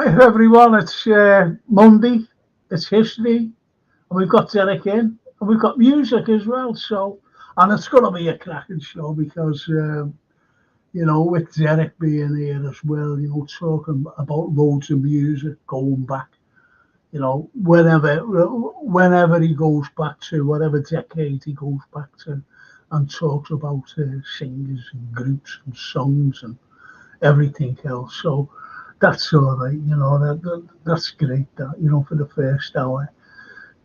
Hi everyone, it's Monday, it's history, and we've got Derek in, and we've got music as well, so, and it's going to be a cracking show because, with Derek being here as well, talking about loads of music going back, whenever he goes back to, whatever decade he goes back to, and talks about singers and groups and songs and everything else. So that's all right, that's great. That for the first hour,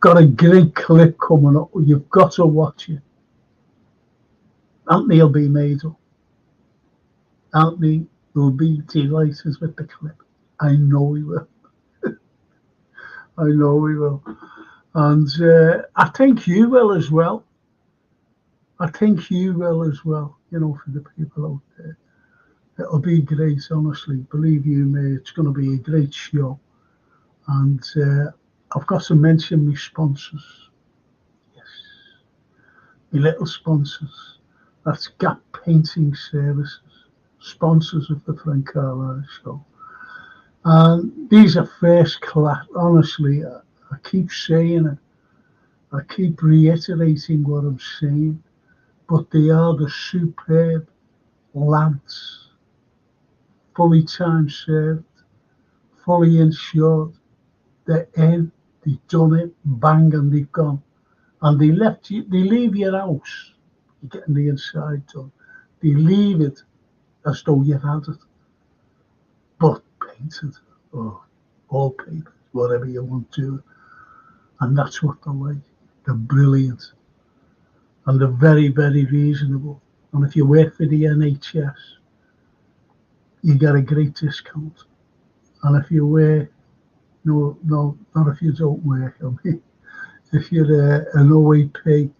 got a great clip coming up. You've got to watch it. Anthony will be made up. Anthony will be delighted with the clip. I know he will. I know he will, and I think you will as well. I think you will as well. For the people out there. It'll be great, honestly. Believe you me, it's going to be a great show. And I've got to mention my sponsors. Yes, my little sponsors. That's Gap Painting Services, sponsors of the Frank Carlyle Show. And these are first class. Honestly, I keep saying it. I keep reiterating what I'm saying. But they are the superb lads. Fully time served, fully insured. They're in, they've done it, bang, and they've gone. And they leave your house, you're getting the inside done. They leave it as though you had it, but painted or wallpaper, whatever you want to do. And that's what they're like. They're brilliant. And they're very, very reasonable. And if you work for the NHS, you get a great discount. And if you work, no, not if you don't work. I mean, if you're an OAP,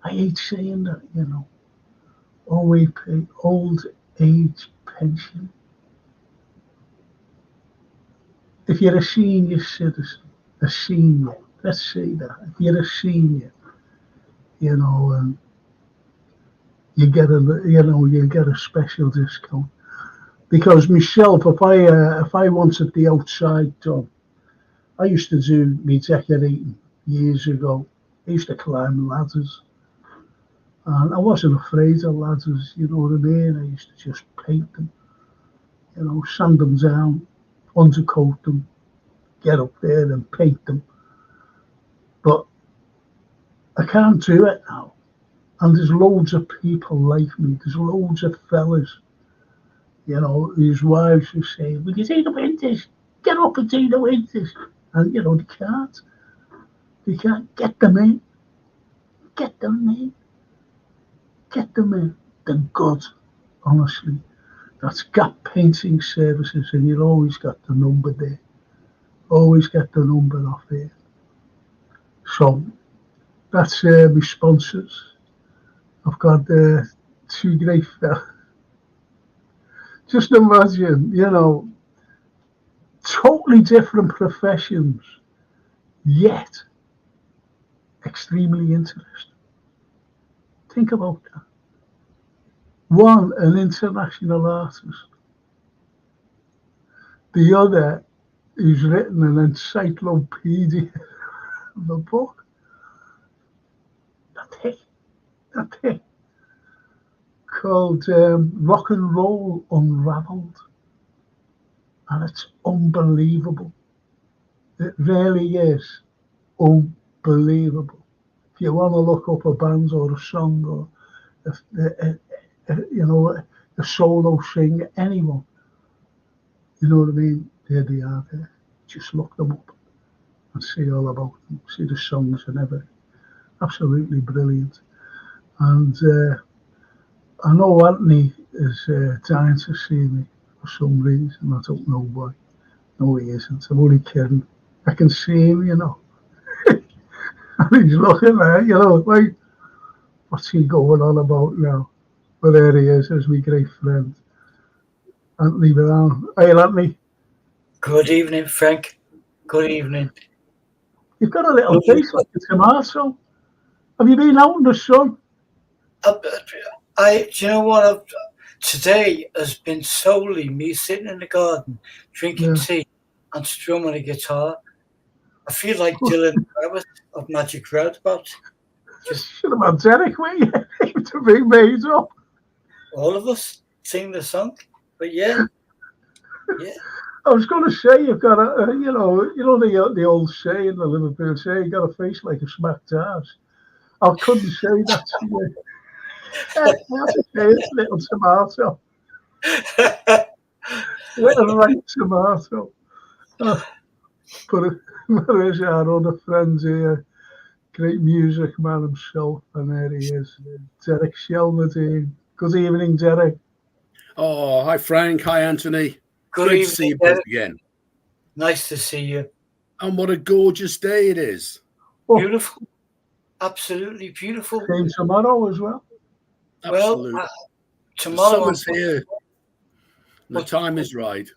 I hate saying that, OAP, old age pension. If you're a senior citizen, a senior, let's say that. If you're a senior, you get a special discount. Because myself, if I wanted the outside done, I used to do my decorating years ago. I used to climb ladders, and I wasn't afraid of ladders. You know what I mean? I used to just paint them, sand them down, undercoat them, get up there and paint them. But I can't do it now, and there's loads of people like me. There's loads of fellas. His wives who say, "Will you do the winters? Get up and do the winters." And, they can't. They can't get them in. Get them in. Get them in. They're good, honestly. That's Gap Painting Services, and you've always got the number there. Always get the number off there. So, that's my sponsors. I've got two great fellas. Just imagine, totally different professions, yet extremely interesting. Think about that. One, an international artist. The other, who's written an encyclopedia of a book. That's it. Called Rock and Roll Unraveled. And it's unbelievable. It really is unbelievable. If you want to look up a band or a song or, a solo singer, anyone, you know what I mean? There they are there. Just look them up and see all about them. See the songs and everything. Absolutely brilliant. And I know Anthony is dying to see me for some reason. I don't know why. No, he isn't. I'm only kidding. I can see him, and he's looking there, like, what's he going on about now? But there he is, my great friend, Anthony Brown. Hey, Anthony. Good evening, Frank. Good evening. You've got a little face like a tomato. Have you been out in the sun? Do you know what? Today has been solely me sitting in the garden, drinking Yeah. tea and strumming a guitar. I feel like Dylan Rabbit of Magic Roundabout. Just Should have had Derek, were you? To be made up. all of us sing the song. But yeah. I was going to say you've got the old saying, the Liverpool saying, you got a face like a smacked ass. I couldn't say that to you. That's a face, little tomato, little right tomato. Uh, but whereas our other friends here, great music man himself, and there he is, Derek Shelmerdine. Good evening, Derek. Oh, hi Frank, hi Anthony. Good Great evening, to see you Derek. both again. Nice to see you. And what a gorgeous day it is. Beautiful. Absolutely beautiful. Same tomorrow as well. Absolutely. Well, the tomorrow summer's here. The time is right.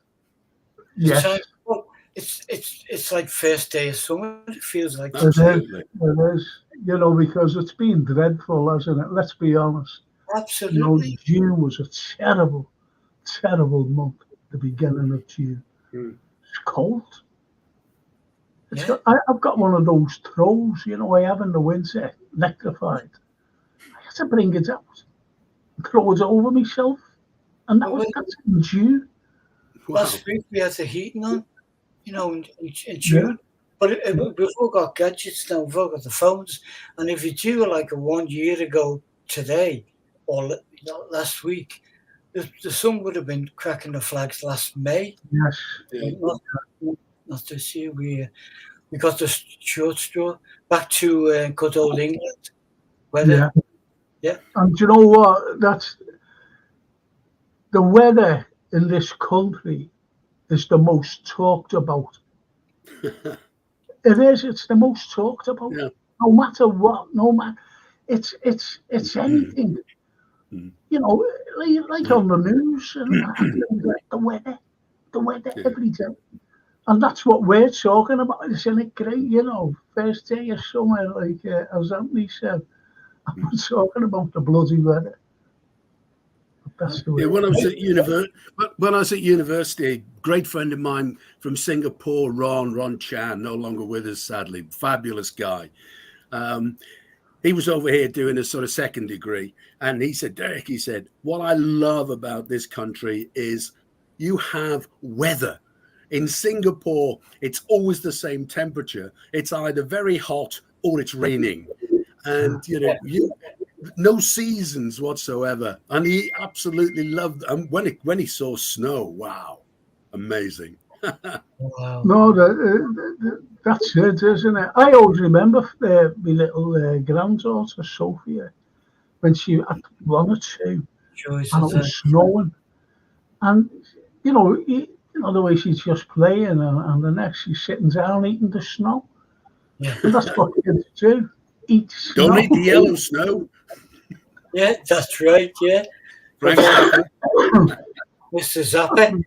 Yes. Well, it's like first day of summer. It feels like Absolutely. It is. Because it's been dreadful, hasn't it? Let's be honest. absolutely. June was a terrible, terrible month. The beginning of June. It's cold. I've got one of those throws, I have in the winter, electrified. I had to bring it out, throw it over myself, and that's in June. Wow. Last week we had the heating on, in June. Yeah. But we've all got gadgets now. We've all got the phones, and if you do like a 1 year ago today, or last week, the sun would have been cracking the flags last May. Yes. Not this year. We got the short straw back to good old England weather. Yeah. And do you know what? That's the weather in this country is the most talked about. It is. It's the most talked about. Yeah. No matter what. No matter. It's anything. Like on the news and the weather every day. And that's what we're talking about. Isn't it great? First day of summer, like as Anthony said, and we're talking about the bloody weather. That's the way. When I was at university, a great friend of mine from Singapore, Ron Chan, no longer with us, sadly, fabulous guy. He was over here doing a sort of second degree, and he said, Derek, what I love about this country is you have weather. In Singapore, it's always the same temperature. It's either very hot or it's raining, and no seasons whatsoever. And he absolutely loved. And when he saw snow, wow, amazing. Wow. No, that's it, isn't it? I always remember my little granddaughter Sophia when she had 1 or 2, and it was snowing, and the way she's just playing, and the next she's sitting down eating the snow. Yeah, and that's what kids do. Eat snow. Don't eat the yellow snow. Yeah, that's right. Yeah, Mr. Zappa,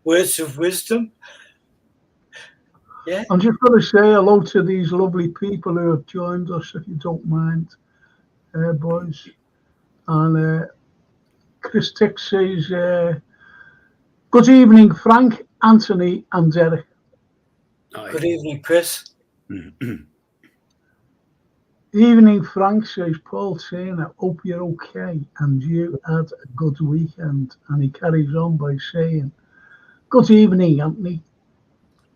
words of wisdom. Yeah. I'm just going to say hello to these lovely people who have joined us, if you don't mind, boys. And Chris Tick says, good evening, Frank, Anthony, and Derek. Good evening, Chris. Evening, Frank, says Paul Turner. Hope you're okay and you had a good weekend. And he carries on by saying, good evening, Anthony.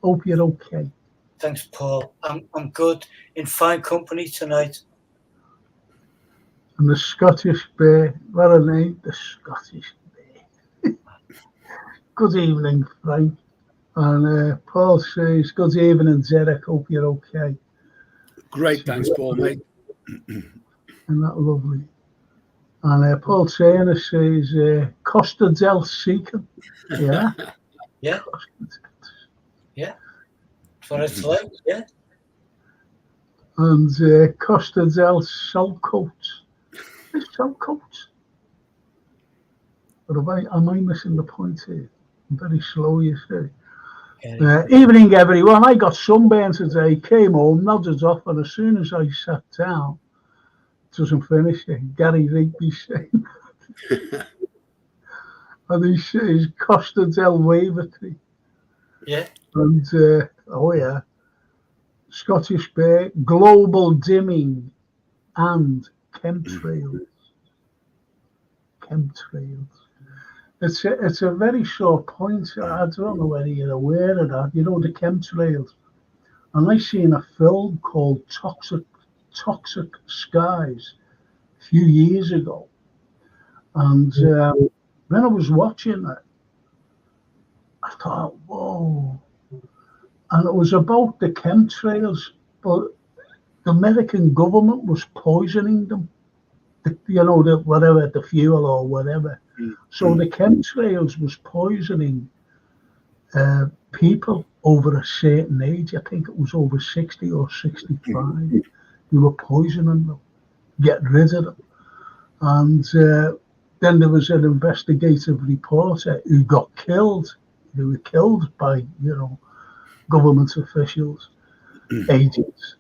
Hope you're okay. Thanks, Paul. I'm good. In fine company tonight. And the Scottish Bear, what a name, the Scottish Bear. Good evening, Frank. And Paul says, good evening, Derek. Hope you're okay. Great, thanks, Paul, mate. Isn't that lovely? And Paul Turner says, Costa del Seca. Yeah. Yeah. Yeah. That's what it's like, yeah. And Costa del Salcoat. Is Salcoat? Or am I missing the point here? I'm very slow, you see. Evening, everyone. I got sunburned today, came home, nodded off, and as soon as I sat down, doesn't finish it. Gary Rigby saying, and he's Costa del Wavertree. Yeah. And, oh yeah, Scottish Bay, global dimming and chemtrails. Chemtrails. It's a very short point. I don't know whether you're aware of that. You know, the chemtrails. And I seen a film called Toxic Skies a few years ago. And when I was watching it, I thought, whoa. And it was about the chemtrails, but the American government was poisoning them. Whatever, the fuel or whatever. So the chemtrails was poisoning people over a certain age. I think it was over 60 or 65. They were poisoning them, getting rid of them. And then there was an investigative reporter who got killed. They were killed by, government officials, agents.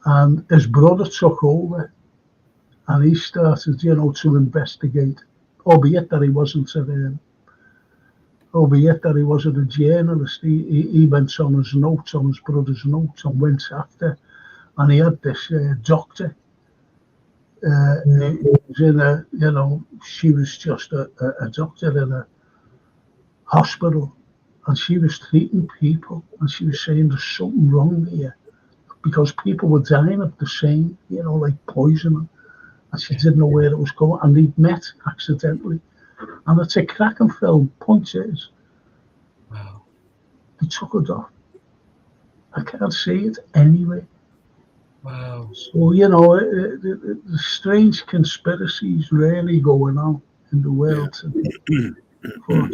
And his brother took over. And he started, to investigate, albeit that he wasn't a journalist. He went on his notes, on his brother's notes, and went after. And he had this doctor. He was in she was just a doctor in a hospital, and she was treating people, and she was saying there's something wrong here, because people were dying of the same, like poisoning. And she didn't know where it was going, and they met accidentally. And it's a cracking film. Point is, wow, they took it off. I can't see it anyway. Wow. So, the strange conspiracies really going on in the world. Yeah.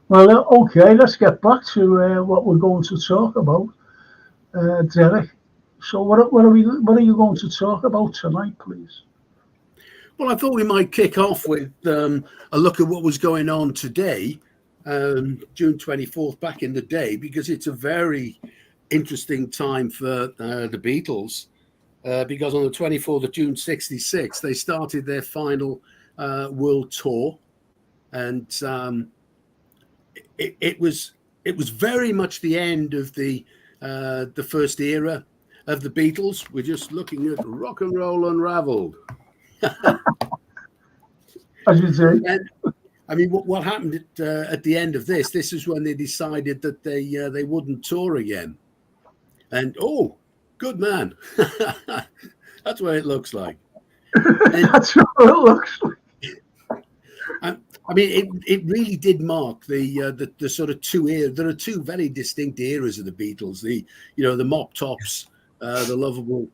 Well, okay, let's get back to what we're going to talk about, Derek. So what are you going to talk about tonight, please? Well, I thought we might kick off with a look at what was going on today, June 24th, back in the day, because it's a very interesting time for the Beatles, because on the 24th of June 66, they started their final world tour, and it was very much the end of the first era of the Beatles. We're just looking at Rock and Roll Unraveled. As you say. And, I mean, what happened at the end of this? This is when they decided that they wouldn't tour again. And good man, that's what it looks like. And, that's what it looks like. I mean, it really did mark the sort of two eras. There are two very distinct eras of the Beatles. The mop tops, the lovable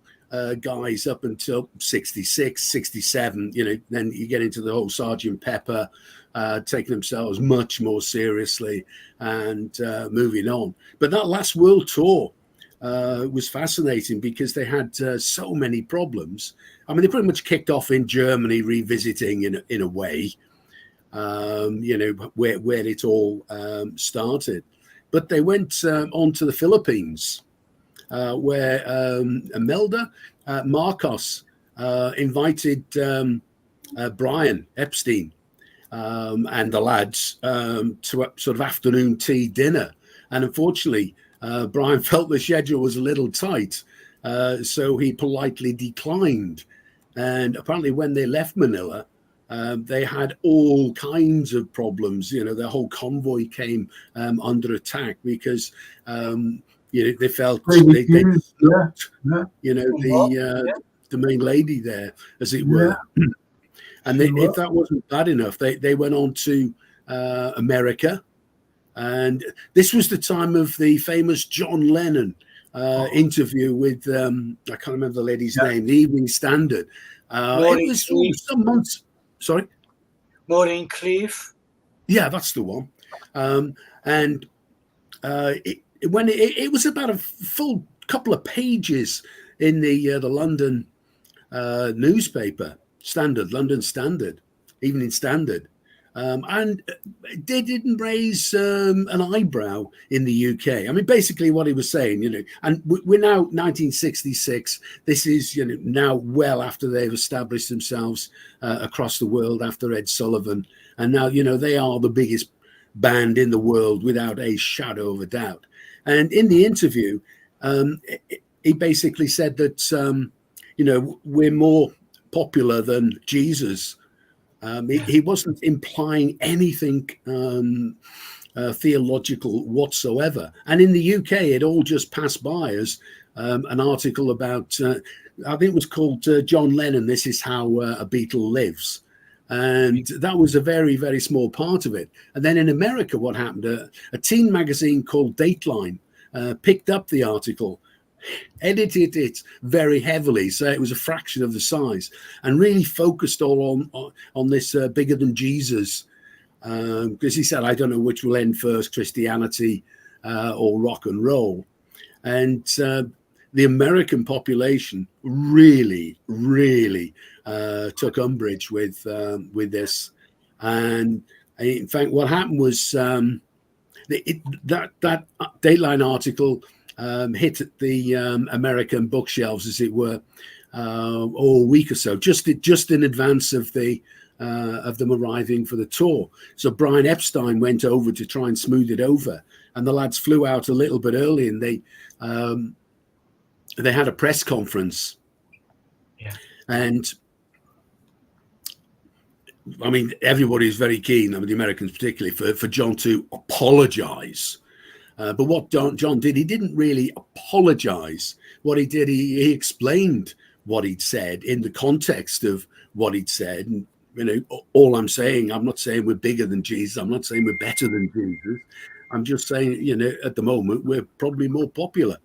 guys up until 66, 67. Then you get into the whole Sgt. Pepper, taking themselves much more seriously and moving on. But that last world tour was fascinating because they had so many problems. I mean, they pretty much kicked off in Germany, revisiting in a way. Where it all started. But they went on to the Philippines, where Imelda Marcos invited Brian Epstein and the lads to a sort of afternoon tea dinner. And unfortunately, Brian felt the schedule was a little tight, so he politely declined. And apparently when they left Manila, they had all kinds of problems. Their whole convoy came under attack because they felt they snubbed, the main lady there, as it were. And if that wasn't bad enough, they went on to America, and this was the time of the famous John Lennon interview with I can't remember the lady's name, the Evening Standard. It was some months. Sorry? Maureen Cleave. Yeah, that's the one. And it was about a full couple of pages in the London newspaper, London Standard, Evening Standard. And they didn't raise an eyebrow in the UK. I mean, basically what he was saying, and we're now 1966. This is, now well after they've established themselves across the world after Ed Sullivan. And now, they are the biggest band in the world without a shadow of a doubt. And in the interview, he basically said that, we're more popular than Jesus. He wasn't implying anything theological whatsoever. And in the UK, it all just passed by as an article about, I think it was called John Lennon, This Is How a Beatle Lives. And that was a very, very small part of it. And then in America, what happened? A teen magazine called Dateline picked up the article, edited it very heavily, so it was a fraction of the size, and really focused all on this bigger than Jesus, because he said, I don't know which will end first, Christianity or rock and roll. And the American population really took umbrage with this. And in fact, what happened was that Dateline article hit the American bookshelves, as it were, a week or so, just in advance of them arriving for the tour. So Brian Epstein went over to try and smooth it over, and the lads flew out a little bit early, and they had a press conference. Yeah. And I mean, everybody is very keen, the Americans particularly, for John to apologize. But what John did, he didn't really apologize. What he did, he explained what he'd said in the context of what he'd said. And, all I'm saying, I'm not saying we're bigger than Jesus. I'm not saying we're better than Jesus. I'm just saying, at the moment, we're probably more popular.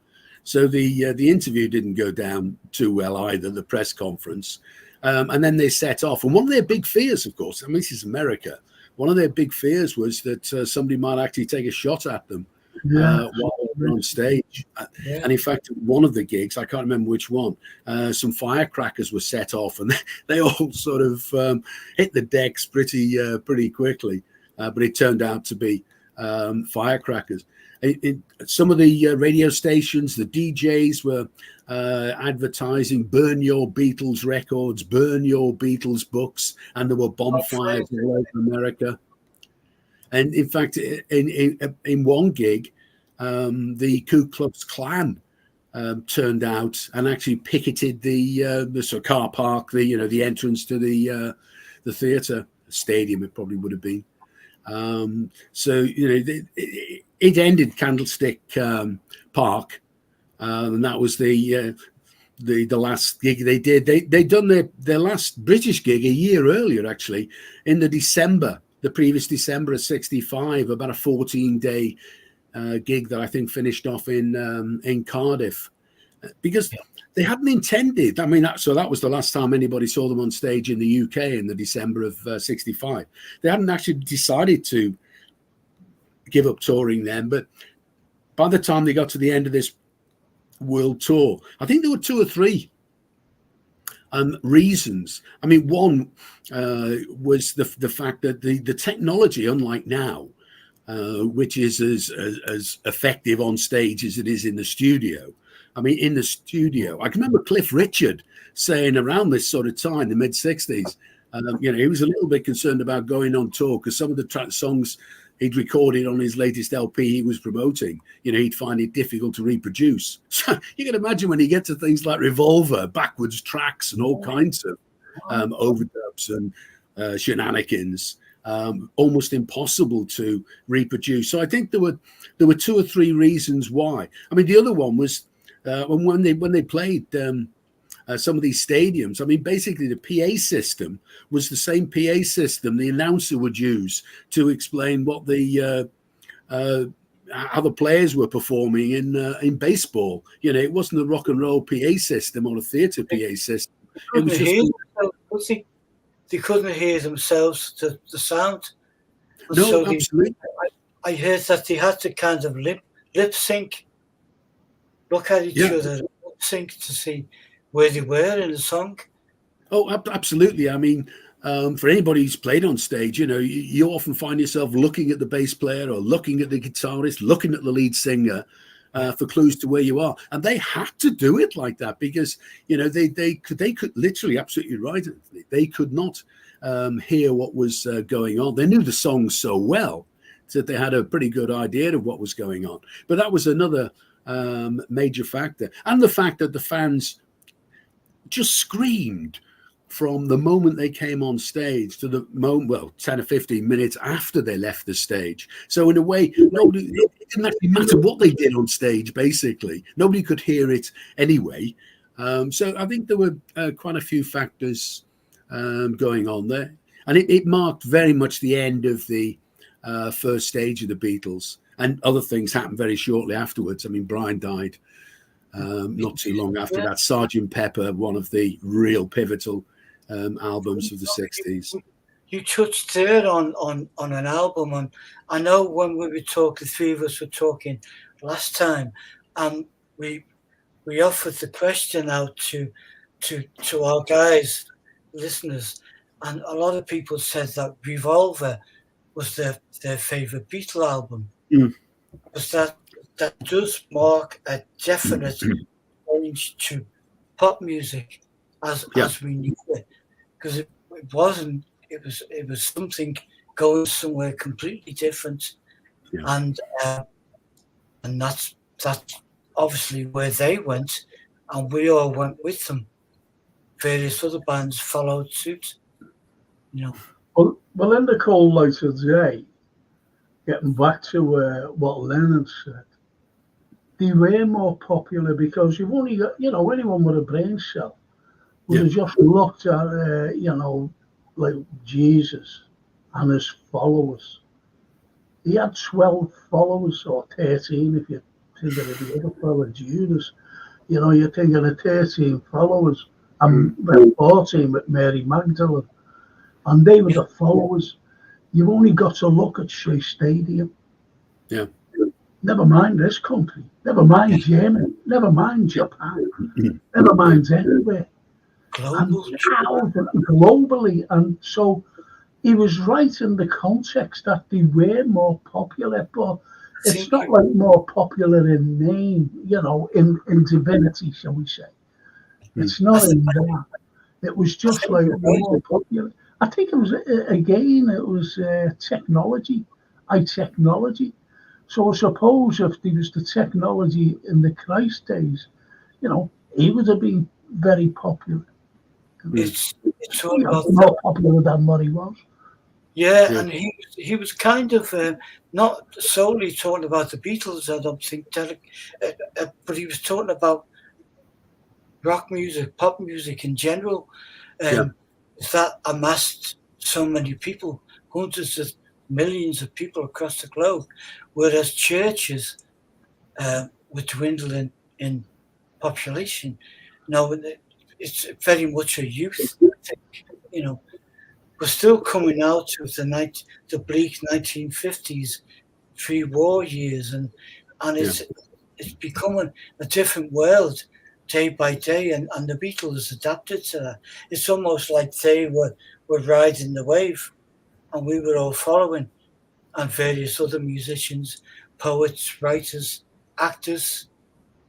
So the interview didn't go down too well either, the press conference. And then they set off. And one of their big fears, of course, this is America. One of their big fears was that somebody might actually take a shot at them. While they were on stage. And in fact, one of the gigs, I can't remember which one, some firecrackers were set off, and they all sort of hit the decks pretty quickly. But it turned out to be firecrackers. Some of the radio stations, the DJs were advertising "Burn your Beatles records, burn your Beatles books," and there were bonfires all over America. And in fact, in one gig, the Ku Klux Klan turned out and actually picketed the sort of car park, the entrance to the theatre stadium. It probably would have been. So it ended Candlestick Park, and that was the last gig they did. They'd done their last British gig a year earlier, actually, in the previous December of '65, about a 14-day gig that I think finished off in Cardiff, because they hadn't intended. So that was the last time anybody saw them on stage in the UK in the December of '65. They hadn't actually decided to give up touring then, but by the time they got to the end of this world tour, I think there were 2 or 3 reasons. One was the fact that the technology, unlike now, which is as effective on stage as it is in the studio. In the studio, I can remember Cliff Richard saying around this sort of time, the mid-'60s, he was a little bit concerned about going on tour because some of the songs he'd recorded on his latest LP he was promoting, he'd find it difficult to reproduce. So you can imagine when you get to things like Revolver, backwards tracks and all kinds of overdubs and shenanigans, almost impossible to reproduce. So I think there were 2 or 3 reasons why. The other one was when they played some of these stadiums. Basically the PA system was the same PA system the announcer would use to explain what how the players were performing in baseball. It wasn't a rock and roll PA system or a theatre PA system. It was just they couldn't hear themselves, the sound. No, so absolutely. I heard that they had to kind of lip sync, look at each other, lip sync to see where they were in the song. Oh, absolutely. for anybody who's played on stage, you often find yourself looking at the bass player or looking at the guitarist, looking at the lead singer for clues to where you are. And they had to do it like that because, they could literally, absolutely right, they could not hear what was going on. They knew the songs so well that they had a pretty good idea of what was going on. But that was another major factor. And the fact that the fans just screamed from the moment they came on stage to the moment, 10 or 15 minutes after they left the stage. So in a way, it didn't actually matter what they did on stage, basically. Nobody could hear it anyway. So I think there were quite a few factors going on there. And it marked very much the end of the first stage of the Beatles. And other things happened very shortly afterwards. I mean, Brian died not too long after that. Sgt. Pepper, one of the real pivotal albums of the 60s. You touched there on an album, and I know when we were talking, the three of us were talking last time, and we offered the question out to our guys, listeners, and a lot of people said that Revolver was their favourite Beatle album. Because that does mark a definite change to pop music as we knew it, because it wasn't. It was something going somewhere completely different, and that's obviously where they went, and we all went with them. Various other bands followed suit. Well, in the cold light of day, getting back to what Lennon said, they were more popular because you've only got, anyone with a brain cell would have just looked at, like Jesus and his followers. He had 12 followers, or 13 if you think of the other fellow, Judas. You're thinking of 13 followers, and 14 with Mary Magdalene. And they were the followers. You've only got to look at Shea Stadium. Yeah. Never mind this country. Never mind Germany. Never mind Japan. Never mind anywhere. Globally. And so he was right in the context that they were more popular, but it's not like more popular in name, in divinity, shall we say. It's not in that. It was just like more popular. I think it was, technology, technology. So I suppose if there was the technology in the Christ days, he would have been very popular. It's all about more popular than what he was. Yeah, and he was kind of not solely talking about the Beatles, I don't think, but he was talking about rock music, pop music in general. That amassed so many people, hundreds of millions of people across the globe, whereas churches were dwindling in population. Now, it's very much a youth thing, We're still coming out of the bleak 1950s, pre-war years, and it's becoming a different world day by day, and the Beatles adapted to that. It's almost like they were riding the wave, and we were all following, and various other musicians, poets, writers, actors,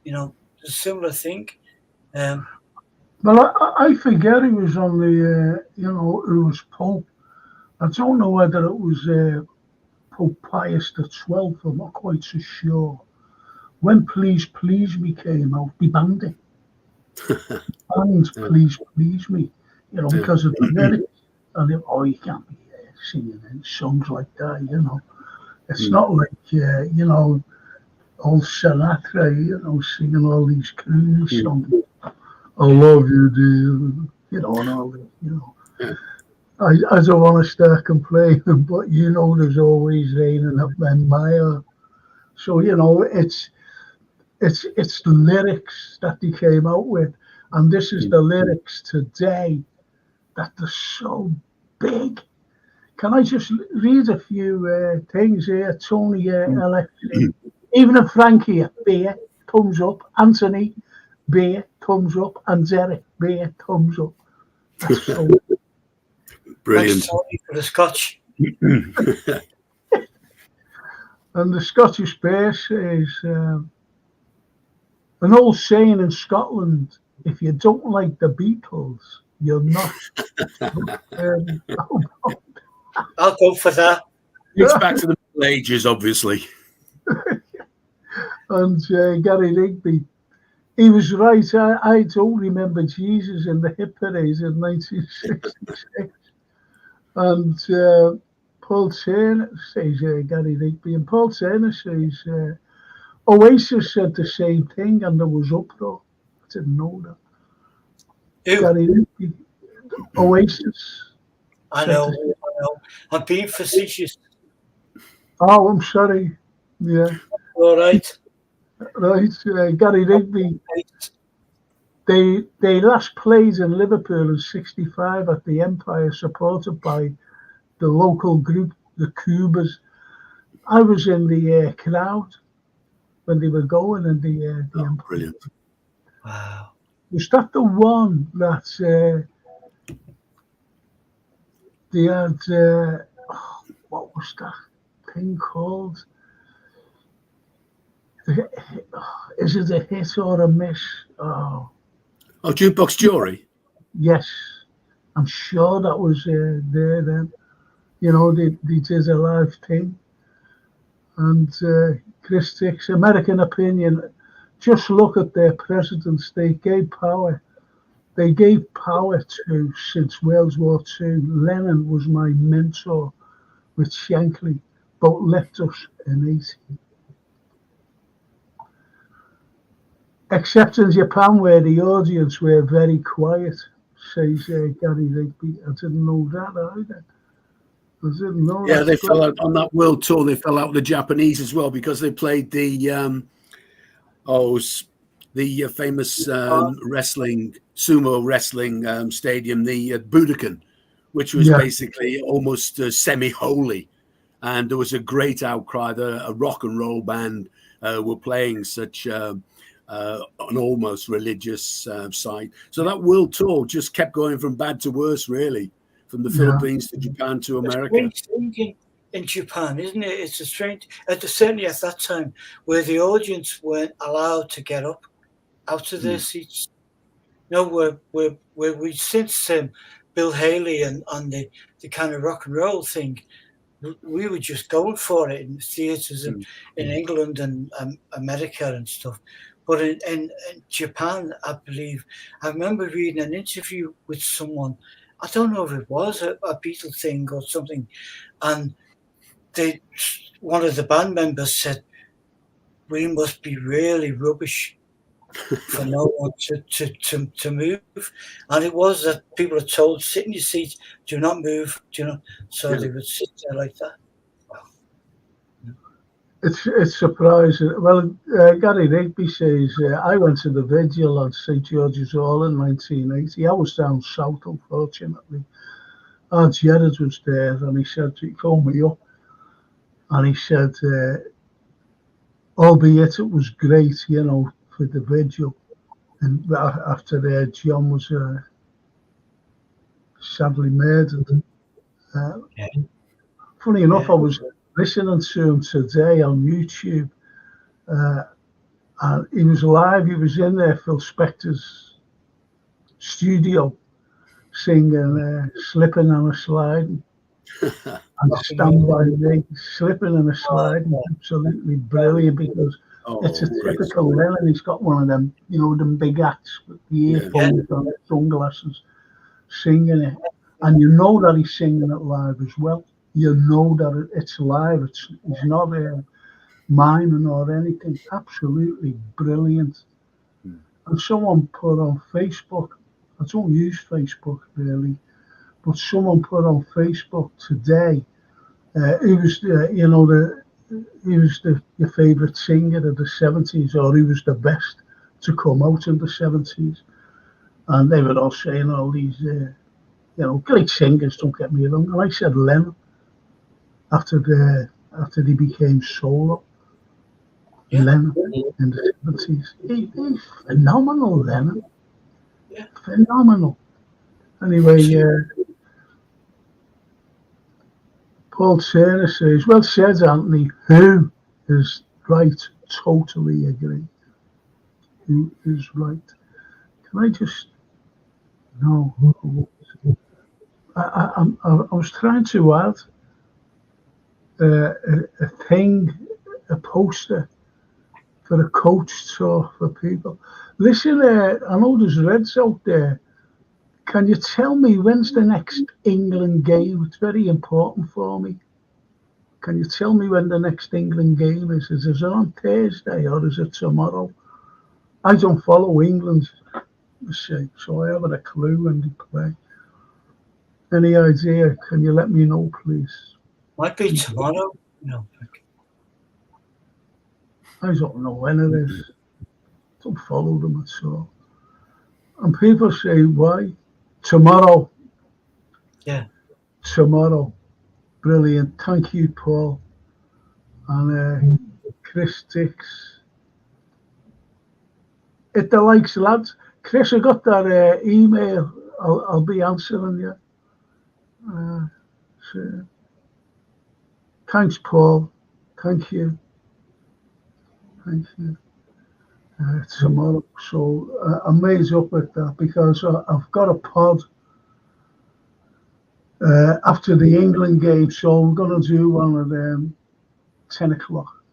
a similar thing. Well, I forget he was on the, it was Pope. I don't know whether it was Pope Pius XII. I'm not quite so sure. When Please Please Me came out, they banned it. Banned Please Please Me, because of the lyrics. And you can't be singing songs like that, It's not like, old Sinatra, singing all these cruise songs. I love you, dear, and all that, I don't want to start complaining, but there's always raining up in Maya. So, it's the lyrics that they came out with, and this is the lyrics today that are so big. Can I just read a few things here? Tony, Alexei, even if Frank here, beer, thumbs up. Anthony, beer, thumbs up. And Derek, beer, thumbs up. That's so Brilliant. Sorry for the Scotch. And the Scottish bass is an old saying in Scotland: if you don't like the Beatles, you're not. I'll go for that. It's back to the Middle Ages, obviously. And Gary Rigby, he was right. I don't remember Jesus in the hit parade in 1966. And Paul Turner says Gary Rigby, and Paul Turner says Oasis said the same thing, and there was uproar. I didn't know that. Who? Gary Rigby, Oasis. I know. I'm being facetious. Oh, I'm sorry. Yeah. All right. Right. Gary Rigby. They last played in Liverpool in '65 at the Empire, supported by the local group, the Cubas. I was in the crowd when they were going in the Empire. Brilliant. Wow. Was that the one that they had? What was that thing called? Is it a hit or a miss? Oh, Jukebox Jury? yes. I'm sure that was there then. You know, they did a live thing. And Chris Dix, American Opinion, just look at their presidents. They gave power. They gave power to, since World War II. Lennon was my mentor with Shankly. Both left us in 80. Except in Japan, where the audience were very quiet, says Gary Rigby. I didn't know that either. I didn't know Yeah, that. they fell out on that world tour. They fell out with the Japanese as well because they played the famous sumo wrestling stadium, the Budokan, which was basically almost semi-holy. And there was a great outcry that a rock and roll band were playing such an almost religious site. So that world tour just kept going from bad to worse, really, from the Philippines to Japan to America. It's strange in Japan, isn't it? It's a strange, certainly at that time, where the audience weren't allowed to get up out of their seats. No, where we since Bill Haley and the kind of rock and roll thing, we were just going for it in theatres in England and America and stuff. But in Japan, I believe, I remember reading an interview with someone, I don't know if it was a Beatle thing or something, and one of the band members said, we must be really rubbish for no one to move. And it was that people are told, sit in your seat, do not move, so they would sit there like that. It's surprising. Well, Gary Rigby says, I went to the vigil at St. George's Hall in 1980. I was down south, unfortunately. Jared was there, and he said, he phoned me up, and he said, albeit it was great, for the vigil, and after John was sadly murdered. Funny enough, I was listening to him today on YouTube, and he was live. He was in there, Phil Spector's studio, singing "Slipping and a Sliding," and "Stand by Me," "Slipping and a Sliding." Absolutely brilliant, because it's a typical Lennon. He's got one of them, them big hats with the earphones and sunglasses, singing it, and you know that he's singing it live as well. You know that it's live. It's not miming or anything. Absolutely brilliant. And someone put on Facebook, I don't use Facebook really, but someone put on Facebook today, who was your favourite singer of the 70s, or who was the best to come out in the 70s. And they were all saying all these, great singers, don't get me wrong. And I said Lennon. After they became solo, Lennon in the 70s. He's phenomenal, Lennon. Phenomenal. Anyway, Paul Turner says, well said, Anthony. Who is right? Totally agree. Who is right? Can I just... No. I was trying to add a thing, a poster for a coach tour for people. Listen, I know there's Reds out there. Can you tell me when's the next England game? It's very important for me. Can you tell me when the next England game is? Is it on Thursday or is it tomorrow? I don't follow England, so I haven't a clue when they play. Any idea? Can you let me know, please? Might be tomorrow. No. I don't know when it is. Don't follow them at all. And people say, why? Tomorrow. Yeah. Tomorrow. Brilliant. Thank you, Paul. And Chris Dix. Hit the likes, lads. Chris, I got that email. I'll be answering you. So. Thanks, Paul. Thank you. Thank you. Tomorrow. So I'm made up with that because I've got a pod after the England game. So I'm going to do one at 10 o'clock.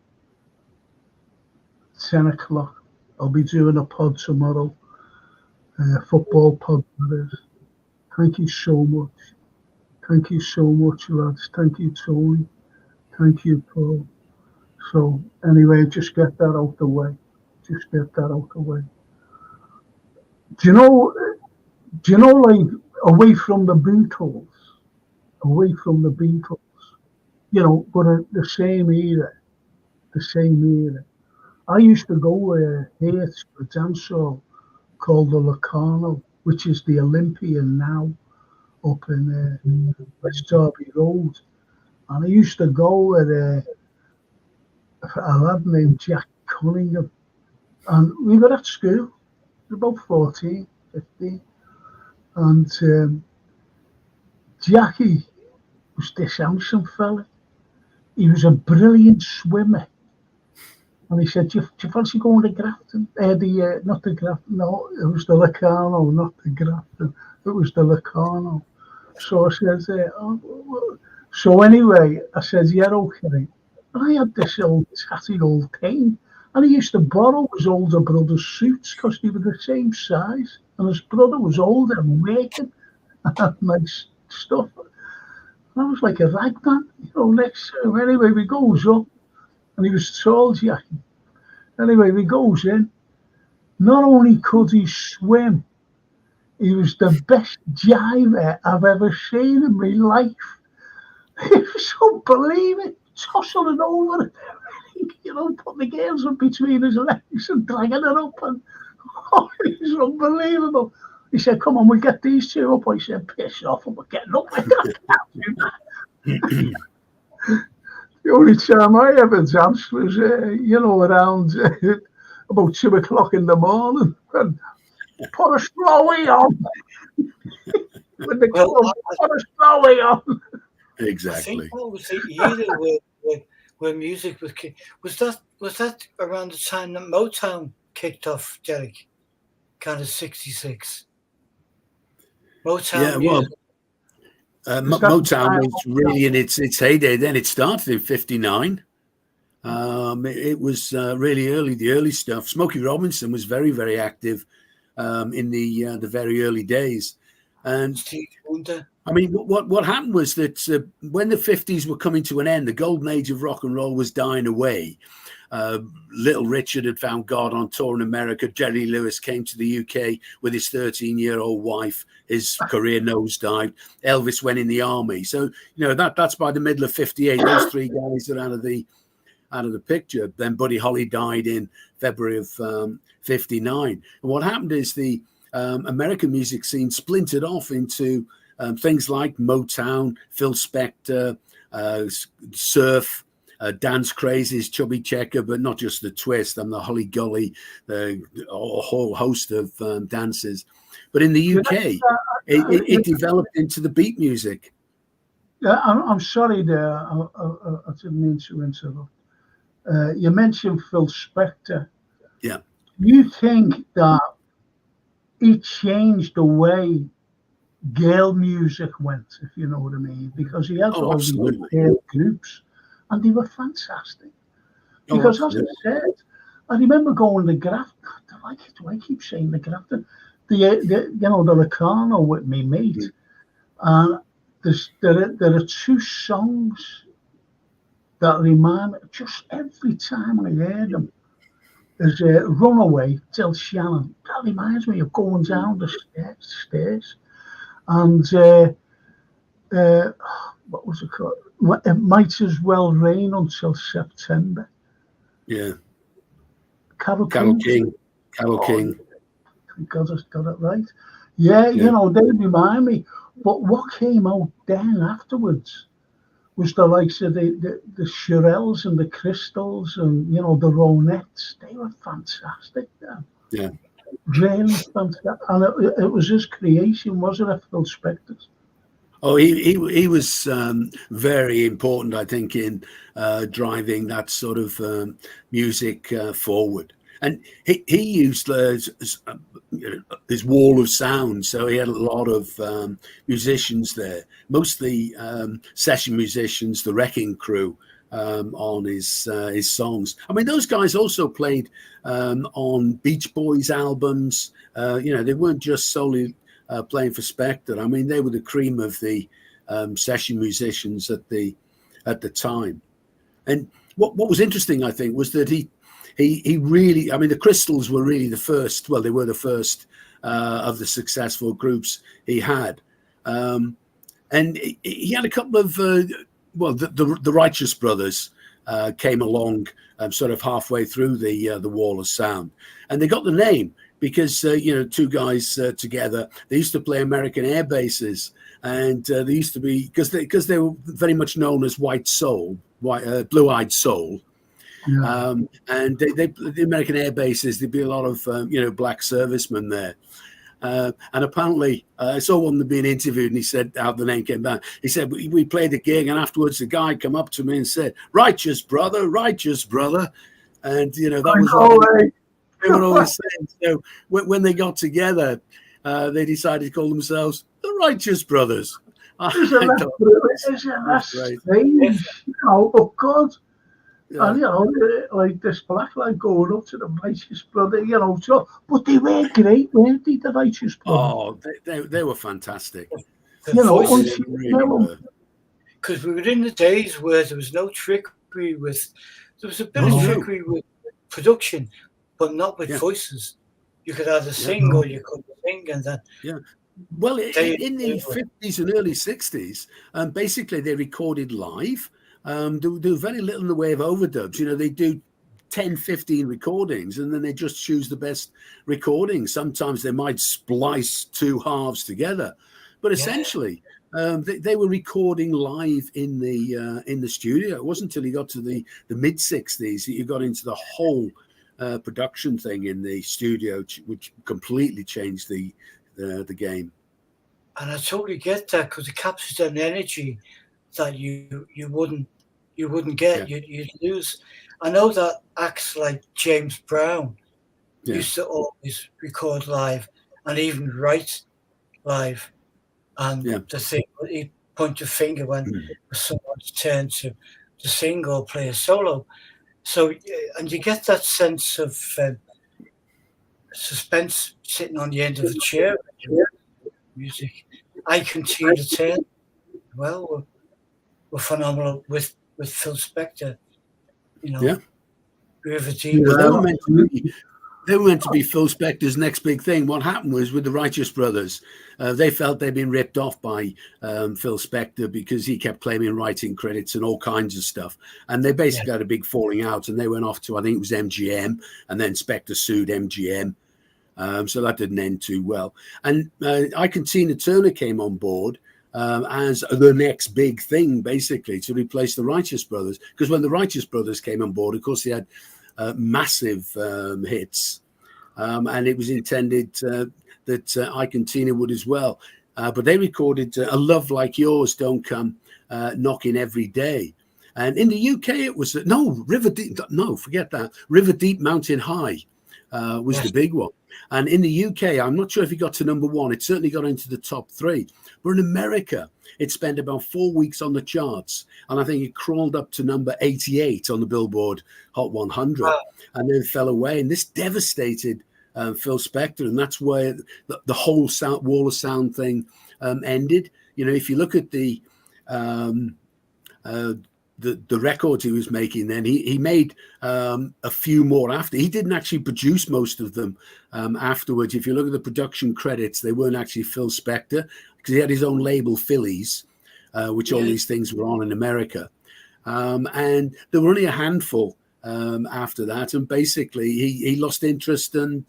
10 o'clock. I'll be doing a pod tomorrow. Football pod, that is. Thank you so much. Thank you so much, lads. Thank you, Tony. Thank you, Paul. So anyway, just get that out the way. Just get that out the way. Do you know, like, away from the Beatles, you know, but the same era. I used to go here to a dance hall called the Locarno, which is the Olympian now, up in West Derby Road. And I used to go with a lad named Jack Cunningham. And we were at school, about 14, 15. And Jackie was this handsome fella. He was a brilliant swimmer. And he said, do you fancy going to Grafton? Not the Grafton, no, it was the Locarno, not the Grafton. It was the Locarno. So I said, so anyway, I said, yeah, okay. And I had this old tatty old thing. And he used to borrow his older brother's suits because they were the same size. And his brother was older and working and had nice stuff. And I was like a ragman, you know, next to him. Anyway, we goes up. And he was tall, Jackie. Anyway, he goes in. Not only could he swim, he was the best jiver I've ever seen in my life. It was unbelievable. Tossing it over and everything, you know, putting the girls up between his legs and dragging it up. And it was unbelievable. He said, come on, we'll get these two up. I said, piss off, and we're getting up. I can't do that. The only time I ever danced was, you know, around about 2 o'clock in the morning. And put a slowie on. With the put a slowie on. Exactly. I think that was the era where music was was that around the time that Motown kicked off, Derek? Kind of 66. Motown. Yeah, well, Motown was really in its heyday. Then it started in '59. It was really early, the early stuff. Smokey Robinson was very, very active in the very early days. And I mean, what happened was that when the 50s were coming to an end, the golden age of rock and roll was dying away. Little Richard had found God on tour in America. Jerry Lewis came to the UK with his 13-year-old wife. His career nosedived. Elvis went in the army. So, you know, that's by the middle of 58. Those three guys are out of the picture. Then Buddy Holly died in February of 59. And what happened is the American music scene splintered off into things like Motown, Phil Spector, surf, dance crazes, Chubby Checker, but not just the twist and the Holly Golly, a whole host of dances. But in the UK, it developed into the beat music. I'm sorry there. I didn't mean to interrupt. You mentioned Phil Spector. Yeah. You think that he changed the way girl music went, if you know what I mean? Because he had Oh, all these absolutely. girl groups, and they were fantastic. Oh, Because as absolutely. I said, I remember going to Grafton. Do I keep saying the Grafton? The Locarno with me mate. Mm. And there are two songs that remind me, just every time I hear them, there's a Runaway, Till Shannon. That reminds me of going down the stairs. And uh, what was it called? It might as well rain until September. Yeah. Carol Carol King. King. Carol Oh, King. thank God I got it right. Yeah, Yeah. they remind me. But what came out then afterwards was the likes of the Shirelles and the Crystals and, the Ronettes. They were fantastic then. Yeah. Really fantastic. And it was his creation, wasn't it, Phil Spector's? Oh, he was very important, I think, in driving that sort of music forward. And he used his wall of sound, so he had a lot of musicians there, mostly session musicians, the Wrecking Crew, on his songs. I mean, those guys also played on Beach Boys albums. They weren't just solely playing for Spector. I mean, they were the cream of the session musicians at the time. And what was interesting, I think, was that he really, I mean, the Crystals were really the first. Well, they were the first of the successful groups he had, and he had a couple of the Righteous Brothers came along sort of halfway through the Wall of Sound, and they got the name because two guys together. They used to play American air bases, and they used to be because they were very much known as White Soul, Blue-Eyed Soul. Yeah. And the American air bases, there'd be a lot of black servicemen there. And apparently, I saw one that being interviewed, and he said how the name came back. He said, we played the gig, and afterwards the guy came up to me and said, righteous brother. And, that was what they were always saying. So when they got together, they decided to call themselves the Righteous Brothers. Isn't that strange? Oh, God. Yeah. And, like this black lad going up to the Righteous Brother, so, but they were great, weren't they, the Righteous Brothers? Oh, they were fantastic. Because Really we were in the days where there was no trickery there was a bit of trickery with production, but not with voices. You could either sing or you couldn't sing, and then. Yeah. Well, in the 50s and early 60s, basically they recorded live. Do very little in the way of overdubs. They do 10, 15 recordings, and then they just choose the best recordings. Sometimes they might splice two halves together, but essentially they were recording live in the studio. It wasn't until you got to the mid 60s that you got into the whole production thing in the studio, which completely changed the game. And I totally get that, because it captures an energy that you wouldn't get. You'd lose. I know that acts like James Brown used to always record live and even write live. And the thing, he'd point your finger when it was someone's turn to sing or play a solo. So, and you get that sense of suspense sitting on the end of a chair. Music. I Continue to Turn. Well, were phenomenal with Phil Spector. River Deep. They were meant to be Phil Spector's next big thing. What happened was with the Righteous Brothers, they felt they'd been ripped off by Phil Spector because he kept claiming writing credits and all kinds of stuff. And they basically had a big falling out, and they went off to, I think it was MGM, and then Spector sued MGM. So that didn't end too well. And Ike Tina Turner came on board as the next big thing, basically, to replace the Righteous Brothers. Because when the Righteous Brothers came on board, of course, they had massive hits. And it was intended that Ike and Tina would as well. but they recorded A Love Like Yours Don't Come Knocking Every Day. And in the UK, it was River Deep. No, forget that. River Deep, Mountain High was the big one. And in the UK, I'm not sure if it got to number 1. It certainly got into the top 3. But in America, it spent about 4 weeks on the charts, and I think it crawled up to number 88 on the Billboard Hot 100, and then fell away. And this devastated Phil Spector, and that's where the whole Wall of Sound thing ended. You know, if you look at the records he was making, then he made a few more after. He didn't actually produce most of them afterwards. If you look at the production credits, they weren't actually Phil Spector, because he had his own label, Phillies, which all these things were on in America. And there were only a handful after that. And basically he lost interest and,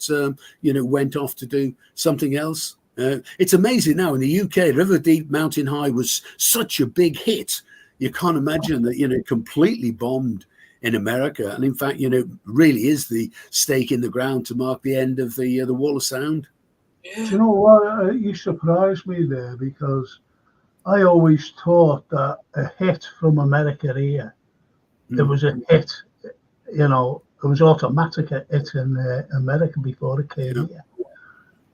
went off to do something else. It's amazing now in the UK, River Deep, Mountain High was such a big hit. You can't imagine that, completely bombed in America. And in fact, really is the stake in the ground to mark the end of the Wall of Sound. Do you know what? You surprised me there, because I always thought that a hit from America here, it was a hit, it was automatic a hit in America before it came here.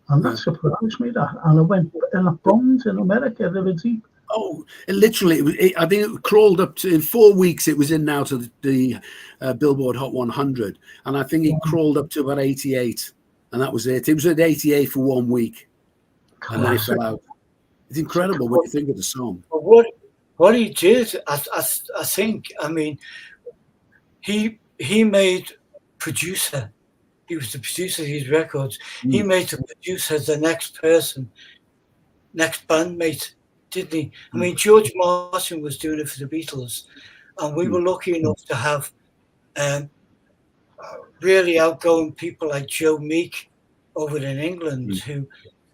And that surprised me, that. And it went in a bombed in America, River Deep. Oh, literally, I think it crawled up to, in 4 weeks, it was in now to the Billboard Hot 100. And I think it crawled up to about 88. And that was it. It was at 88 for 1 week. And then it fell out. It's incredible when you think of the song. But what he did, I think, he made producer. He was the producer of these records. He made the producer the next person, next bandmate, didn't he? George Martin was doing it for the Beatles, and we were lucky enough to have really outgoing people like Joe Meek over in England, who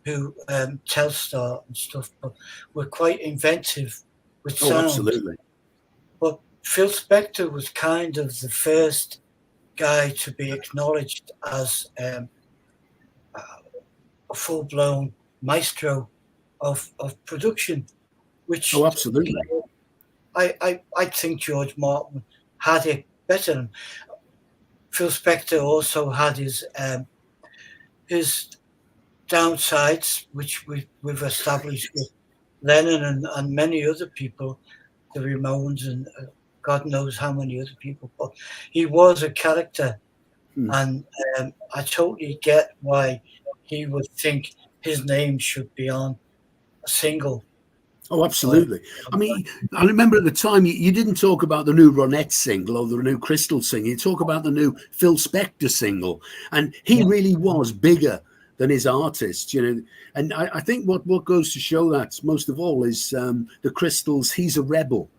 Telstar and stuff, but were quite inventive with sound. Absolutely. But Phil Spector was kind of the first guy to be acknowledged as a full-blown maestro of production, which absolutely. I think George Martin had it better. Phil Spector also had his downsides, which we've established with Lennon and many other people, the Ramones and God knows how many other people. But he was a character, and I totally get why he would think his name should be on a single. Oh, absolutely. I remember at the time you didn't talk about the new Ronette single or the new Crystal single. You talk about the new Phil Spector single, and he really was bigger than his artist, And I think what goes to show that most of all is the Crystals' "He's a Rebel."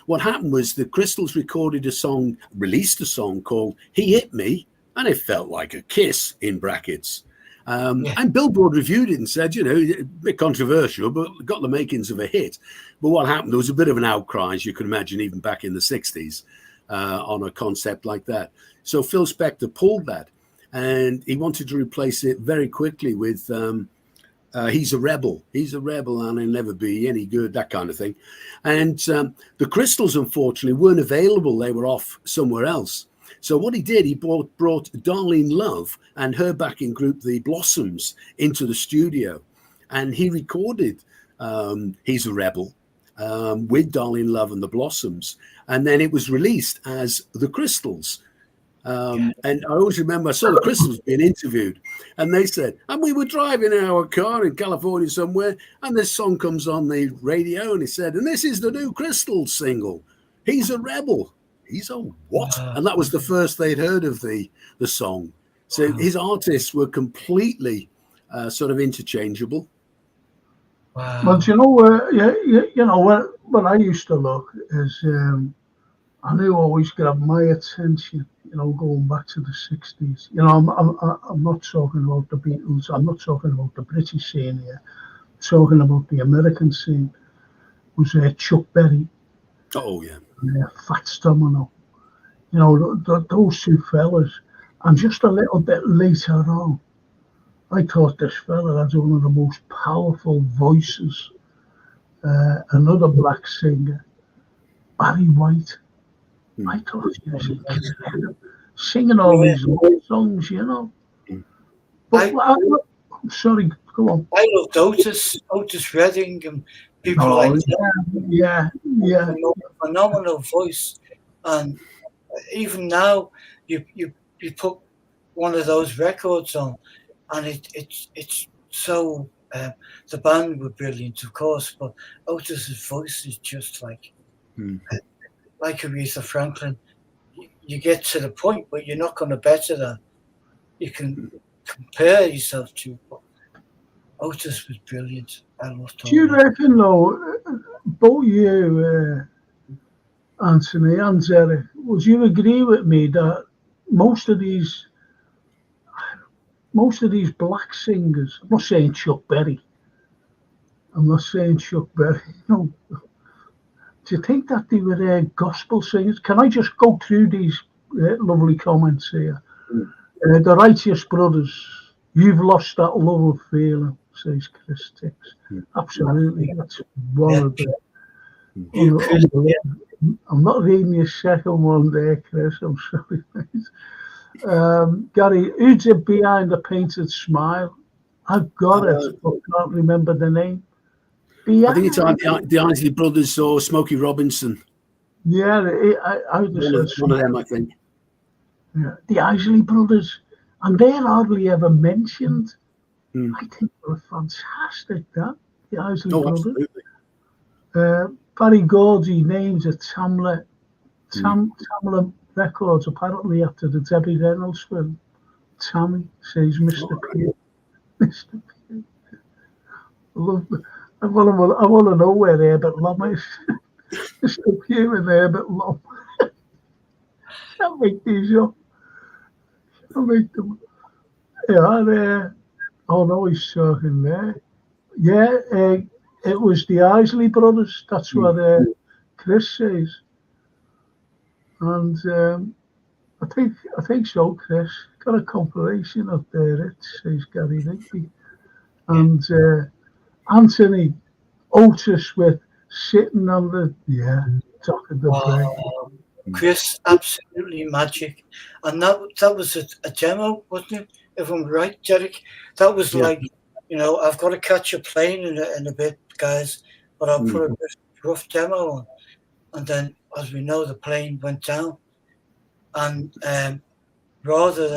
What happened was the Crystals released a song called "He Hit Me," and it felt like a kiss in brackets. And Billboard reviewed it and said, a bit controversial, but got the makings of a hit. But what happened, there was a bit of an outcry, as you can imagine, even back in the 60s, on a concept like that. So Phil Spector pulled that, and he wanted to replace it very quickly with "He's a Rebel. He's a rebel and he'll never be any good," that kind of thing. And the Crystals, unfortunately, weren't available. They were off somewhere else. So what he did, he brought Darlene Love and her backing group, the Blossoms, into the studio. And he recorded "He's a Rebel" with Darlene Love and the Blossoms. And then it was released as the Crystals. And I always remember I saw the Crystals being interviewed, and they said, and we were driving in our car in California somewhere, and this song comes on the radio, and he said, and this is the new Crystals single, "He's a Rebel." He's a what? And that was the first they'd heard of the song. So his artists were completely sort of interchangeable. Wow. But what I used to look is, I knew always grabbed my attention, going back to the 60s. I'm not talking about the Beatles. I'm not talking about the British scene here. I'm talking about the American scene. Was Chuck Berry. Oh, yeah. Fats Domino. Those two fellas. And just a little bit later on, I thought this fella had one of the most powerful voices. Another black singer, Barry White. I thought he was incredible, singing all Yeah. these love songs, you know. But I'm sorry, go on. I loved Otis Redding, and people Oh, like that. yeah. Phenomenal voice, and even now, you put one of those records on, and it's so. The band were brilliant, of course, but Otis's voice is just like Aretha Franklin. You get to the point, but you're not going to better that. You can compare yourself to, but Otis was brilliant. I loved Do you all reckon, though, both you, Anthony and Eric, would you agree with me that most of these black singers, I'm not saying Chuck Berry, no. Do you think that they were gospel singers? Can I just go through these lovely comments here? The Righteous Brothers, you've lost that love of feeling, says Chris Tix. Absolutely, that's one of the. I'm not reading your second one there, Chris. I'm sorry, mate. Gary, who's it behind the painted smile? I've got it, but can't remember the name. I think it's the Isley Brothers or Smokey Robinson. Yeah, I would have said one of them, I think. Yeah, the Isley Brothers, and they're hardly ever mentioned. I think they're fantastic. The Isley Brothers. Absolutely. Barry Gordy names it Tamla Records, apparently after the Debbie Reynolds film. Tammy says Mr. P. Mr. P. I want to know where Herbert Lom is. Mr. P and Herbert Lom. Can't make these up. Can't make them. Yeah, oh no, he's talking there. Yeah, it was the Isley Brothers. That's what Chris says. And I think so, Chris. Got a compilation up there, it says Gary Rigby. And Anthony Otis with Sitting on the top of the brain. Chris, absolutely magic. And that was a demo, wasn't it? If I'm right, Derek. That was like, I've got to catch a plane in a bit, guys, but I'll put a rough demo on. And then, as we know, the plane went down. And rather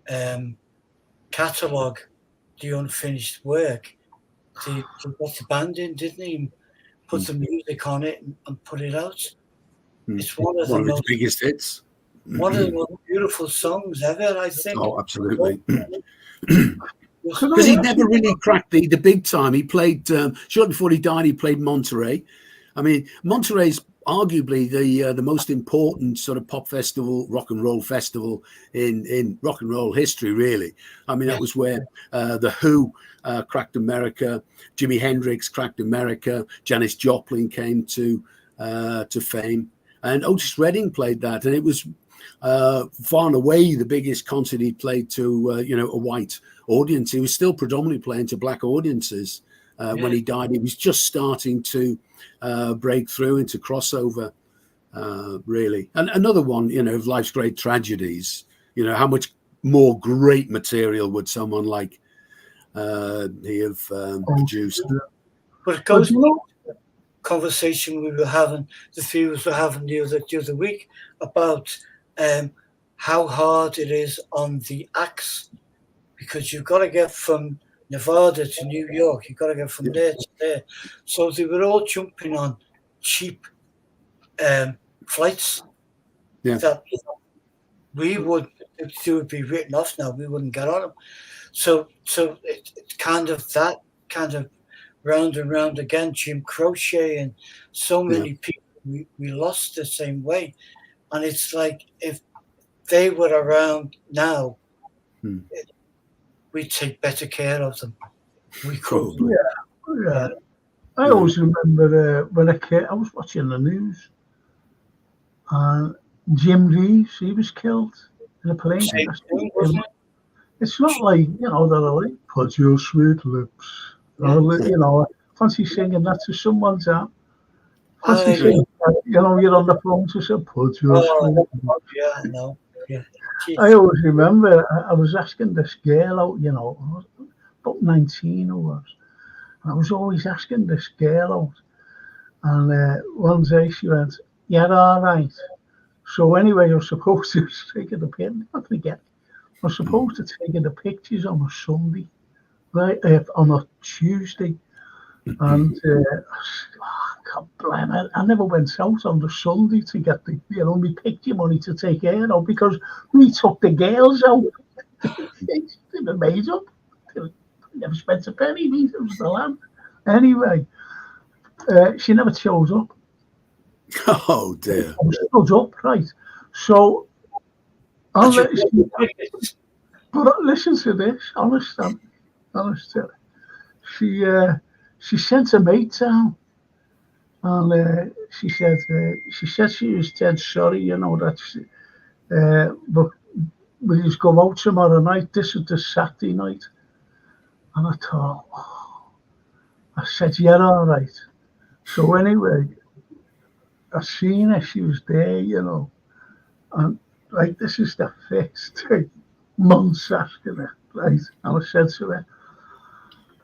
than catalogue the unfinished work, they got the band in, didn't he? And put the music on it and put it out. It's one of its biggest hits. One of the most beautiful songs ever, I think. Oh, absolutely. Because he never really cracked the big time. He played, shortly before he died, he played Monterey. I mean, Monterey's arguably the most important sort of pop festival, rock and roll festival in rock and roll history, really. I mean, that was where The Who cracked America, Jimi Hendrix cracked America, Janis Joplin came to fame, and Otis Redding played that, and it was far and away the biggest concert he played to a white audience. He was still predominantly playing to black audiences when he died. He was just starting to break through into crossover, really. And another one, of life's great tragedies. How much more great material would someone like he have produced? But it goes to the conversation we were having, the three of us were having the other week about how hard it is on the acts, because you've got to get from Nevada to New York, you've got to get from there to there. So they were all jumping on cheap flights that they would be written off now. We wouldn't get on them. So it's kind of that kind of round and round again. Jim Croce and so many people we lost the same way. And it's like if they were around now, we'd take better care of them. We could. Yeah. I always remember when I was watching the news, and Jim Reeves, he was killed in a plane crash. it's not like, you know, that I like, put your sweet lips. Or, you know, fancy singing that to someone's out. Fancy singing, you know, you're on the phone to say, put your sweet lips. Yeah, no. Yeah. I always remember I was asking this girl out, you know, about 19 I was. I was always asking this girl out. And one day she went, yeah, all right. So anyway, I was supposed to take her the pictures. I forget. I was supposed to take her the pictures on a Sunday, right? On a Tuesday. And God blame it. I never went out on the Sunday to get the, you know, me picture money to take her out because we took the girls out. They were made up. They never spent a penny. It was the land. Anyway, she never shows up. Oh dear. I was stood up, right? So, but listen to this, honest. She sent a mate down, and she said she was dead sorry, you know, that she, but we just go out tomorrow night. This is the Saturday night, and I thought, I said, yeah, all right. So anyway, I seen her. She was there, you know, and like this is the first months asking her, right? And I said to her,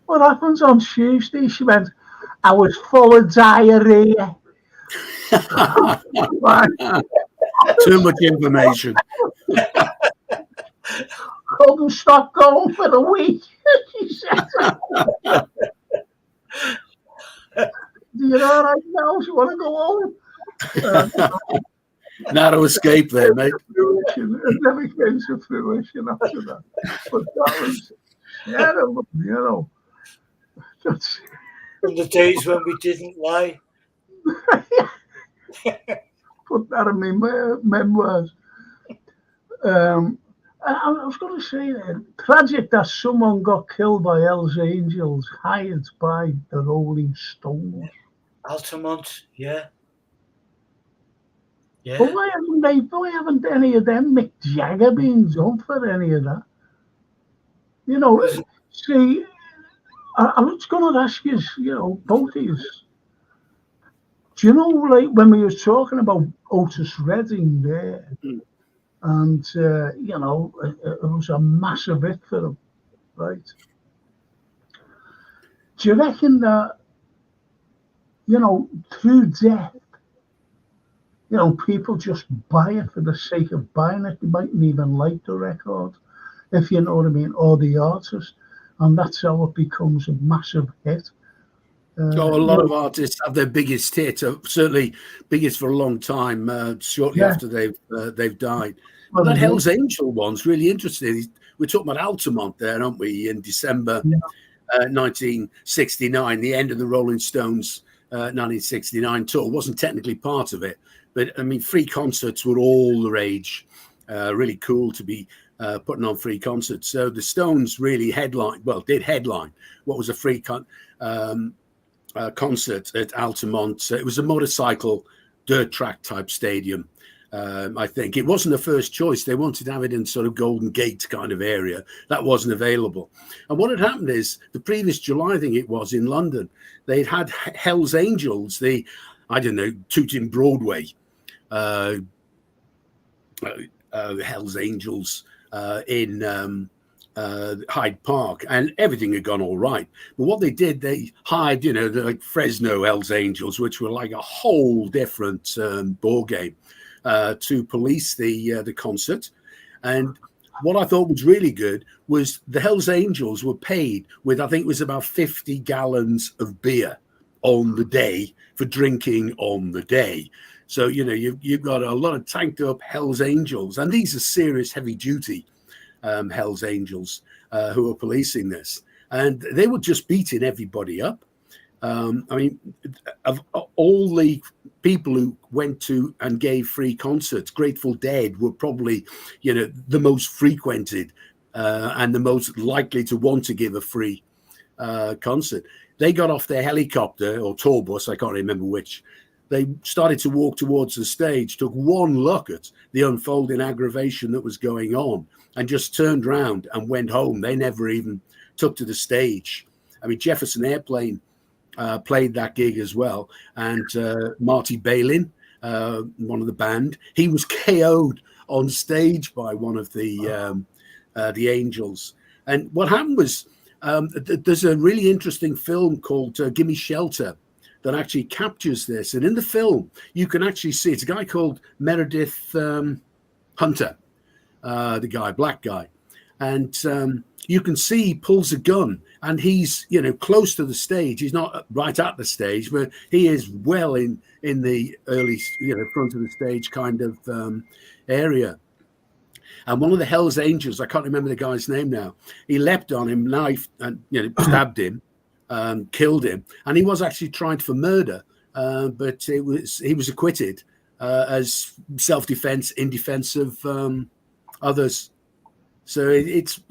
what happens on Tuesday? She went, I was full of diarrhea. Too much information. Couldn't stop going for a week. She said, do you all right now? You want to go home? Narrow escape there, mate. It never came to fruition after that. But that was terrible, you know. That's From the days when we didn't lie. Put that in my memoirs. I was going to say, tragic that someone got killed by Hells Angels hired by the Rolling Stones. Altamont, yeah. Yeah. But why haven't any of them Mick Jagger been done for any of that? You know, see, I was going to ask you, you know, both of you. Do you know, like, when we were talking about Otis Redding there, and, you know, it was a massive hit for him, right? Do you reckon that, you know, through death, you know, people just buy it for the sake of buying it? They mightn't even like the record, if you know what I mean, or the artist, and that's how it becomes a massive hit. A lot of artists have their biggest hit, certainly biggest for a long time, shortly after they've died. But that Hells Angel one's really interesting. We're talking about Altamont there, aren't we? In December 1969, the end of the Rolling Stones 1969 tour. Wasn't technically part of it, but I mean, free concerts were all the rage. Really cool to be putting on free concerts. So the Stones really did headline what was a free concert at Altamont. It was a motorcycle dirt track type stadium. I think it wasn't the first choice. They wanted to have it in sort of Golden Gate kind of area. That wasn't available. And what had happened is the previous July, I think it was, in London, they'd had Hells Angels, Tooting Broadway, Hells Angels in Hyde Park, and everything had gone all right. But what they did, they hired, like Fresno Hells Angels, which were like a whole different ball game, to police the concert. And what I thought was really good was the Hells Angels were paid with, I think it was about 50 gallons of beer on the day for drinking on the day. So, you've got a lot of tanked up Hells Angels, and these are serious heavy duty Hells Angels who are policing this, and they were just beating everybody up. I mean, of all the people who went to and gave free concerts, Grateful Dead were probably, the most frequented and the most likely to want to give a free concert. They got off their helicopter or tour bus, I can't remember which, they started to walk towards the stage, took one look at the unfolding aggravation that was going on, and just turned round and went home. They never even took to the stage. I mean, Jefferson Airplane played that gig as well, and Marty Balin, one of the band, he was KO'd on stage by one of the Angels. And what happened was, there's a really interesting film called Gimme Shelter that actually captures this. And in the film, you can actually see it's a guy called Meredith Hunter, the guy, black guy. And you can see he pulls a gun, and he's, you know, close to the stage. He's not right at the stage, but he is well in the early, you know, front of the stage kind of area. And one of the Hell's Angels, I can't remember the guy's name now, he leapt on him, knifed, and, you know, stabbed him, killed him. And he was actually tried for murder, but he was acquitted as self-defense in defense of others. So it's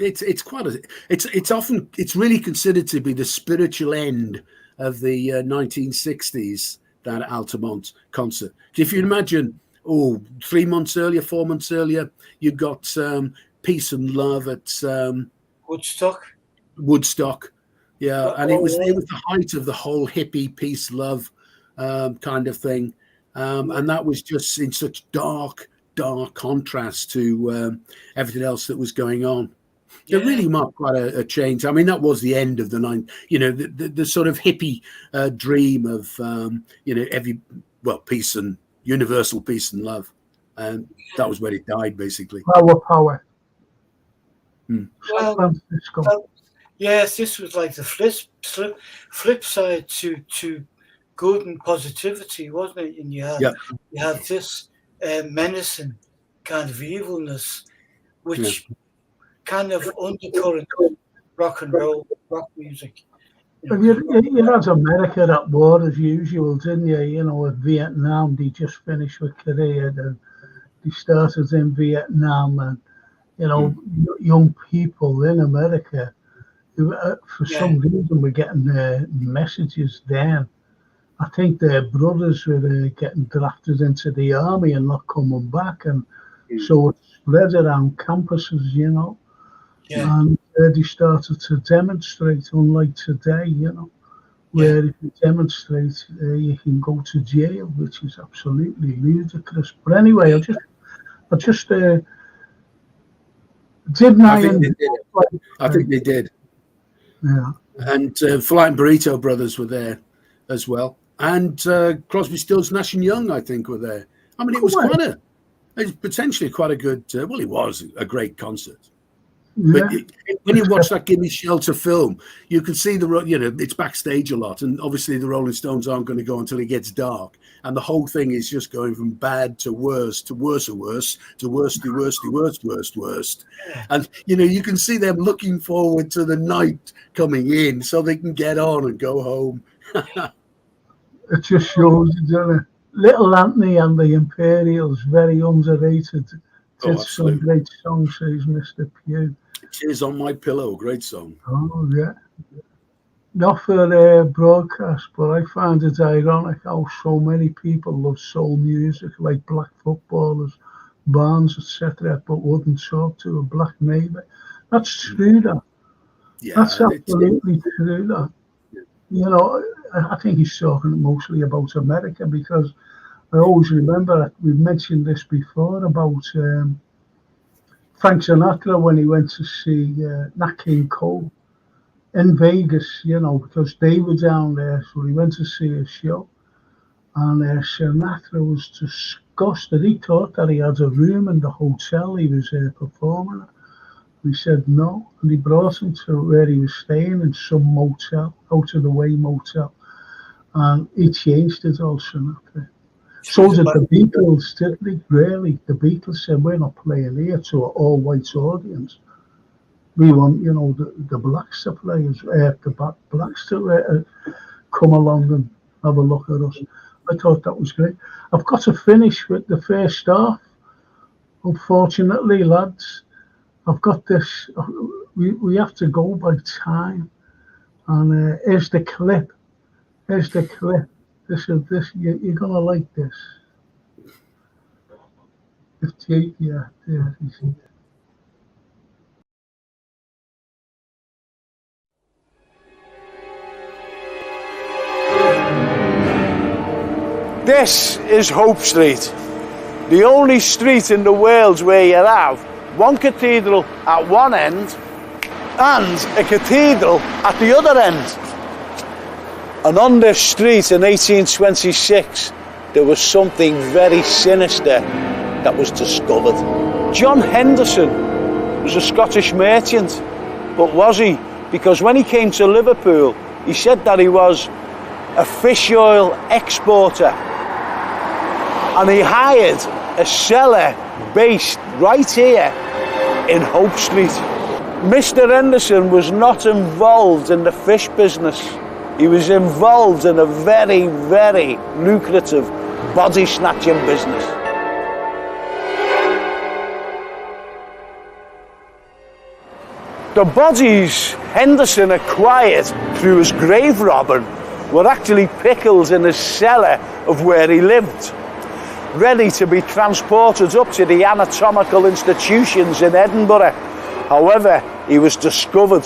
really considered to be the spiritual end of the 1960s, that Altamont concert. If you imagine, 3 months earlier, 4 months earlier, you got Peace and Love at Woodstock, yeah, and it was the height of the whole hippie peace love kind of thing, and that was just in such dark contrast to everything else that was going on. It really marked quite a change. I mean, that was the end of the sort of hippie dream of peace and universal peace and love, and that was where it died, basically. Power. Well, yes, this was like the flip side to good and positivity, wasn't it? And you had this menacing kind of evilness, which kind of undercurrent rock music. But you had America at war as usual, didn't you? You know, with Vietnam, they just finished with Korea, and they started in Vietnam, and you know, young people in America who, for some reason, were getting their messages then. I think their brothers were getting drafted into the army and not coming back, and so it spread around campuses, you know. Yeah. And they started to demonstrate, unlike today, you know, where if you demonstrate, you can go to jail, which is absolutely ludicrous. But anyway, I just didn't I? I think they did. Yeah. And Flying Burrito Brothers were there as well, and Crosby, Stills, Nash and Young, I think, were there. I mean, it was potentially quite a good. It was a great concert. But when you watch that Gimme Shelter film, you can see it's backstage a lot, and obviously the Rolling Stones aren't going to go until it gets dark, and the whole thing is just going from bad to worse to worse, and worst, and you can see them looking forward to the night coming in so they can get on and go home. It just shows, doesn't it? Little Anthony and the Imperials, very underrated. Did some great songs, says Mr. Pugh. Tears on My Pillow, great song. Oh, yeah. Not for broadcast, but I find it ironic how so many people love soul music, like black footballers, bands, etc., but wouldn't talk to a black neighbour. That's true, that. Yeah, that's absolutely true, that. You know, I think he's talking mostly about America, because I always remember, we've mentioned this before, about Frank Sinatra when he went to see Nat King Cole in Vegas, you know, because they were down there, so he went to see a show. And Sinatra was disgusted. He thought that he had a room in the hotel he was performing at. He said no, and he brought him to where he was staying, in some motel, out of the way motel. And he changed it all, Sinatra. So did the Beatles, didn't they? Really, the Beatles said, we're not playing here to an all-white audience. We want, you know, the blacks to play, the blacks to come along and have a look at us. I thought that was great. I've got to finish with the first half. Unfortunately, lads, I've got this. We have to go by time. And here's the clip. You're gonna like this. Yeah, you see. This is Hope Street, the only street in the world where you have one cathedral at one end and a cathedral at the other end. And on this street in 1826, there was something very sinister that was discovered. John Henderson was a Scottish merchant, but was he? Because when he came to Liverpool, he said that he was a fish oil exporter, and he hired a cellar based right here in Hope Street. Mr. Henderson was not involved in the fish business. He was involved in a very, very lucrative body snatching business. The bodies Henderson acquired through his grave robbing were actually pickled in his cellar of where he lived, ready to be transported up to the anatomical institutions in Edinburgh. However, he was discovered,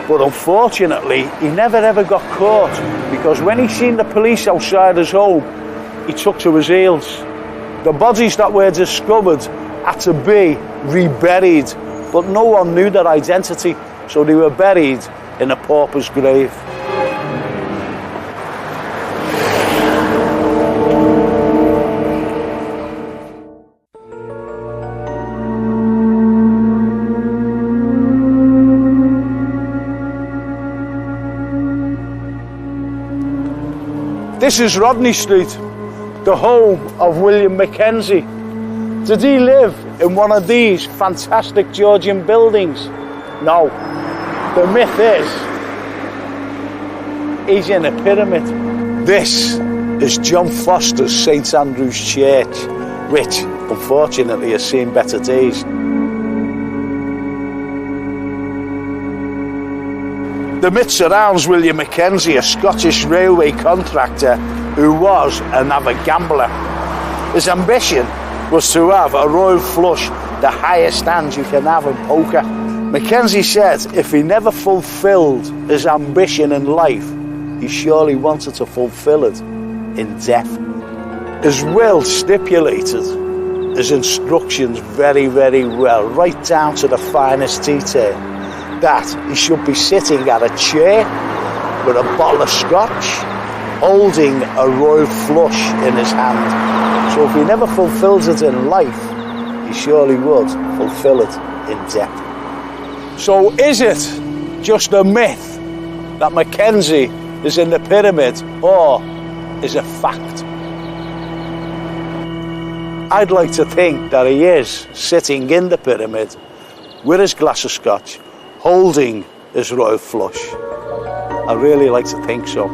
but unfortunately, he never ever got caught, because when he seen the police outside his home, he took to his heels. The bodies that were discovered had to be reburied, but no one knew their identity, so they were buried in a pauper's grave. This is Rodney Street, the home of William Mackenzie. Did he live in one of these fantastic Georgian buildings? No. The myth is, he's in a pyramid. This is John Foster's St Andrew's Church, which unfortunately has seen better days. The myth surrounds William Mackenzie, a Scottish railway contractor who was an avid gambler. His ambition was to have a royal flush, the highest hand you can have in poker. Mackenzie said if he never fulfilled his ambition in life, he surely wanted to fulfill it in death. His will stipulated his instructions very, very well, right down to the finest detail, that he should be sitting at a chair with a bottle of scotch, holding a royal flush in his hand. So if he never fulfills it in life, he surely would fulfill it in death. So is it just a myth that Mackenzie is in the pyramid, or is it fact? I'd like to think that he is sitting in the pyramid with his glass of scotch, holding his royal flush. I really like to think so.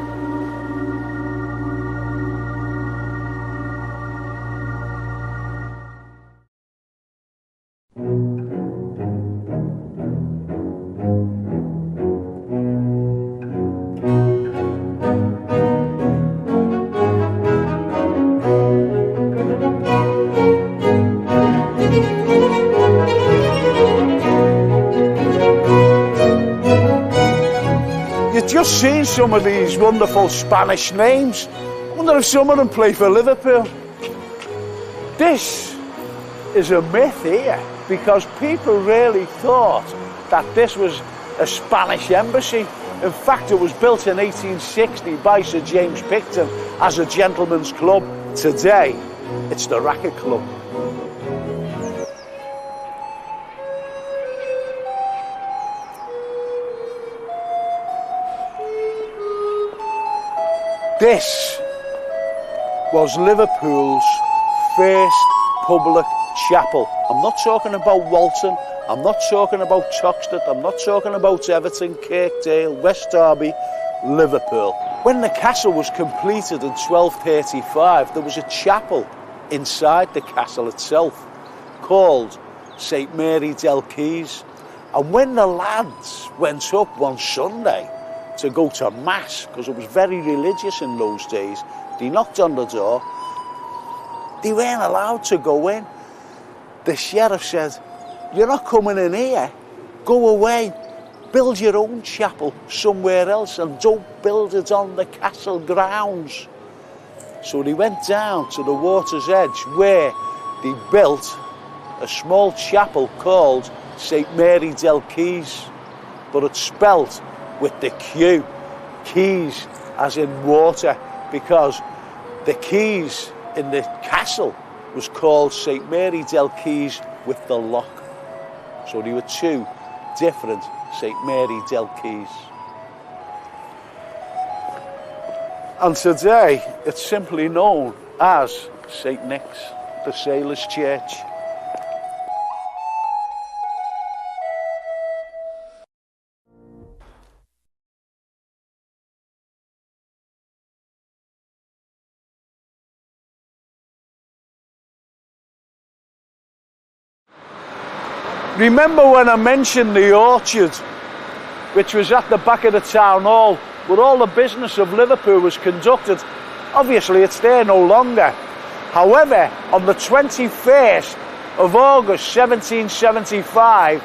Just seen some of these wonderful Spanish names. I wonder if some of them play for Liverpool. This is a myth here, because people really thought that this was a Spanish embassy. In fact, it was built in 1860 by Sir James Picton as a gentleman's club. Today, it's the Racket Club. This was Liverpool's first public chapel. I'm not talking about Walton, I'm not talking about Toxteth, I'm not talking about Everton, Kirkdale, West Derby, Liverpool. When the castle was completed in 1235, there was a chapel inside the castle itself called St Mary del Keys. And when the lads went up one Sunday to go to mass, because it was very religious in those days, They knocked on the door. They weren't allowed to go in. The sheriff said, "You're not coming in here. Go away. Build your own chapel somewhere else and don't build it on the castle grounds." So they went down to the water's edge where they built a small chapel called St. Mary del Keys, but it's spelt with the Q, keys as in water, because the keys in the castle was called St. Mary del Keys with the lock. So there were two different St. Mary del Keys. And today it's simply known as St. Nick's, the Sailors' Church. Remember when I mentioned the orchard, which was at the back of the town hall, where all the business of Liverpool was conducted? Obviously it's there no longer. However, on the 21st of August 1775,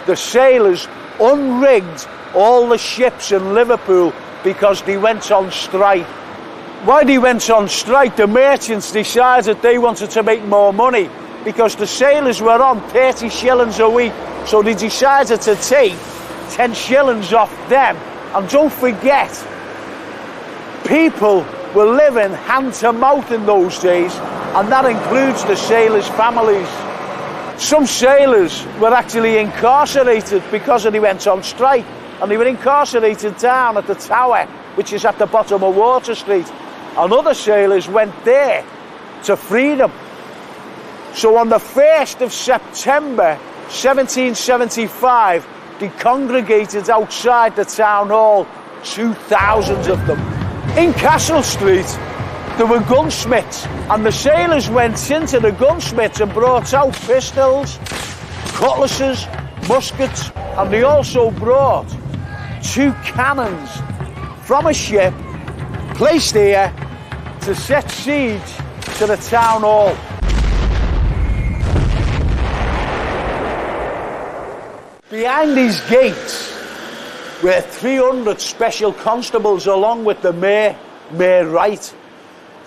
the sailors unrigged all the ships in Liverpool because they went on strike. Why they went on strike? The merchants decided they wanted to make more money, because the sailors were on 30 shillings a week, so they decided to take 10 shillings off them. And don't forget, people were living hand to mouth in those days, and that includes the sailors' families. Some sailors were actually incarcerated because they went on strike, and they were incarcerated down at the Tower, which is at the bottom of Water Street, and other sailors went there to freedom. So on the 1st of September 1775, they congregated outside the town hall, 2,000 of them. In Castle Street, there were gunsmiths, and the sailors went into the gunsmiths and brought out pistols, cutlasses, muskets, and they also brought 2 cannons from a ship placed here to set siege to the town hall. Behind these gates were 300 special constables along with the Mayor Wright.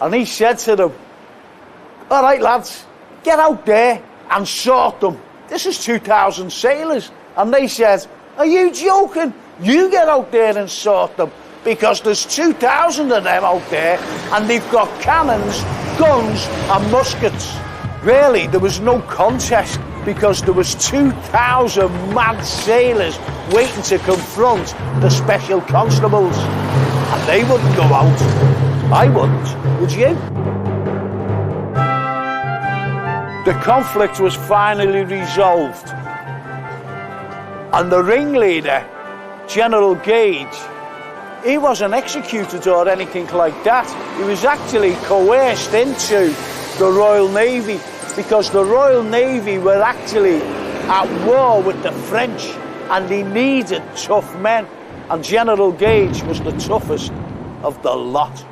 And he said to them, "All right, lads, get out there and sort them. This is 2,000 sailors." And they said, "Are you joking? You get out there and sort them, because there's 2,000 of them out there and they've got cannons, guns and muskets." Really, there was no contest, because there was 2,000 mad sailors waiting to confront the special constables. And they wouldn't go out. I wouldn't, would you? The conflict was finally resolved. And the ringleader, General Gage, he wasn't executed or anything like that. He was actually coerced into the Royal Navy, because the Royal Navy were actually at war with the French and they needed tough men, and General Gage was the toughest of the lot.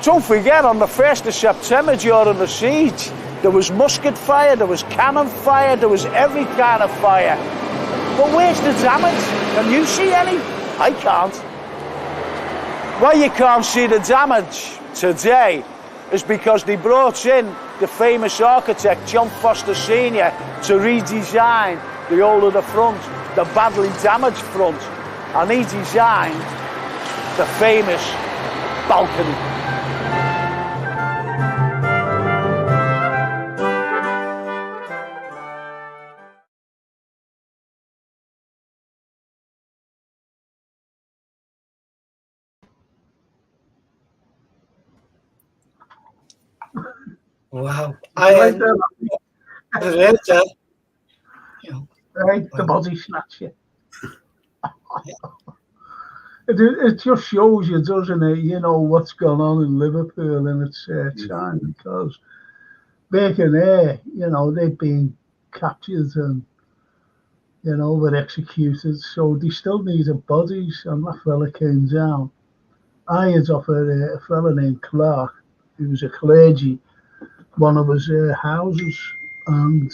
Don't forget, on the 1st of September during the siege, there was musket fire, there was cannon fire, there was every kind of fire. But where's the damage? Can you see any? I can't. Why you can't see the damage today is because they brought in the famous architect John Foster Sr. to redesign the whole of the front, the badly damaged front, and he designed the famous balcony. Wow. I Right had there, read that. You know, right, the body snatcher. It just shows you, doesn't it, you know, what's going on in Liverpool in its time, because back in there, you know, they've been captured and, you know, were executed, so they still needed bodies, and that fella came down. I had offered a fella named Clark, He was a clergy, one of his houses, and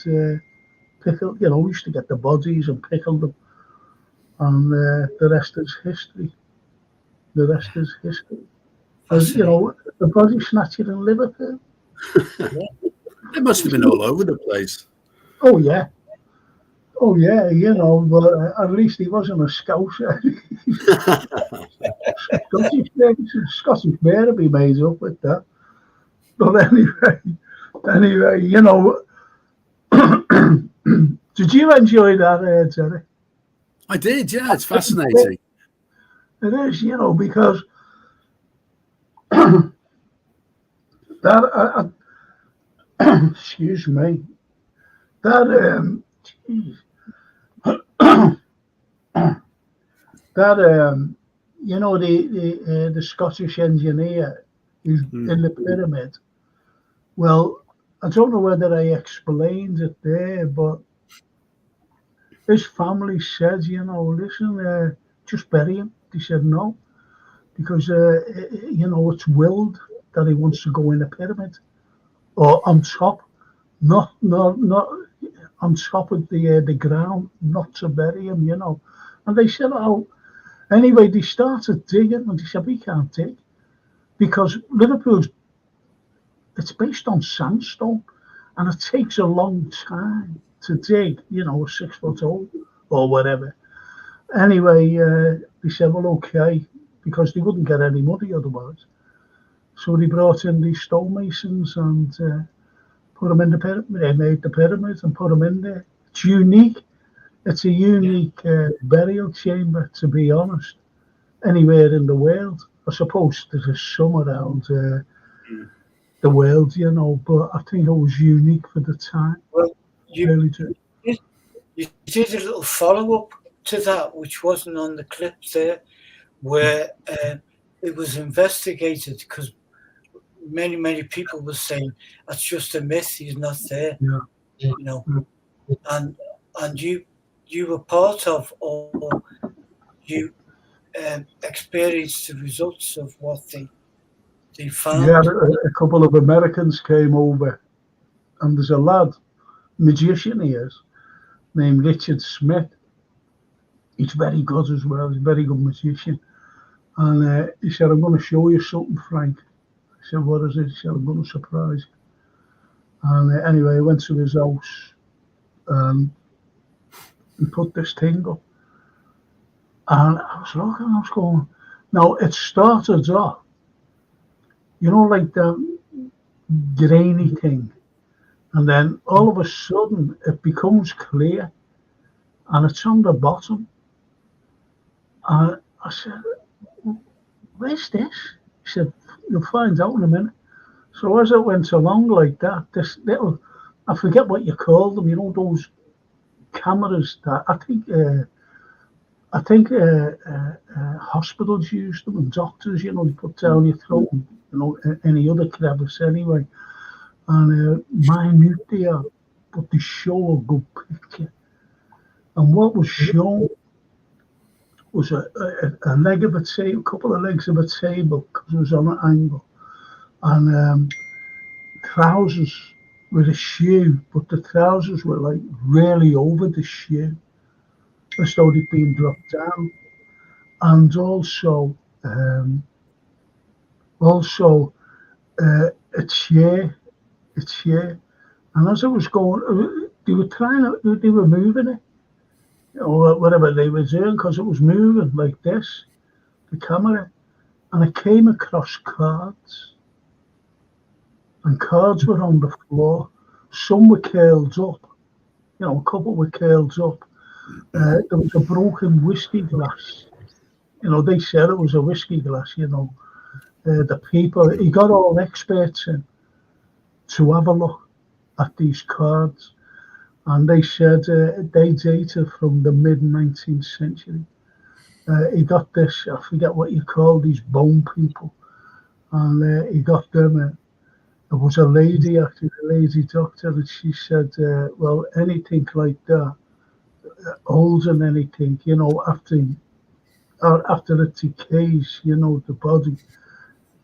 pickled. You know, we used to get the bodies and pickle them, and the rest is history. The rest is history. As, you know, the body snatcher in Liverpool. It must have been all over the place. Oh yeah. Oh yeah, you know, but at least he wasn't a Scouser. Scottish bear to be made up with that. But anyway, you know, did you enjoy that, Terry? I did, yeah. It's fascinating. It is, you know, because that excuse me, that that you know, the Scottish engineer who's in the pyramid. Well, I don't know whether I explained it there, but his family said, you know, listen, just bury him. They said no, because you know, it's willed that he wants to go in the pyramid or on top, not on top of the ground, not to bury him, you know. And they said, oh, anyway, they started digging, and they said, we can't dig because Liverpool's, it's based on sandstone, and it takes a long time to dig, you know, a 6 foot hole or whatever. Anyway, they said, well, okay, because they wouldn't get any money otherwise. So they brought in these stonemasons and put them in the pyramid. They made the pyramid and put them in there. It's unique. It's a unique burial chamber, to be honest, anywhere in the world. I suppose there's some around the world, you know, but I think it was unique for the time. Well, you really did. You did a little follow-up to that, which wasn't on the clips there, where it was investigated because many people were saying that's just a myth. He's not there, you know, and you were part of, or you experienced the results of what they found. Yeah, a couple of Americans came over, and there's a lad, magician he is, named Richard Smith. He's very good as well. He's a very good magician. And he said, I'm going to show you something, Frank. I said, what is it? He said, I'm going to surprise you. And anyway, I went to his house and he put this thing up. And I was looking, I was going, now it started off, you know, like the grainy thing. And then all of a sudden it becomes clear and it's on the bottom. And I said, where's this? He said, you'll find out in a minute. So as it went along like that, this little, I forget what you call them, you know, those cameras that I think hospitals use them and doctors, you know, they put down your throat, you know, any other crevice anyway. And minute they are, but they show a good picture. And what was shown was a leg of a table, a couple of legs of a table, because it was on an angle. And trousers with a shoe, but the trousers were like really over the shoe, as though they'd been dropped down. And also a chair. And as I was going, they were moving it, or whatever they were doing, because it was moving like this, the camera. And I came across cards. And cards were on the floor. Some were curled up. You know, a couple were curled up. There was a broken whiskey glass. You know, they said it was a whiskey glass, you know. The people, he got all experts in to have a look at these cards. And they said they dated from the mid-19th century. He got this, I forget what you call these bone people. And he got them. There was a lady, actually, a lady doctor, and she said, well, anything like that, holes in anything, you know, after it decays, you know, the body,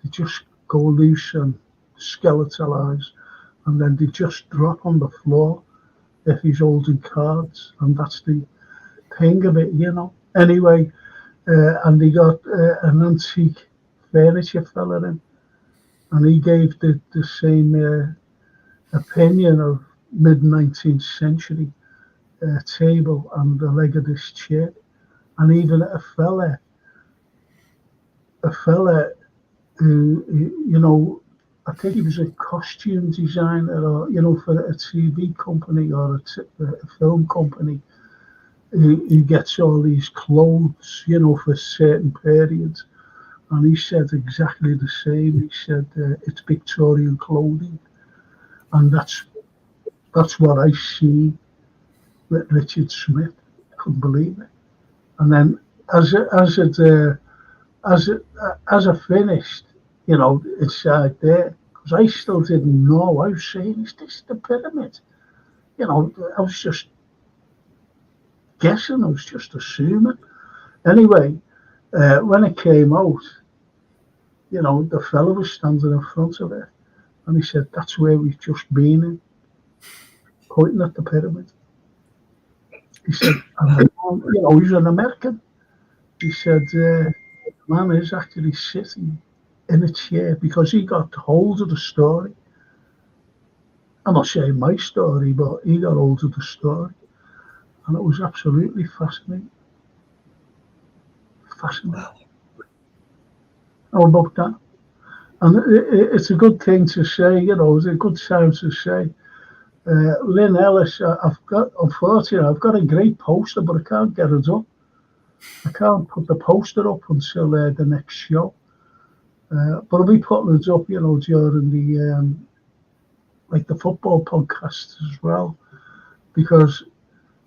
they just go loose and skeletal eyes, and then they just drop on the floor if he's holding cards, and that's the thing of it, Anyway, and they got an antique furniture fella in, and he gave the same opinion of mid-19th century table and the leg of this chair, and even a fella who, I think he was a costume designer, or for a TV company or a film company. He gets all these clothes, for certain periods, and he said exactly the same. He said it's Victorian clothing, and that's what I see with Richard Smith. Couldn't believe it. And then as I finished, inside there, because I still didn't know. I was saying, is this the pyramid? I was just guessing. I was just assuming. Anyway, when it came out, the fellow was standing in front of it, and he said, "That's where we've just been in," pointing at the pyramid. He said, he's an American. He said, the man is actually sitting in a chair because he got hold of the story. I'm not saying my story, but he got hold of the story. And it was absolutely fascinating. Fascinating. How about that? And it's a good thing to say, it's a good sound to say. Lynn Ellis, unfortunately, I've got a great poster, but I can't get it up. I can't put the poster up until the next show. But I'll be putting it up, during the the football podcasts as well, because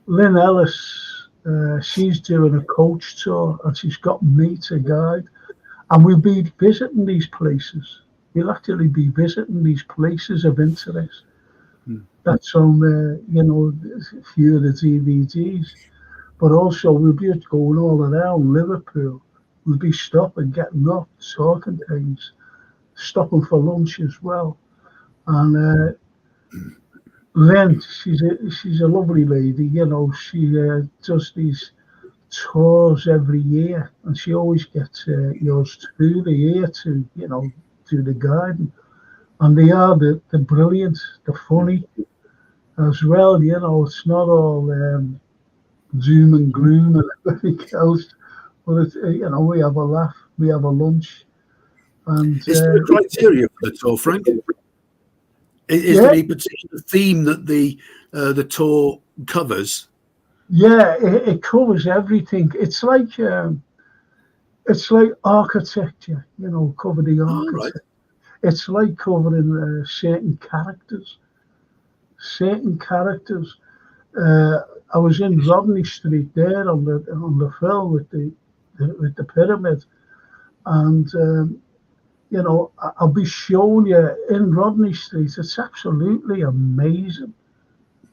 Lynn Ellis, she's doing a coach tour, and she's got me to guide, and we'll be visiting these places. We'll actually be visiting these places of interest. That's on a few of the DVDs, but also we'll be going all around Liverpool. We'll be stopping, getting up, talking things, stopping for lunch as well. And Lynn, she's a lovely lady. She does these tours every year, and she always gets yours through the year to do the guiding. And they are the brilliant, the funny as well. It's not all doom and gloom and everything else. But we have a laugh, we have a lunch. And is there a criteria for the tour, Frank? Is there a particular theme that the tour covers? Yeah, it covers everything. It's like architecture, covering architecture. Right. It's like covering certain characters. I was in Rodney Street there on the film with the pyramid, and I'll be showing you in Rodney Street. It's absolutely amazing.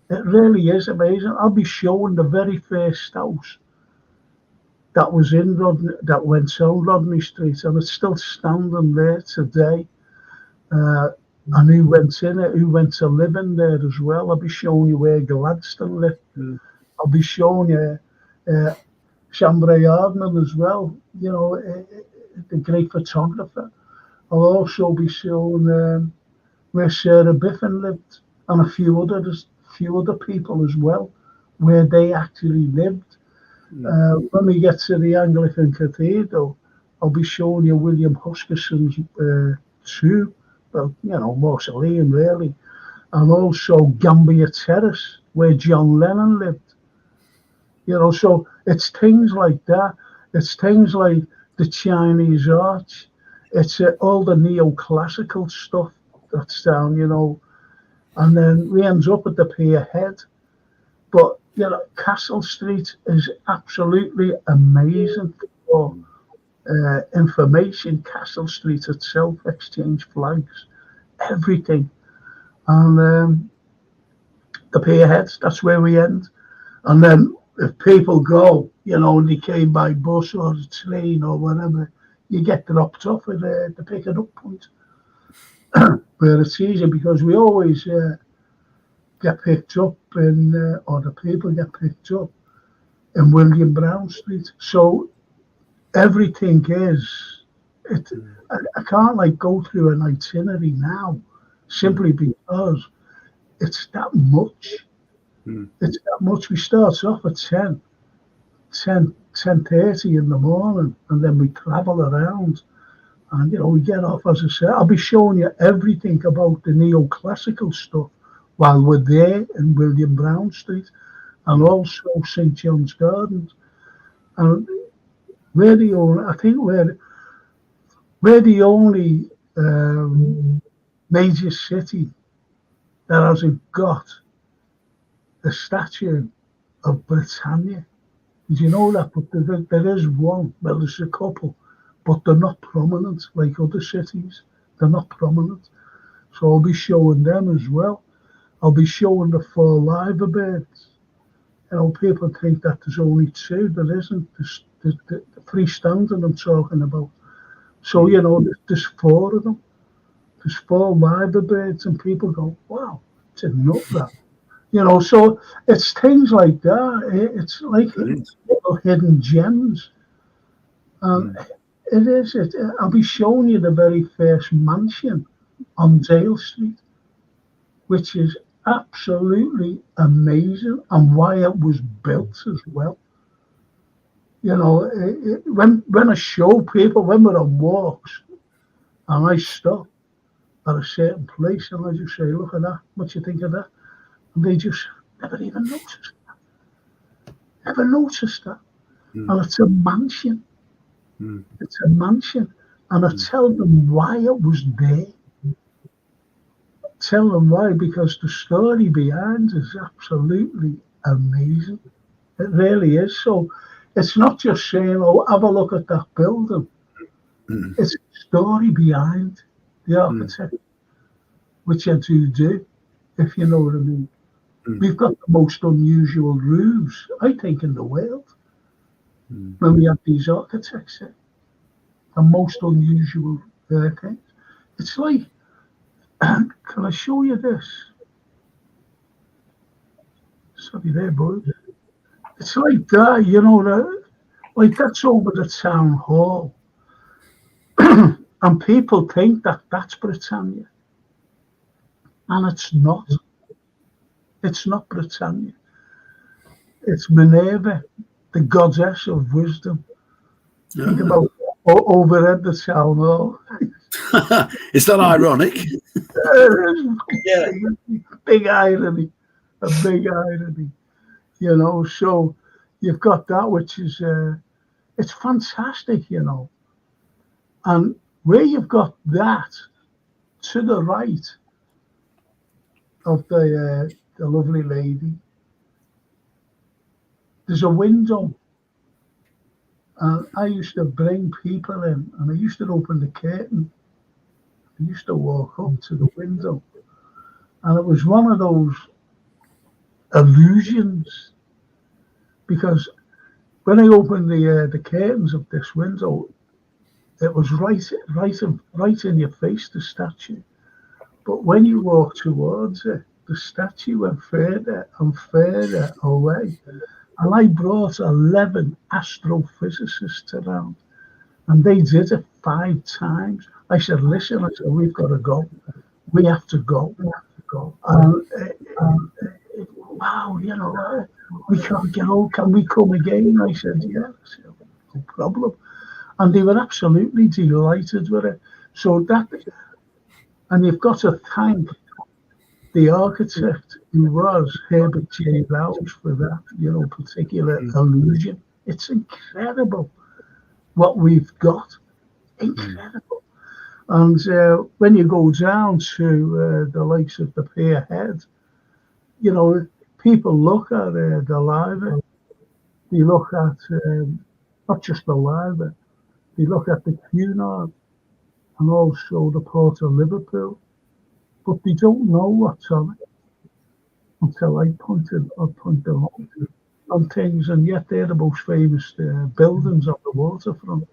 It really is amazing. I'll be showing the very first house that was in Rodney, that went on Rodney Street, and it's still standing there today. And who went in it, who went to live in there as well. I'll be showing you where Gladstone lived. I'll be showing you Shelmerdine as well, the great photographer. I'll also be showing where Sarah Biffin lived, and a few other people as well, where they actually lived. When we get to the Anglican Cathedral, I'll be showing you William Huskisson's tomb. Well, mausoleum really, and also Gambier Terrace, where John Lennon lived. So it's things like that. It's things like the Chinese Arch. It's all the neoclassical stuff that's down, and then we end up at the Pier Head. But Castle Street is absolutely amazing for information. Castle Street itself, exchange flags, everything. And the Pier Heads, that's where we end. And then if people go, and they came by bus or train or whatever, you get dropped off at the pick-it-up point. where it's easy because we always get picked up in, or the people get picked up in William Brown Street. So everything is, I can't like go through an itinerary now simply because it's that much. It's that much. We start off at 10:30 in the morning, and then we travel around. And, we get off, as I said, I'll be showing you everything about the neoclassical stuff while we're there in William Brown Street and also St. John's Gardens. And we're the only, I think we're the only major city that hasn't got a statue of Britannia. Did you know that? But there is one. Well, there's a couple, but they're not prominent like other cities. They're not prominent. So I'll be showing them as well. I'll be showing the 4 liver birds. People think that there's only 2. There isn't. There's the freestanding I'm talking about. So, there's 4 of them. There's 4 liver birds, and people go, wow, it's enough that. So it's things like that. It's like hidden gems. It is. I'll be showing you the very first mansion on Dale Street, which is absolutely amazing, and why it was built as well. When I show people, when we're on walks, and I stop at a certain place, and I just say, look at that, what you think of that? And they just never even noticed that. Never noticed that. And it's a mansion. It's a mansion. And I tell them why it was there. Tell them why, because the story behind is absolutely amazing. It really is. So it's not just saying, oh, have a look at that building. It's the story behind the architect, which I do, if you know what I mean. We've got the most unusual roofs, I think, in the world. When we have these architects here, the most unusual things. It's like, can I show you this? Sorry there, boys. It's like that, like that's over the town hall. And people think that that's Britannia. And it's not. It's not Britannia. It's Minerva, the goddess of wisdom. Think about overhead the town hall. Is that ironic? Yeah. Big irony. A big irony. So you've got that, which is, it's fantastic, And where you've got that to the right of the lovely lady, there's a window. And I used to bring people in, and I used to open the curtain. I used to walk up to the window, and it was one of those illusions, because when I opened the curtains of this window, it was right in your face, the statue. But when you walk towards it, the statue went further and further away. And I brought 11 astrophysicists around, and they did it 5 times. I said, listen, we've got to go. We have to go. Wow, we can't get out. Can we come again? I said, yeah. I said, no problem. And they were absolutely delighted with it. So that, and you've got to thank the architect who was Herbert J. Rouse for that, particular illusion. It's incredible what we've got. Incredible. And when you go down to the likes of the Pier Head, people look at the liver. They look at not just the liver, they look at the Cunard and also the Port of Liverpool. But they don't know what's on it until I point them out on things, and yet they're the most famous buildings on the waterfront.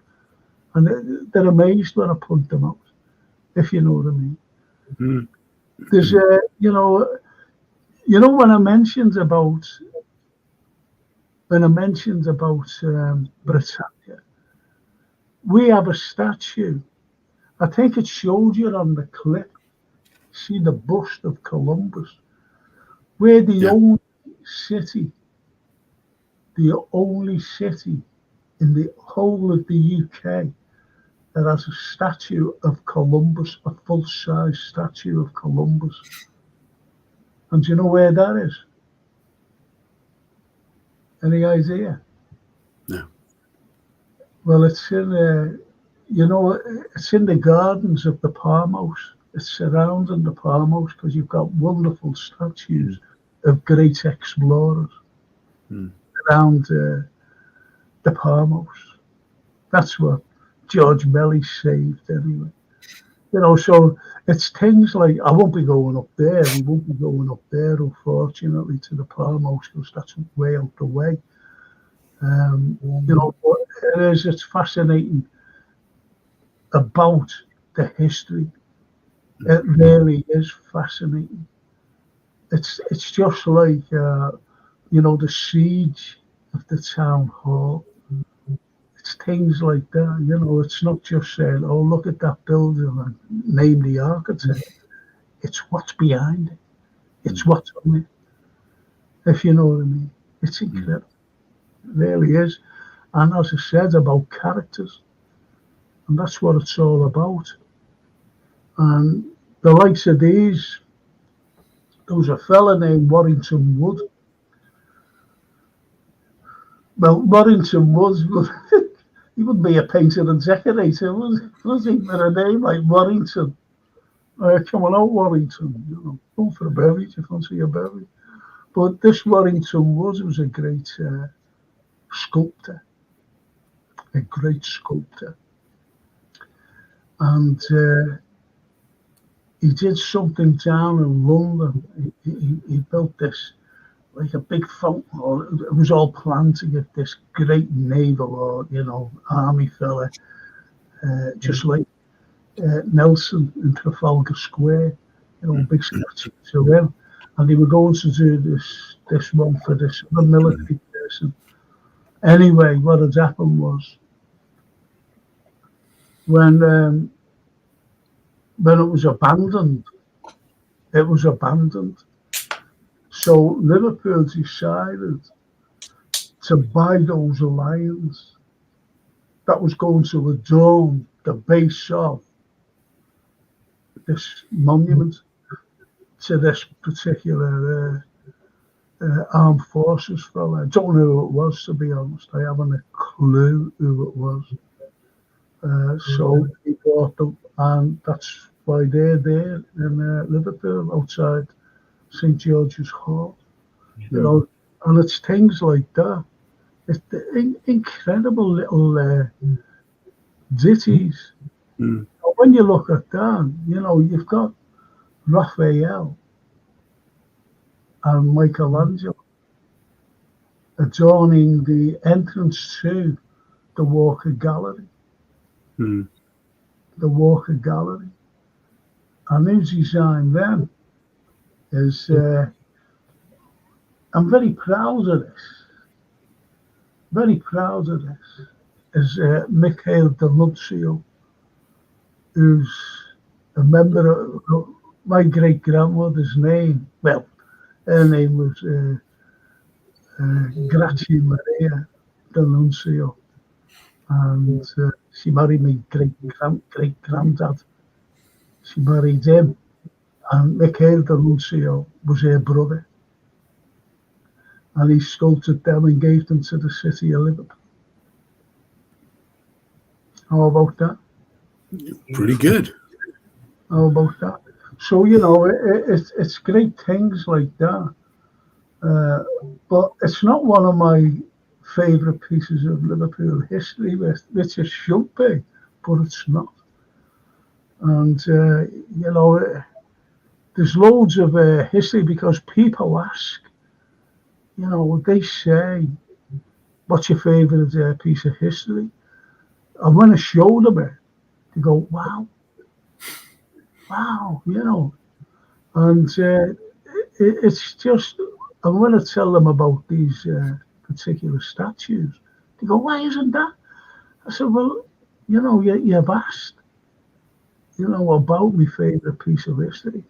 And they're amazed when I point them out, if you know what I mean. There's you know when I mentioned about Britannia, we have a statue. I think it showed you on the clip. See the bust of Columbus. We're the only city in the whole of the UK that has a statue of Columbus, a full-size statue of Columbus. And do you know where that is? Any idea? No. Well, it's in, it's in the gardens of the Palm House. It's surrounding the Palm House because you've got wonderful statues of great explorers around the Palm House. That's what George Melly saved anyway. So it's things like, I won't be going up there. We won't be going up there, unfortunately, to the Palm House because that's way out the way. But it's fascinating about the history. It really is fascinating. It's just like, the siege of the town hall. It's things like that, it's not just saying, oh, look at that building and name the architect. It's what's behind it. It's what's on it, if you know what I mean. It's incredible. It really is. And as I said, about characters. And that's what it's all about. And the likes of these, there was a fella named Warrington Wood. Well, Warrington Wood, he wouldn't be a painter and decorator, was he? With a name like Warrington. Come on out, Warrington. Go for a berry if you fancy a berry. But this Warrington Wood was a great sculptor. A great sculptor. And he did something down in London. He built this, like a big fountain hall. It was all planned to get this great naval or, army fella, just like Nelson in Trafalgar Square, big statue to him. And they were going to do this one for this other military person. Anyway, what had happened was, when it was abandoned, so Liverpool decided to buy those lions that was going to adorn the base of this monument to this particular armed forces fella. I don't know who it was, to be honest. I haven't a clue who it was. So he bought them, and that's why they're there in Liverpool, outside St. George's Hall. And it's things like that. It's the incredible little ditties. When you look at that, you've got Raphael and Michelangelo adorning the entrance to the Walker Gallery. The Walker Gallery. And who's designed them is, I'm very proud of this. Is Mikhail D'Annunzio, who's a member of my great-grandmother's name. Well, her name was Grazie Maria D'Annunzio. And she married my great-granddad. She married him. And Mikhail D'Annunzio was her brother. And he sculpted them and gave them to the city of Liverpool. How about that? Pretty good. How about that? So, it's great things like that. But it's not one of my favourite pieces of Liverpool history, which it should be, but it's not. And, there's loads of history because people ask, they say, what's your favourite piece of history? And when I show them it, they go, wow. wow, and it's just, and when I tell them about these particular statues, they go, why isn't that? I said, well, you've asked, about my favourite piece of history.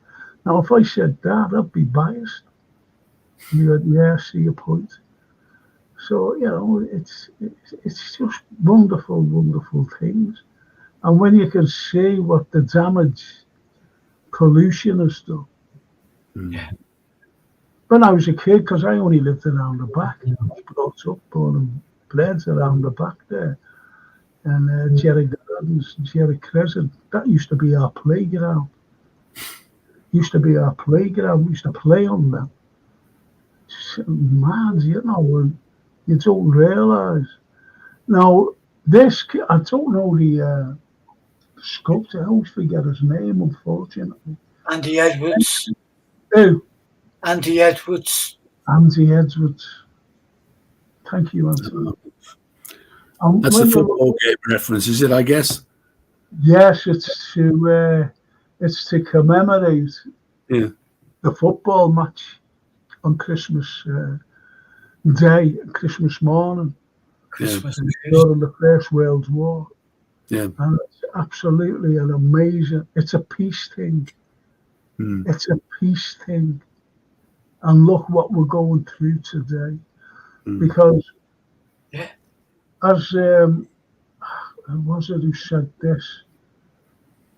Now, if I said that, I'd be biased. And you went, yeah, I see your point. So, it's just wonderful, wonderful things. And when you can see what the damage pollution has done. Yeah. When I was a kid, because I only lived around the back, I was brought up, born and bred around the back there. And Jerry Gardens, Jerry Crescent, that used to be our playground. We used to play on them. It's mad, and you don't realise. Now, this, I don't know the sculptor, I always forget his name, unfortunately. Andy Edwards. Who? Andy Edwards. Andy Edwards. Thank you, Anthony. That's a football game reference, is it, I guess? Yes, it's to commemorate the football match on Christmas Day, Christmas morning, during the First World War. Yeah. And it's absolutely an amazing, it's a peace thing. It's a peace thing. And look what we're going through today. Because as was it who said this?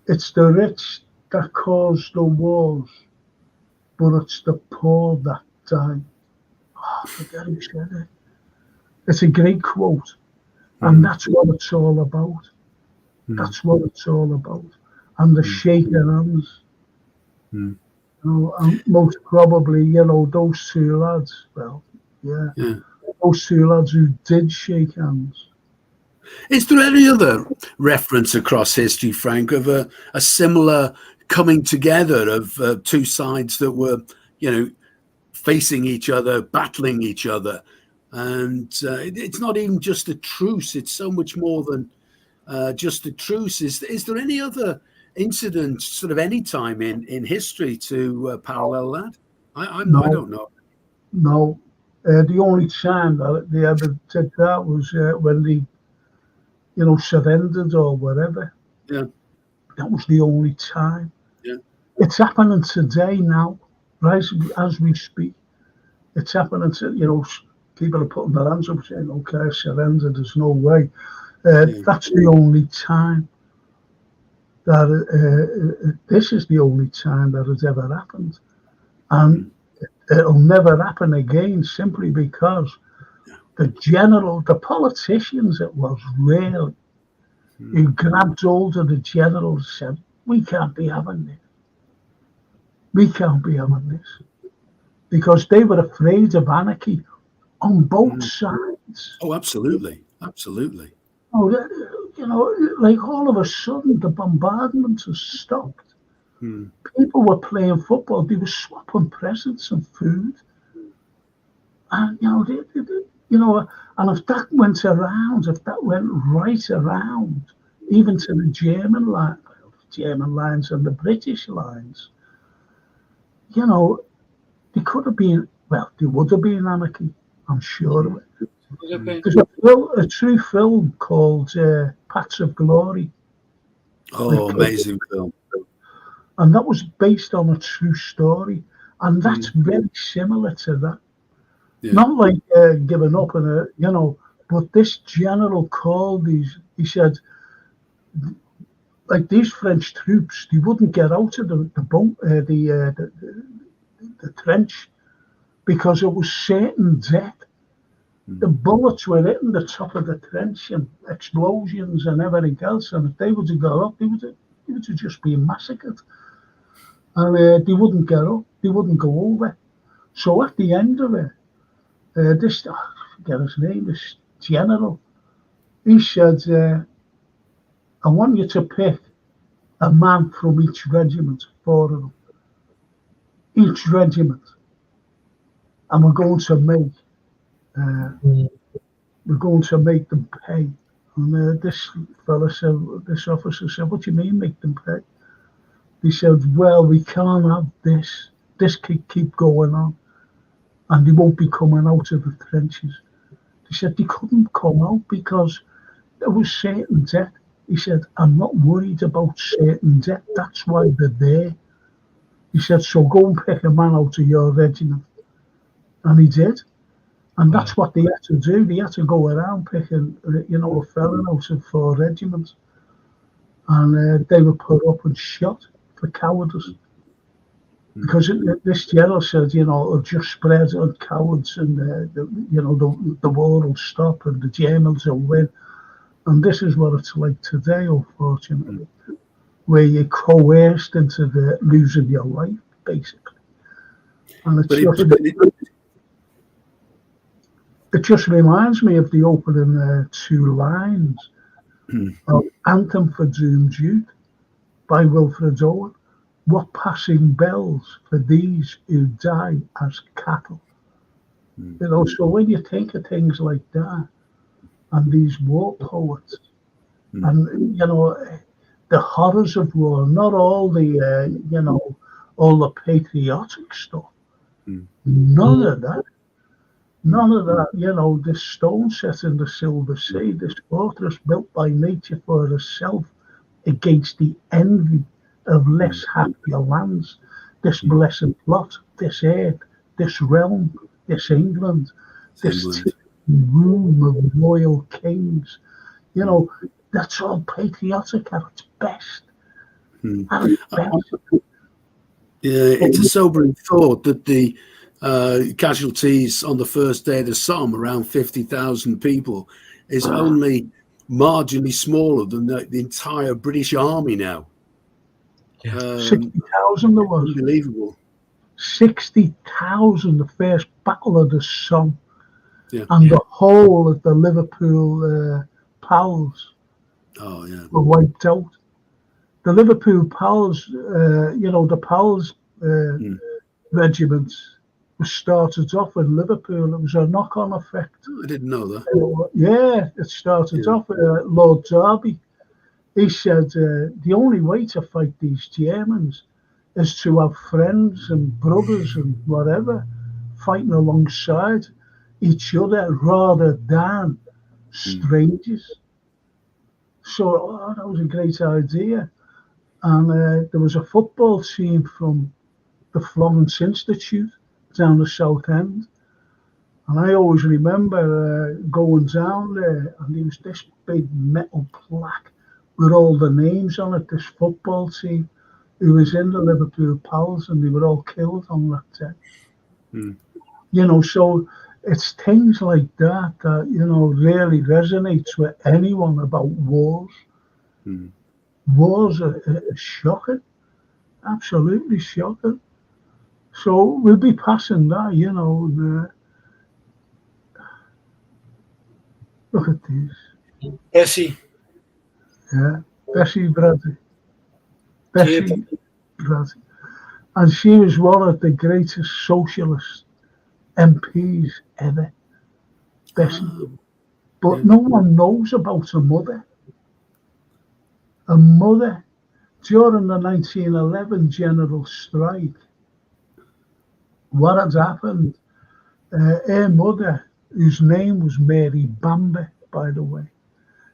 It's the rich that cause the wars, but it's the poor that die. Oh, I forget who said it. It's a great quote, and that's what it's all about. That's what it's all about. And the shaking hands. And most probably, those two lads. Well, those two lads who did shake hands. Is there any other reference across history, Frank, of a similar coming together of two sides that were, facing each other, battling each other? And it's not even just a truce. It's so much more than just a truce. Is there any other incident, sort of any time in history to parallel that? I don't know. No. The only time that they ever did that was when they, surrendered or whatever. Yeah. That was the only time. Yeah. It's happening today now, right, as we speak. It's happening to, people are putting their hands up saying, okay, surrender, there's no way. That's the only time that, this is the only time that has ever happened. And it'll never happen again simply because the politicians, it was really, who grabbed hold of the general and said, we can't be having this. We can't be having this. Because they were afraid of anarchy on both sides. Oh, absolutely. Absolutely. Oh, like all of a sudden, the bombardment has stopped. People were playing football. They were swapping presents and food. And, and if that went around, if that went right around, even to the German lines and the British lines, there could have been, there would have been anarchy, I'm sure of it. There's a true film called Paths of Glory. Oh, amazing film. And that was based on a true story. And that's very similar to that. Yeah. Not like giving up, but this general called he said, like these French troops, they wouldn't get out of the trench because it was certain death. The bullets were hitting the top of the trench and explosions and everything else. And if they were to go up, they would have just been massacred. And they wouldn't get up. They wouldn't go over. So at the end of it, I forget his name, this general, he said, I want you to pick a man from each regiment, 4 of them. Each regiment. And we're going to make them pay. And this officer said, what do you mean make them pay? He said, well, we can't have this. This could keep going on, and they won't be coming out of the trenches. He said they couldn't come out because there was certain death. He said, I'm not worried about certain death. That's why they're there. He said, so go and pick a man out of your regiment. And he did. And that's what they had to do. They had to go around picking, a felon out of 4 regiments. And they were put up and shot for cowardice. Because this general said, it'll just spread on cowards and, the war will stop and the Germans will win. And this is what it's like today, unfortunately, where you're coerced into losing your life, basically. And it just reminds me of the opening 2 lines of Anthem for Doomed Youth by Wilfred Owen. What passing bells for these who die as cattle. So when you think of things like that, and these war poets, and the horrors of war, not all the all the patriotic stuff, none of that. This stone set in the Silver Sea, this fortress built by nature for herself against the envy of less happier lands, this blessed plot, this earth, this realm, this England, this room of royal kings. That's all patriotic at its best. It's a sobering thought that the casualties on the first day of the Somme, around 50,000 people, is only marginally smaller than the entire British Army now. 60,000 there was. Unbelievable. 60,000, the first battle of the Somme. Yeah. And the whole of the Liverpool PALs were wiped out. The Liverpool PALs, the PALs regiments was started off in Liverpool. It was a knock-on effect. I didn't know that. It started off with Lord Derby. He said the only way to fight these Germans is to have friends and brothers and whatever fighting alongside each other rather than strangers. So that was a great idea. And there was a football team from the Florence Institute down the South End. And I always remember going down there, and there was this big metal plaque with all the names on it, this football team who was in the Liverpool PALs, and they were all killed on that day. So it's things like that that, really resonates with anyone about wars. Wars are shocking, absolutely shocking. So we'll be passing that, look at these. Bessie. Yeah, Bessie Bradley. Bessie Bradley. And she was one of the greatest socialist MPs ever. Bessie. But no one knows about her mother. Her mother, during the 1911 general strike, what had happened, her mother, whose name was Mary Bamber, by the way,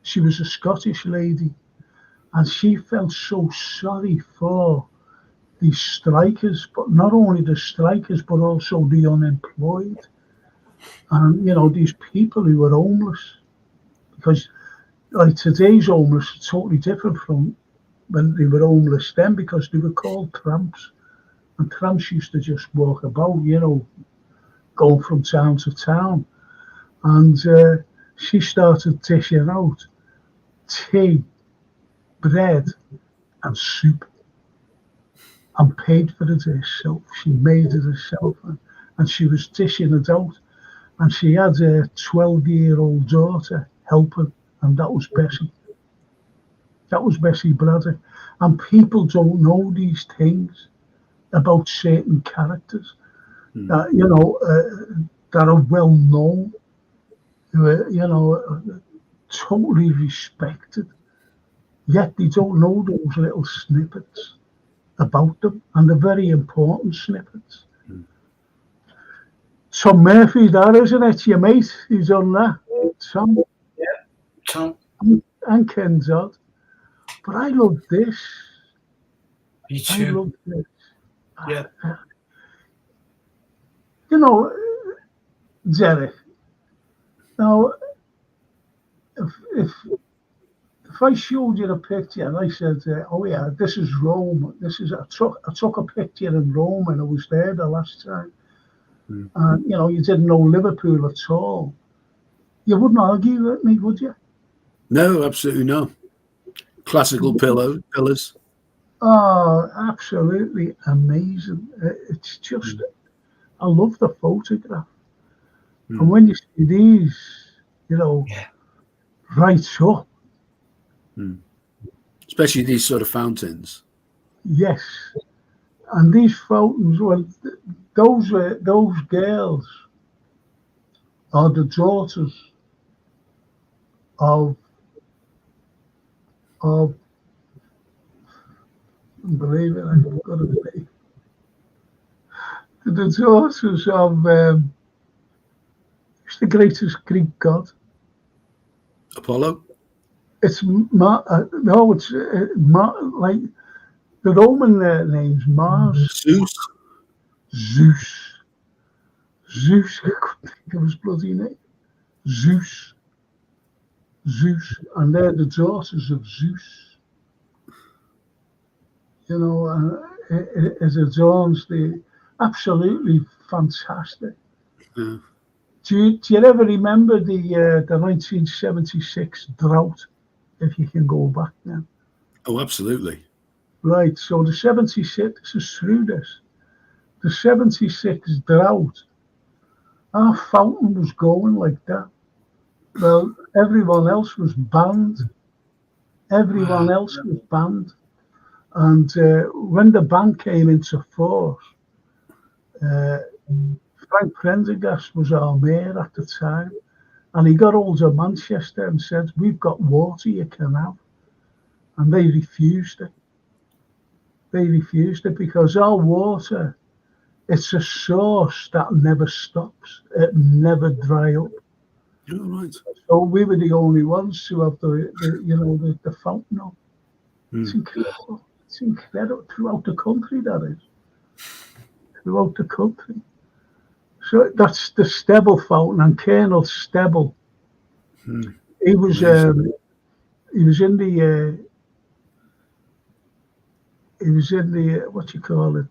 she was a Scottish lady, and she felt so sorry for the strikers, but not only the strikers, but also the unemployed. And, these people who were homeless. Because, like, today's homeless is totally different from when they were homeless then, because they were called tramps. And tramps used to just walk about, going from town to town. And she started dishing out tea, bread, and soup, and paid for it herself. She made it herself, and she was dishing it out. And she had a 12-year-old daughter helping, and that was Bessie. That was Bessie Braddock. And people don't know these things about certain characters that, that are well known, totally respected, yet they don't know those little snippets about them, and they're very important snippets. Tom Murphy, that isn't it, your mate? He's on that. Tom. Yeah, Tom. And Ken Dodd. But I love this. Me too. I love this. Yeah. You know, Derek. Now, if I showed you a picture and I said, "Oh yeah, this is Rome. This is," I took a picture in Rome and I was there the last time. And you know, you didn't know Liverpool at all. You wouldn't argue with me, would you? No, absolutely not. Classical pillars. Oh, absolutely amazing. It's just, I love the photograph. And when you see these, you know, right up. Especially these sort of fountains. Yes. And these fountains, well, those girls are the daughters of believe it, I've got to say, the daughters of who's the greatest Greek god? Apollo? It's like the Roman name's Mars. Zeus. I couldn't think of his bloody name. Zeus, and they're the daughters of Zeus. You know, it adorns the absolutely fantastic. Yeah. Do you ever remember the 1976 drought? If you can go back then. Oh, absolutely. Right. So the 76 is through this. The 76 drought. Our fountain was going like that. Well, everyone else was banned. And when the ban came into force, Frank Prendergast was our mayor at the time, and he got hold of Manchester and said, "We've got water you can have." And they refused it. Because our water, it's a source that never stops. It never dry up. You're right. So we were the only ones to have the fountain up. It's incredible. It's incredible throughout the country, that is. Throughout the country. So that's the Stebble fountain, and Colonel Stebble. He was in the what you call it?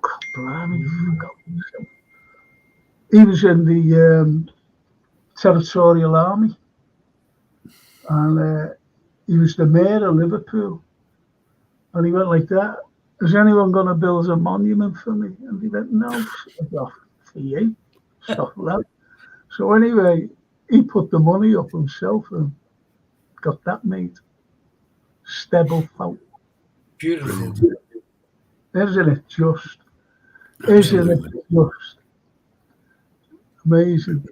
God, blimey, he was in the Territorial Army, and he was the mayor of Liverpool, and he went like that. Is anyone going to build a monument for me? And he went, no, for you, stuff like that. So anyway, he put the money up himself and got that made. Stebble fountain. Beautiful. Isn't it just? Isn't it just? Amazing.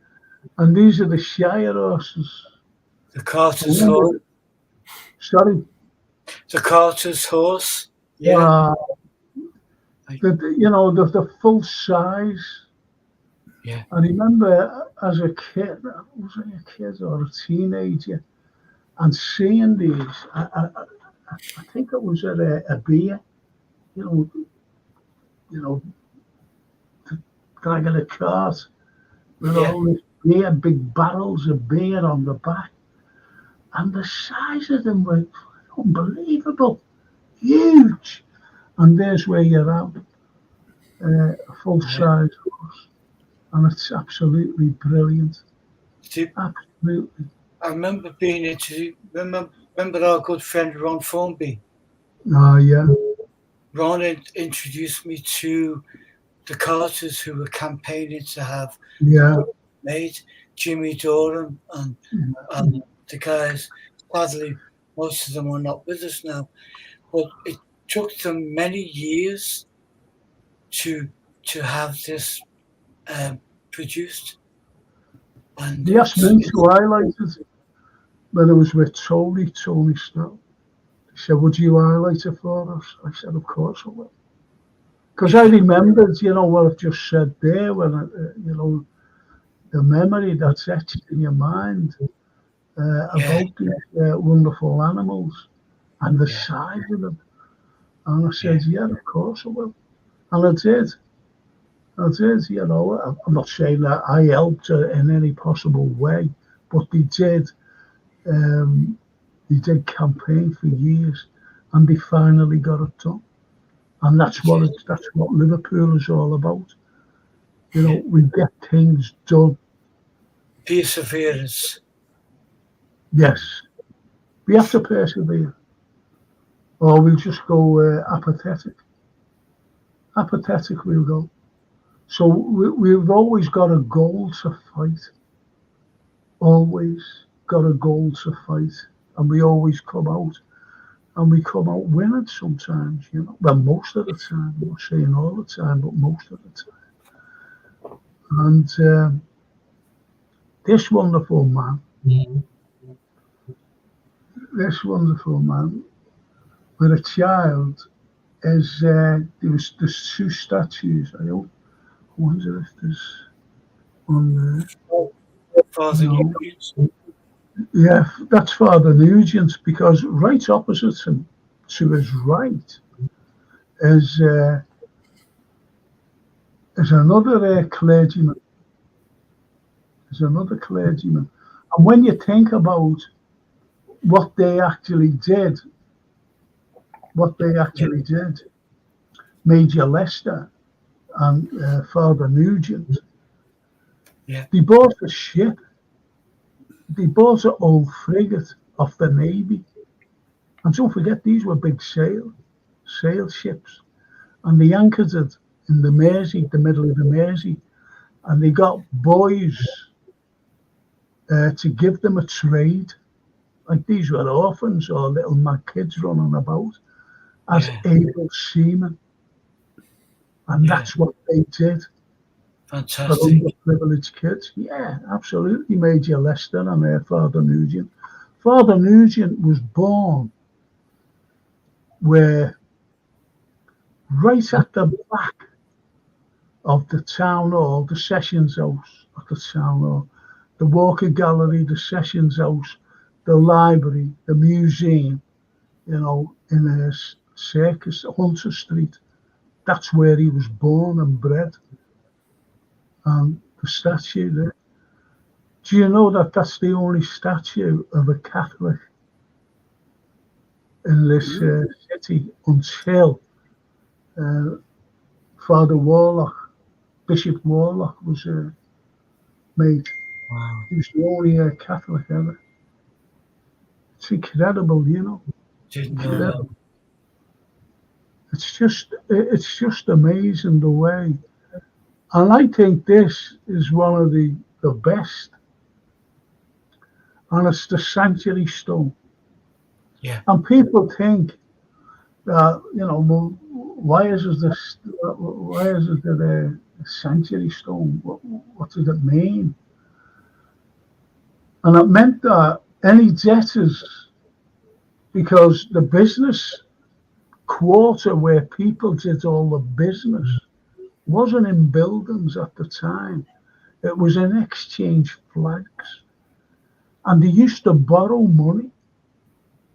And these are the Shire horses. The Carter's horse. Sorry? The Carter's horse. Yeah. The full size. Yeah. I remember as a kid, was I a kid or a teenager, and seeing these, I think it was at a beer, dragging a cart with all this beer, big barrels of beer on the back. And the size of them were unbelievable, huge. And there's where you're at, a full-size horse. And it's absolutely brilliant. Absolutely. I remember being interviewed. Remember our good friend Ron Formby? Oh, yeah. Ron introduced me to the Carters who were campaigning to have made, Jimmy Doran and the guys. Sadly, most of them are not with us now. But it took them many years to have this produced. And they asked me to highlight it when I was with Tony Snow. He said, would you highlight it for us? I said, of course I will. Because I remembered, what I've just said there, when, the memory that's etched in your mind about these wonderful animals and the size of them. And I said, yeah, of course I will. And I did. I'm not saying that I helped in any possible way, but they did. They did campaign for years, and they finally got it done. And that's what Liverpool is all about. We get things done. Perseverance. Yes, we have to persevere, or we'll just go apathetic. Apathetic, we'll go. So we've always got a goal to fight. Always got a goal to fight, and we always come out. And we come out winning sometimes, Well, most of the time. I'm not saying all the time, but most of the time. And this wonderful man, with a child, there's two statues. I wonder if there's one there. Father Nugent. Yeah, that's Father Nugent, because right opposite him, to his right, is another clergyman. There's another clergyman. And when you think about what they actually did, Major Lester and Father Nugent, they bought a ship. They bought an old frigate off the Navy. And don't forget, these were big sail ships. And they anchored it in the Mersey, the middle of the Mersey. And they got boys to give them a trade. Like these were orphans or little mad kids running about as able seamen. And that's what they did. Fantastic. For underprivileged kids. Yeah, absolutely. Major Lester and Father Nugent. Father Nugent was born where, right at the back of the town hall, the sessions house at the town hall, the Walker Gallery, the sessions house, the library, the museum, in a circus, Hunter Street. That's where he was born and bred. And the statue there. Do you know that that's the only statue of a Catholic in this city until Father Warlock, Bishop Warlock was made. Wow. He was the only Catholic ever. It's incredible, Didn't know that. It's just amazing the way. And I think this is one of the best. And it's the sanctuary stone. Yeah. And people think that, why is it a sanctuary stone? What does it mean? And it meant that any debtors, because the business quarter where people did all the business wasn't in buildings at the time. It was in exchange flags. And they used to borrow money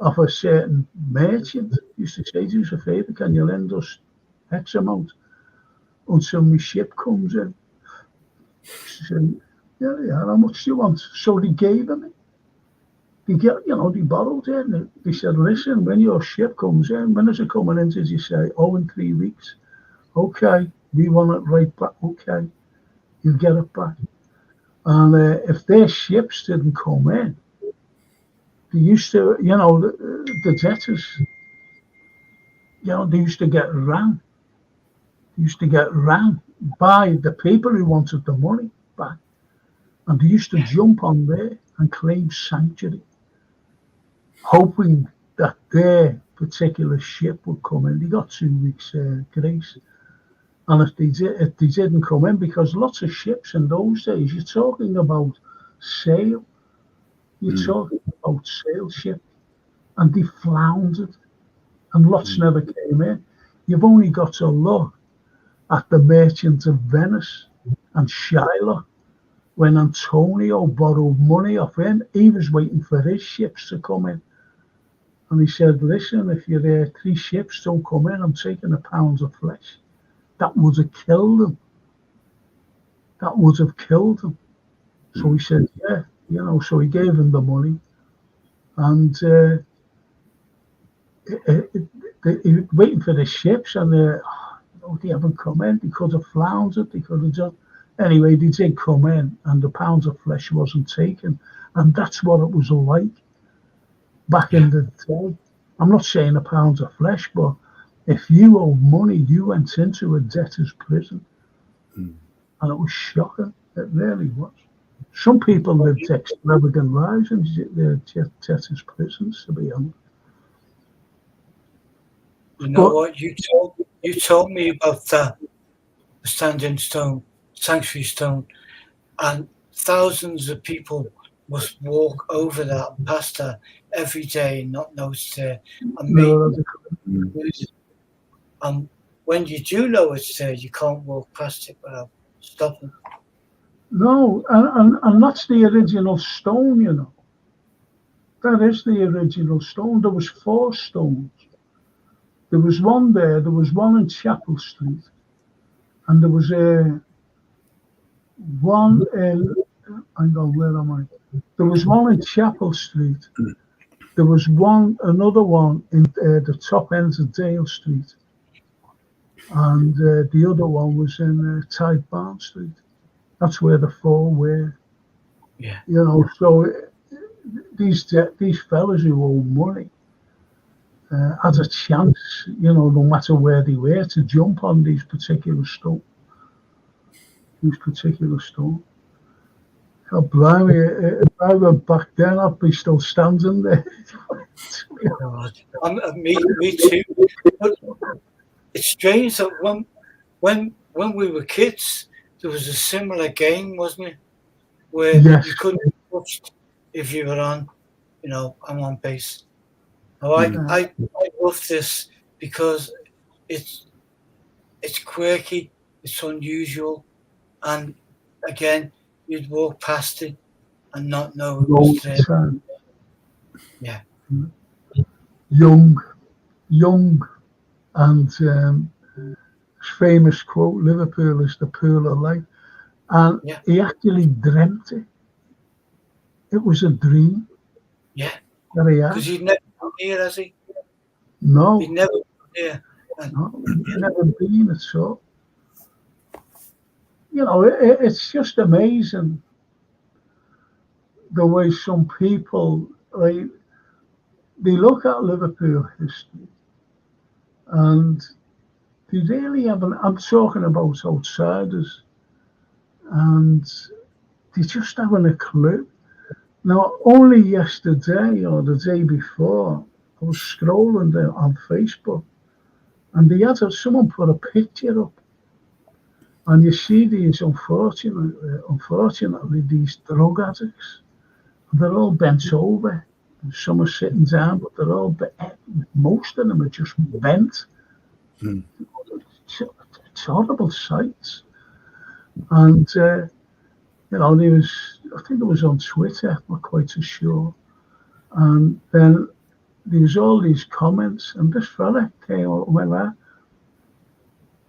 of a certain merchant. Used to say, do us a favour, can you lend us X amount until my ship comes in? She said, yeah, how much do you want? So they gave him it. They borrowed it. And they said, listen, when your ship comes in, when is it coming in? Did you say, in 3 weeks? Okay, we want it right back. Okay, you get it back. And if their ships didn't come in, they used to, the debtors, they used to get ran. They used to get ran by the people who wanted the money back. And they used to jump on there and claim sanctuary, hoping that their particular ship would come in. They got 2 weeks grace. And if they didn't come in, because lots of ships in those days, you're talking about sail. You're talking about sail ship. And they floundered. and lots never came in. You've only got to look at the Merchant of Venice and Shylock. When Antonio borrowed money off him, he was waiting for his ships to come in. And he said, listen, if your 3 ships don't come in, I'm taking £1 of flesh. That would have killed him. That would have killed him. So he said, yeah, so he gave him the money. And he was waiting for the ships, and they haven't come in. They could have floundered, they could have done. Anyway, they did come in, and the £1 of flesh wasn't taken. And that's what it was like back in the day. I'm not saying £1 of flesh, but if you owed money, you went into a debtor's prison. And it was shocking. It really was. Some people lived extravagant lives in their debtor's prisons, to be honest. You know what? You told me about that, the Standing Stone, Sanctuary Stone, and thousands of people must walk over that, past that every day, and not notice there. And when you do know it's there, you can't walk past it without stopping. No, and that's the original stone, That is the original stone. There was 4 stones. There was one there was one in Chapel Street, and there was one in, hang on, where am I? There was one in Chapel Street. There was another one in the top end of Dale Street, and the other one was in Tide Barn Street. That's where the 4 were. Yeah. So these fellas who owe money had a chance, no matter where they were, to jump on these particular stones. God blimey, if I went back then, I'd be still standing there. Me too. But it's strange that when we were kids, there was a similar game, wasn't it? Where you couldn't be touched if you were on, I'm on base. Oh, I love this because it's quirky, it's unusual, and again, you'd walk past it and not know it was there. Yeah. Young, and famous quote: "Liverpool is the pool of life," and he actually dreamt it. It was a dream. Yeah. Because he'd never been here, has he? No. He'd never been here. No, he'd never been at all. It's just amazing the way some people, they look at Liverpool history and they really haven't, I'm talking about outsiders, and they just haven't a clue. Now, only yesterday or the day before, I was scrolling there on Facebook, and they had someone put a picture up, and you see these unfortunately these drug addicts, and they're all bent over. Some are sitting down, but they're all most of them are just bent. It's horrible sights. And there was, I think it was on Twitter, I'm not quite so sure. And then there was all these comments, and this fella came up and went,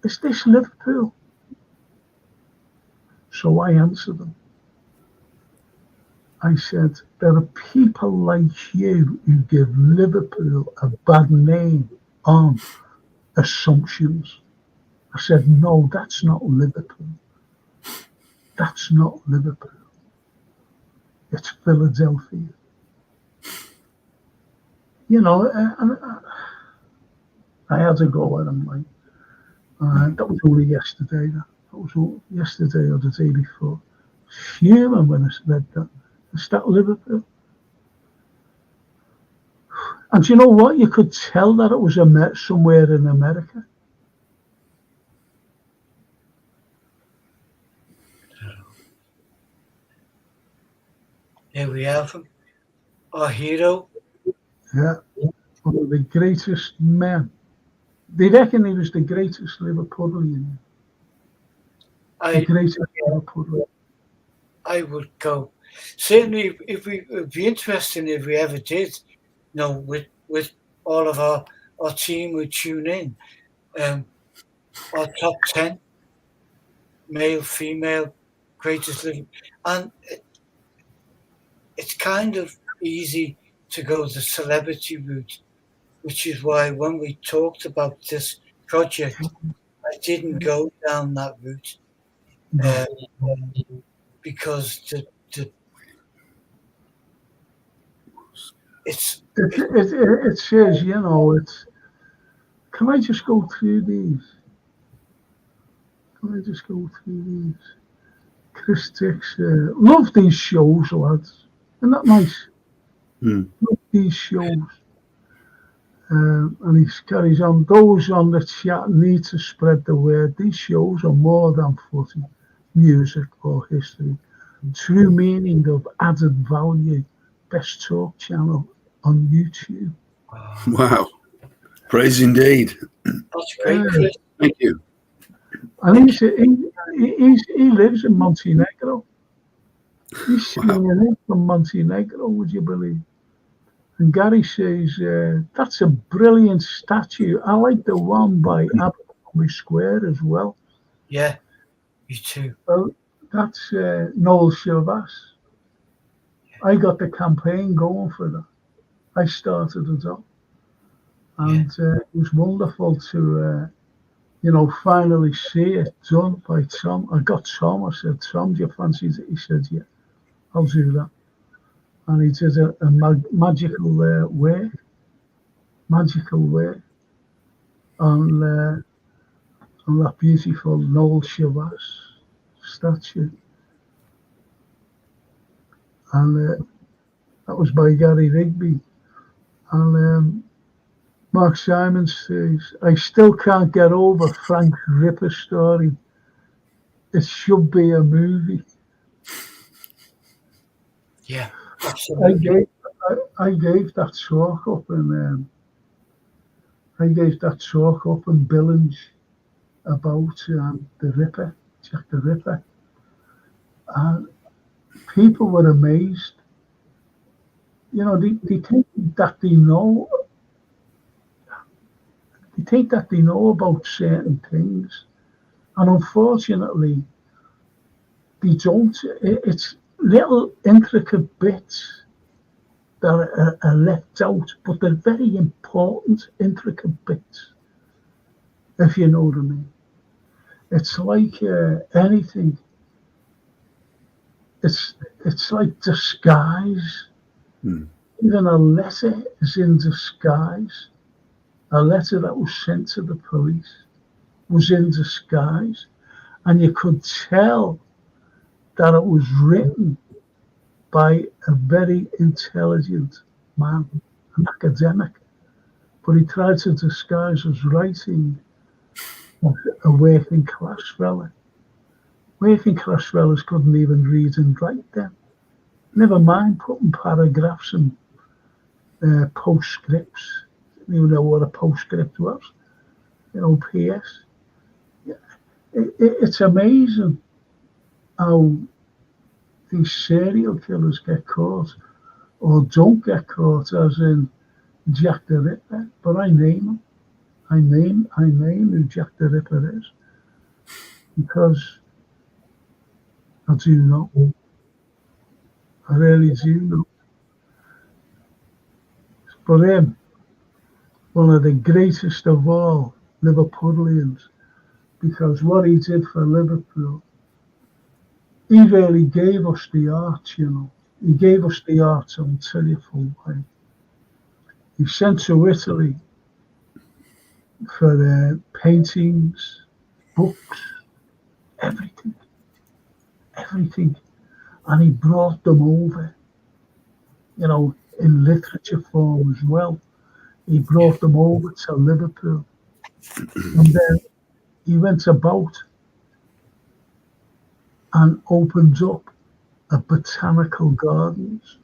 "Is this Liverpool?" So I answered them. I said, "There are people like you who give Liverpool a bad name on assumptions." I said, "No, that's not Liverpool. That's not Liverpool. It's Philadelphia." And I had to go at him, that was only yesterday. That was yesterday or the day before. Fuming when I read that. Is that Liverpool? And you know what? You could tell that it was somewhere in America. Here we have him, our hero. Yeah. one of the greatest men. They reckon he was the greatest Liverpoolian. The greatest Liverpoolian. I would go. Certainly, it'd be interesting if we ever did, with all of our team would tune in. Our top 10, male, female, greatest living. And it's kind of easy to go the celebrity route, which is why when we talked about this project, I didn't go down that route. Because it says, it's. Can I just go through these? Chris Dix, love these shows, lads. Isn't that nice? Love these shows. And he carries on. Those on the chat need to spread the word. These shows are more than footy, music, or history. True meaning of added value. Best talk channel on YouTube. Wow. Praise indeed. That's great, Chris. Thank you. And he lives in Montenegro. He's singing in from Montenegro, would you believe? And Gary says, that's a brilliant statue. I like the one by Abercrombie Square as well. Yeah, me too. Well, that's Noel Shelvas. I got the campaign going for that. I started it up. And it was wonderful to, finally see it done by Tom. I got Tom. I said, Tom, do you fancy it? He said, yeah, I'll do that. And he did a magical way on that beautiful Noel Shelvas statue. And that was by Gary Rigby. And Mark Simons says, I still can't get over Frank Ripper's story. It should be a movie. Yeah, absolutely. I gave that talk up in Billings about the Ripper, Jack the Ripper. And people were amazed. They think that they know. They think that they know about certain things, and unfortunately, they don't. It's little intricate bits that are left out, but they're very important intricate bits, if you know what I mean. It's like anything. It's like disguise. Even a letter is in disguise. A letter that was sent to the police was in disguise, and you could tell that it was written by a very intelligent man, an academic, but he tried to disguise his writing as a working class fella. Working class fellas couldn't even read and write then. Never mind putting paragraphs and postscripts. Didn't even know what a postscript was. PS. It's amazing how these serial killers get caught or don't get caught, as in Jack the Ripper. But I name him. I name who Jack the Ripper is, because I do know. I really do know. But him, one of the greatest of all Liverpoolians, because what he did for Liverpool, he really gave us the art, He gave us the art, I'll tell you full way. He sent to Italy for paintings, books, everything. And he brought them over, in literature form as well. He brought them over to Liverpool. And then he went about and opened up a botanical gardens.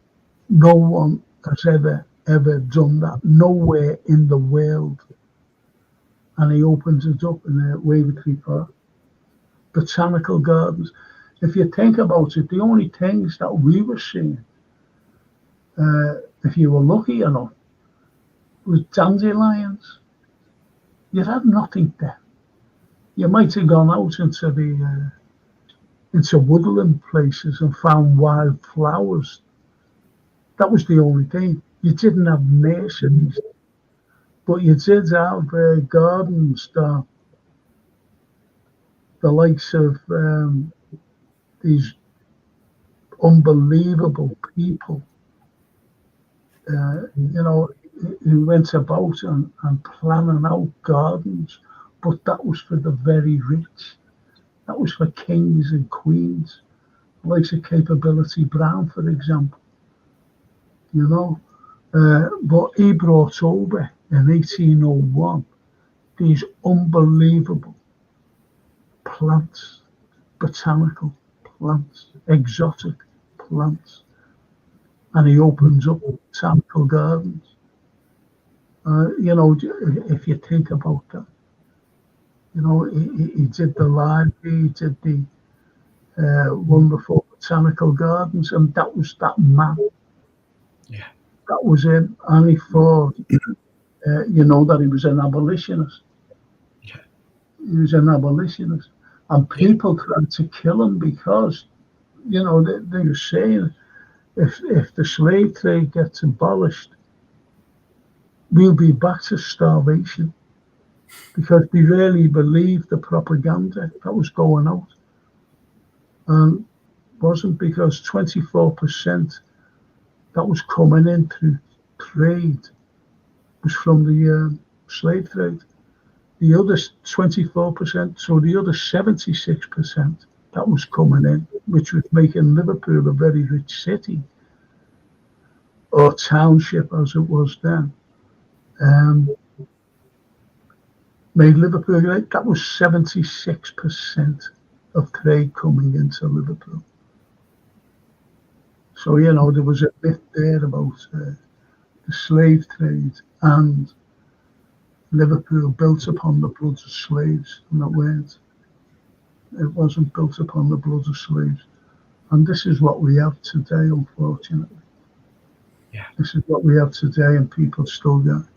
No one has ever ever done that. Nowhere in the world. And he opens it up in Wavertree Park. Botanical gardens. If you think about it, the only things that we were seeing, if you were lucky enough, was dandelions. You had nothing there. You might have gone out into woodland places and found wild flowers. That was the only thing. You didn't have nurseries, but you did have gardens that the likes of these unbelievable people, who went about and planning out gardens, but that was for the very rich. That was for kings and queens, like the Capability Brown, for example. But he brought over in 1801 these unbelievable plants, botanical plants, exotic plants, and he opens up botanical gardens. If you think about that, he did the library, he did the wonderful botanical gardens, and that was that man. Yeah. That was him. And he thought, that he was an abolitionist. Yeah. He was an abolitionist. And people tried to kill him because, they were saying, if the slave trade gets abolished, we'll be back to starvation, because they really believed the propaganda that was going out. And wasn't because 24% that was coming in through trade was from the slave trade. The other 24%, so the other 76% that was coming in, which was making Liverpool a very rich city, or township as it was then, made Liverpool great. That was 76% of trade coming into Liverpool. So, there was a bit there about the slave trade, and Liverpool built upon the blood of slaves, and that weren't. It wasn't built upon the blood of slaves. And this is what we have today, unfortunately. Yeah. This is what we have today, and people still get it.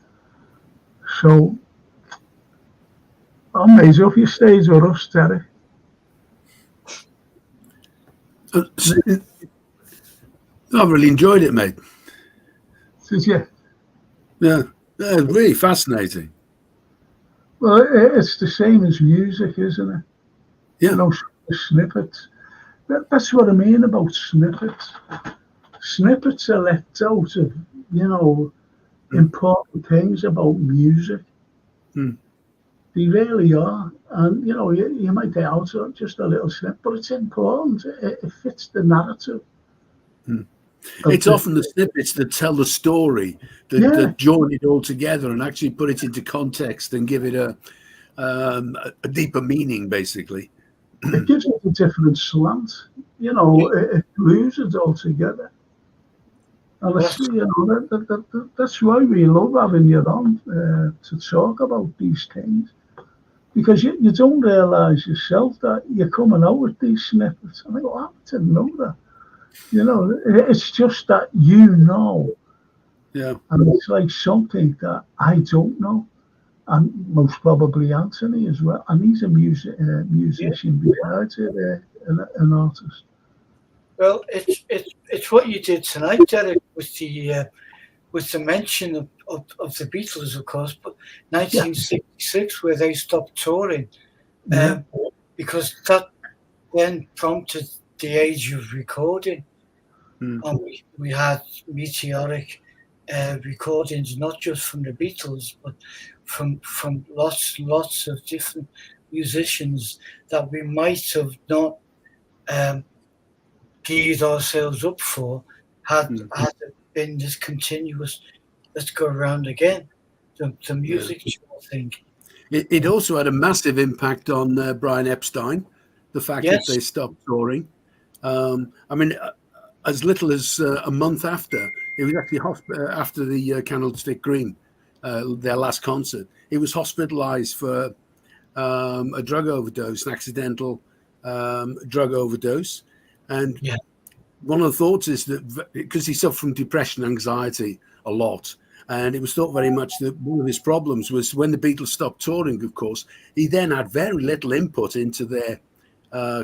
So, I'm amazed if you stayed with us, Derek. I've really enjoyed it, mate. Did you? Yeah, really fascinating. Well, it's the same as music, isn't it? Yeah. Snippets. That's what I mean about snippets. Snippets are left out of, important things about music. Mm. They really are. And, you might get out of just a little snip, but it's important. It fits the narrative. Mm. It's often the snippets that tell the story, that join it all together and actually put it into context and give it a deeper meaning, basically. It gives it a different slant. It glues it all together. And that's why we love having you on to talk about these things. Because you don't realise yourself that you're coming out with these snippets. And I go, I didn't know that. It's just that Yeah. And it's like something that I don't know. And most probably Anthony as well. And he's a musician besides an artist. Well, it's what you did tonight, Derek, with the mention of the Beatles, of course, but 1966, where they stopped touring, because that then prompted the age of recording. And we had meteoric recordings, not just from the Beatles, but from lots of different musicians that we might have not geared ourselves up for had it been this continuous, let's go around again, the music thing. It also had a massive impact on Brian Epstein, the fact that they stopped touring. As little as a month after, It was actually after the Candlestick Green, their last concert. He was hospitalised for a drug overdose, an accidental drug overdose. And one of the thoughts is that because he suffered from depression, anxiety a lot, and it was thought very much that one of his problems was when the Beatles stopped touring, of course, he then had very little input into their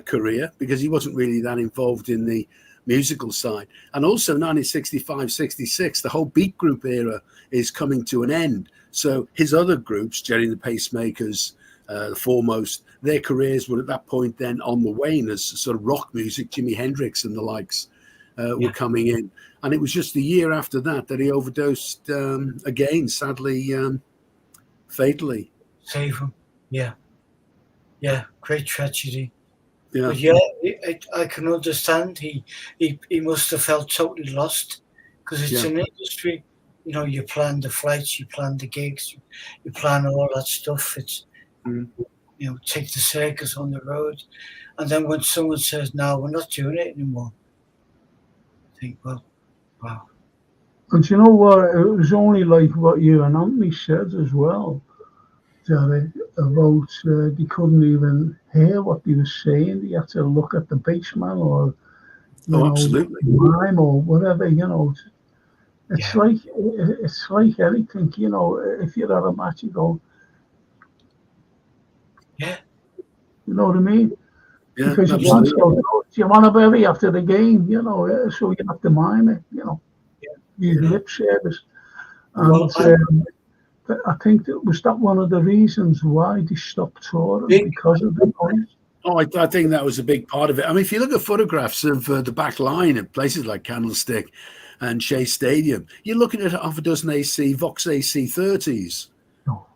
career because he wasn't really that involved in the musical side. And also 1965, 66, the whole Beat Group era is coming to an end. So his other groups, Jerry and the Pacemakers, the Foremost, their careers were at that point then on the wane as sort of rock music. Jimi Hendrix and the likes were coming in. And it was just a year after that he overdosed again, sadly, fatally. Save him. Yeah. Yeah, great tragedy. Yeah. But I can understand he must have felt totally lost because it's an industry. You know, you plan the flights, you plan the gigs, you plan all that stuff. It's you know, take the circus on the road, and then when someone says, "No, we're not doing it anymore," I think, well, wow. And you know what? It was only like what you and Anthony said as well, Jerry, about they couldn't even hear what they were saying. They had to look at the bassman or absolutely, mime or whatever. You know, it's like anything. You know, if you're at a match, you go, you know what I mean? Yeah, because you want to bury after the game, you know, so you have to mime it, you know, use lip service. And I think that was one of the reasons why they stopped touring, because of the noise. Oh, I think that was a big part of it. I mean, if you look at photographs of the back line at places like Candlestick and Shea Stadium, you're looking at half a dozen Vox AC 30s,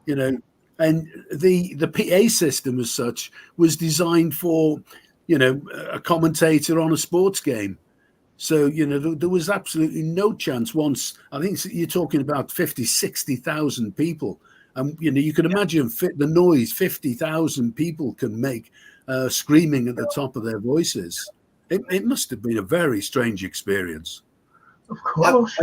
you know, and the PA system as such was designed for, you know, a commentator on a sports game. So, you know, there was absolutely no chance once. I think you're talking about 50, 60,000 people. And, you know, you can imagine the noise 50,000 people can make screaming at the top of their voices. It must have been a very strange experience. Of course.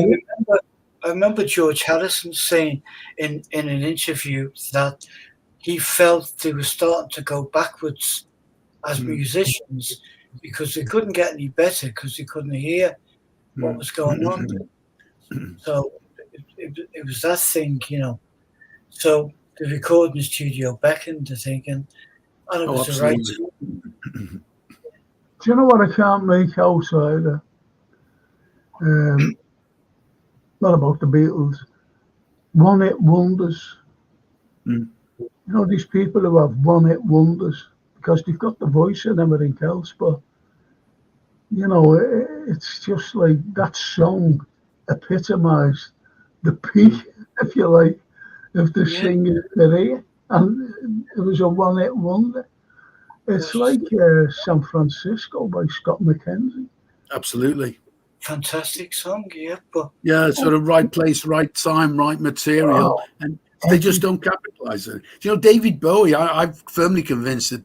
I remember George Harrison saying in an interview that he felt they were starting to go backwards as musicians because they couldn't get any better because they couldn't hear what was going on. So it was that thing, you know. So the recording studio beckoned to thinking, and it was the right time. Do you know what I can't make out either? Not about the Beatles. One-hit wonders. You know, these people who have one-hit wonders because they've got the voice and everything else, but you know, it's just like that song epitomised the peak, if you like, of the singer's career, and it was a one-hit wonder. It's like San Francisco by Scott McKenzie. Absolutely. Fantastic song, sort of right place, right time, right material, and they just don't capitalize it. You know, David Bowie, I'm firmly convinced that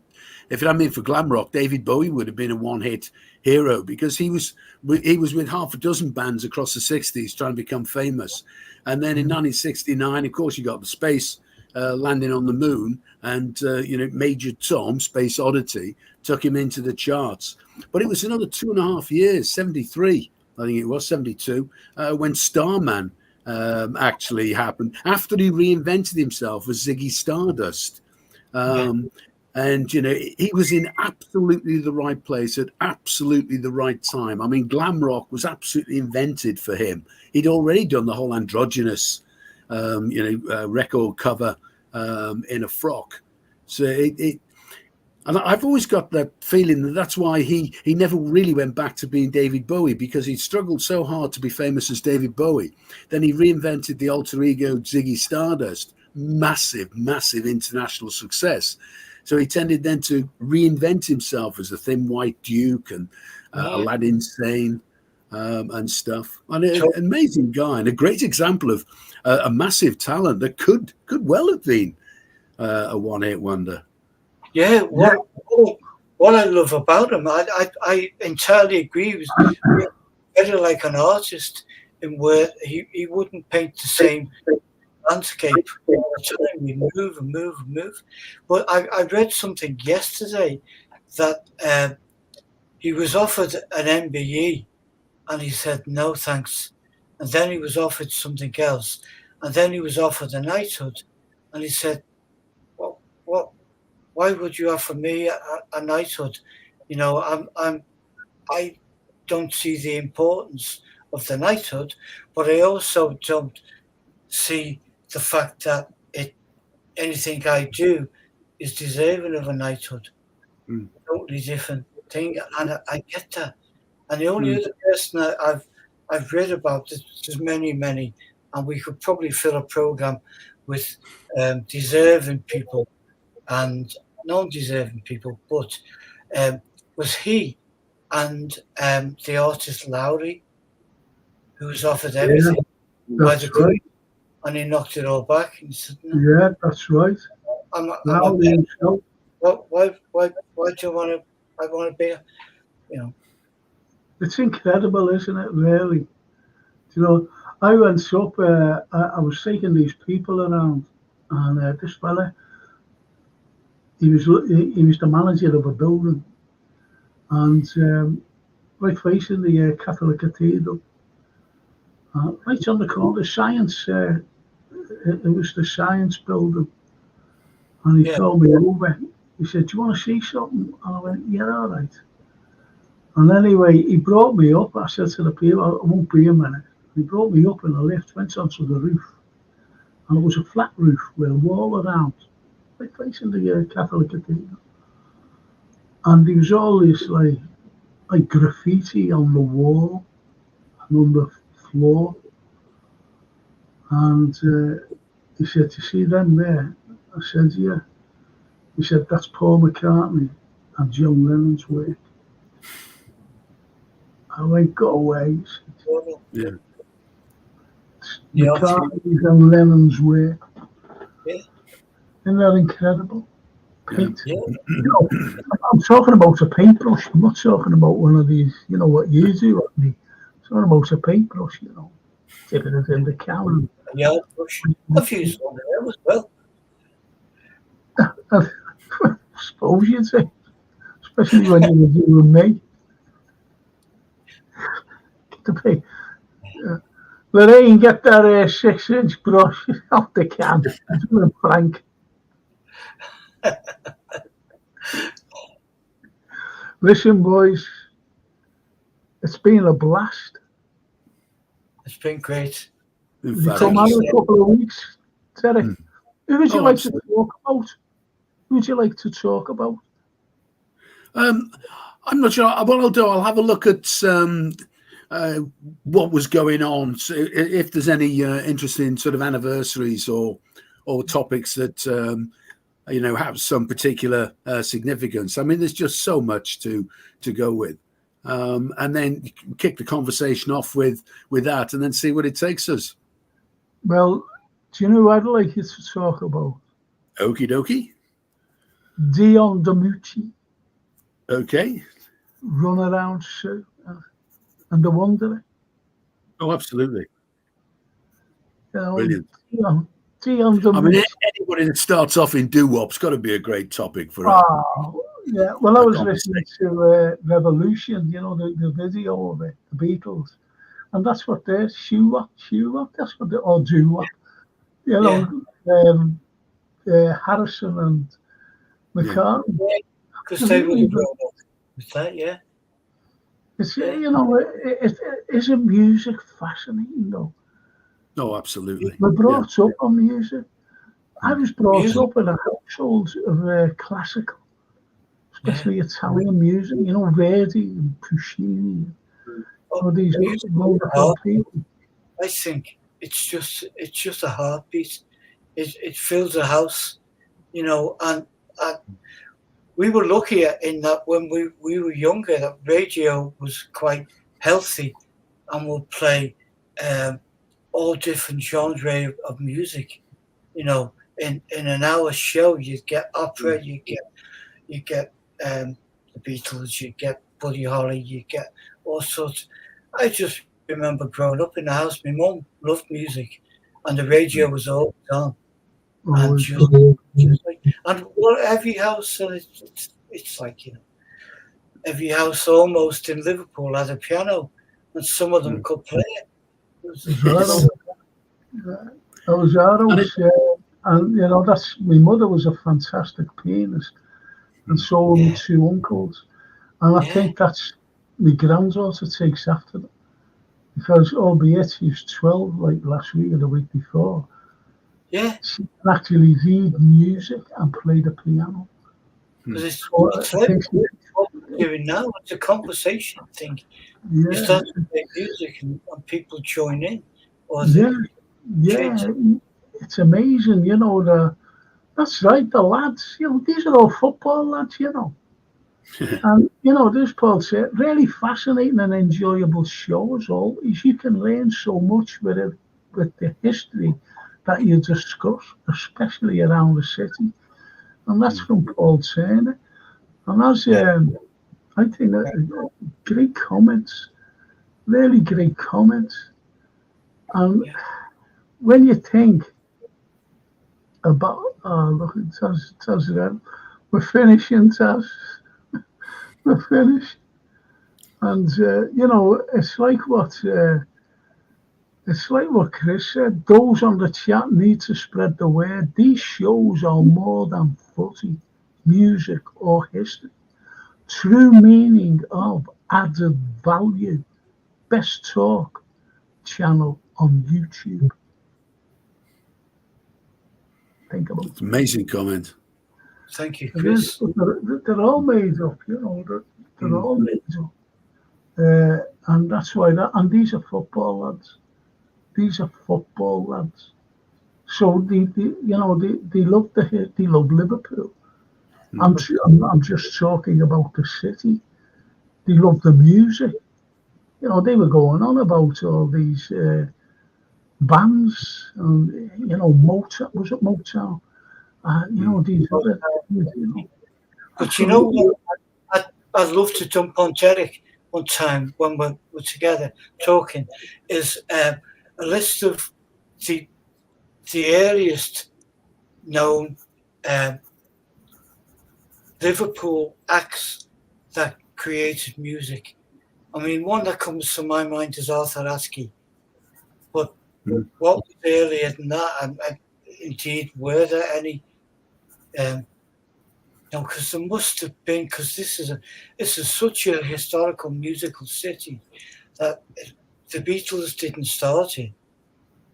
if it hadn't been for glam rock, David Bowie would have been a one-hit hero because he was with half a dozen bands across the 60s trying to become famous. And then in 1969, of course, you got the space landing on the moon, and you know, Major Tom, Space Oddity, took him into the charts. But it was another 2.5 years, 73, I think it was 72, when Starman actually happened after he reinvented himself as Ziggy Stardust. And, you know, he was in absolutely the right place at absolutely the right time. I mean, glam rock was absolutely invented for him. He'd already done the whole androgynous, record cover in a frock. So and I've always got that feeling that that's why he never really went back to being David Bowie, because he struggled so hard to be famous as David Bowie. Then he reinvented the alter ego Ziggy Stardust, massive international success. So he tended then to reinvent himself as the Thin White Duke and Aladdin Sane and stuff. And an amazing guy and a great example of a massive talent that could well have been a one-hit wonder. Yeah, what I love about him, I entirely agree with better like an artist. in where he wouldn't paint the same landscape all the time. He'd move and move and move. But I read something yesterday that he was offered an MBE and he said no thanks. And then he was offered something else. And then he was offered a knighthood. And he said, what? Why would you offer me a knighthood? You know, I don't see the importance of the knighthood, but I also don't see the fact that anything I do is deserving of a knighthood. Totally different thing, and I get that. And the only other person I've read about, there's many, and we could probably fill a program with deserving people and non-deserving people, but was he and the artist Lowry, who was offered everything by the Queen, and he knocked it all back. And he said, no. Yeah, that's right. I'm a why do you want to? I want to be, you know. It's incredible, isn't it? Really. You know, I went up. I was taking these people around, and this fella, he was the manager of a building, and right facing the Catholic Cathedral, right on the corner, science. It was the science building, and he called me over. He said, "Do you want to see something?" And I went, "Yeah, all right." And anyway, he brought me up. I said to the people, "I won't be a minute." He brought me up in the lift, went onto the roof, and it was a flat roof with a wall around, right facing the Catholic Cathedral. And there was all this like graffiti on the wall and on the floor. And he said, "You see them there?" I said, "Yeah." He said, "That's Paul McCartney and John Lennon's work." I went, "Go away." Yeah. McCartney's and Lennon's work. Yeah. Isn't that incredible? Paint. Yeah. You know, I'm talking about a paintbrush. I'm not talking about one of these, you know, what you do at me. I'm talking about a paintbrush, you know. Dipping it in the can. Yeah, brush. I've used one of them as well. I suppose you'd say, especially when you were doing me. Lorraine, get that 6-inch brush off the can. It's with Frank. Listen, boys, it's been a blast. It's been great. You come out in a couple of weeks, Terry. Who would you like to talk about? Who would you like to talk about? I'm not sure. What I'll do, I'll have a look at what was going on. So if there's any interesting sort of anniversaries or topics that you know have some particular significance. I mean, there's just so much to go with, and then kick the conversation off with that, and then see what it takes us. Well, do you know who I'd like you to talk about? Okie dokie. Dion DiMucci. Okay. Runaround Show and The Wanderer. Oh, absolutely. You know, Brilliant. Dion DiMucci. I mean, anybody that starts off in doo-wop's got to be a great topic for us. Oh, yeah. Well, I was listening to Revolution, you know, the video of it, the Beatles. And that's what they're, shoe-wop, that's what they're, or do-wop. You know, Harrison and McCartney. Because they were grown up with that, yeah. It's, you know, isn't music fascinating, though? Oh, absolutely. We're brought up on music. I was brought up in a household of classical, especially Italian music, you know, Verdi and Puccini. All these wonderful people. I think it's just a heartbeat. It fills a house, you know, and we were lucky in that when we were younger, that radio was quite healthy and would play all different genres of music. You know, in an hour show, you'd get opera, you get the Beatles, you get Buddy Holly, you get all sorts. I just remember growing up in the house, my mum loved music, and the radio was always on. And she was like, and well, every house, so it's like, every house almost in Liverpool had a piano, and some of them could play it. And that's my mother was a fantastic pianist, and so were my two uncles, and I think that's my granddaughter takes after them, because albeit she's 12, like last week or the week before, she can actually read music and play the piano. Because it's like what we're doing now. It's a conversation thing. You start to play music and people join in. It's amazing, that's right, the lads, these are all football lads, and this Paul said, really fascinating and enjoyable show as always. You can learn so much with it, with the history that you discuss, especially around the city, and that's from Paul Turner. And that's I think that great comments, really great comments. And when you think about, look, it tells you that we're finishing, Taz. We're finished. And, it's like what Chris said. Those on the chat need to spread the word. These shows are more than footy, music, or history. True meaning of added value. Best Talk channel on YouTube. Think about it. It's an amazing comment. Thank you, Chris. They're all made up, they're all made up. And that's why and these are football lads. So they love they love Liverpool. I'm just talking about the city. They love the music. They were going on about all these bands, and Motown, was it Motown? These other things, But I'd love to jump on Derek one time when we're together talking, is a list of the earliest known Liverpool acts that created music. I mean, one that comes to my mind is Arthur Askey. But what was earlier than that? And indeed, were there any? Because there must have been. Because this is such a historical musical city that the Beatles didn't start it.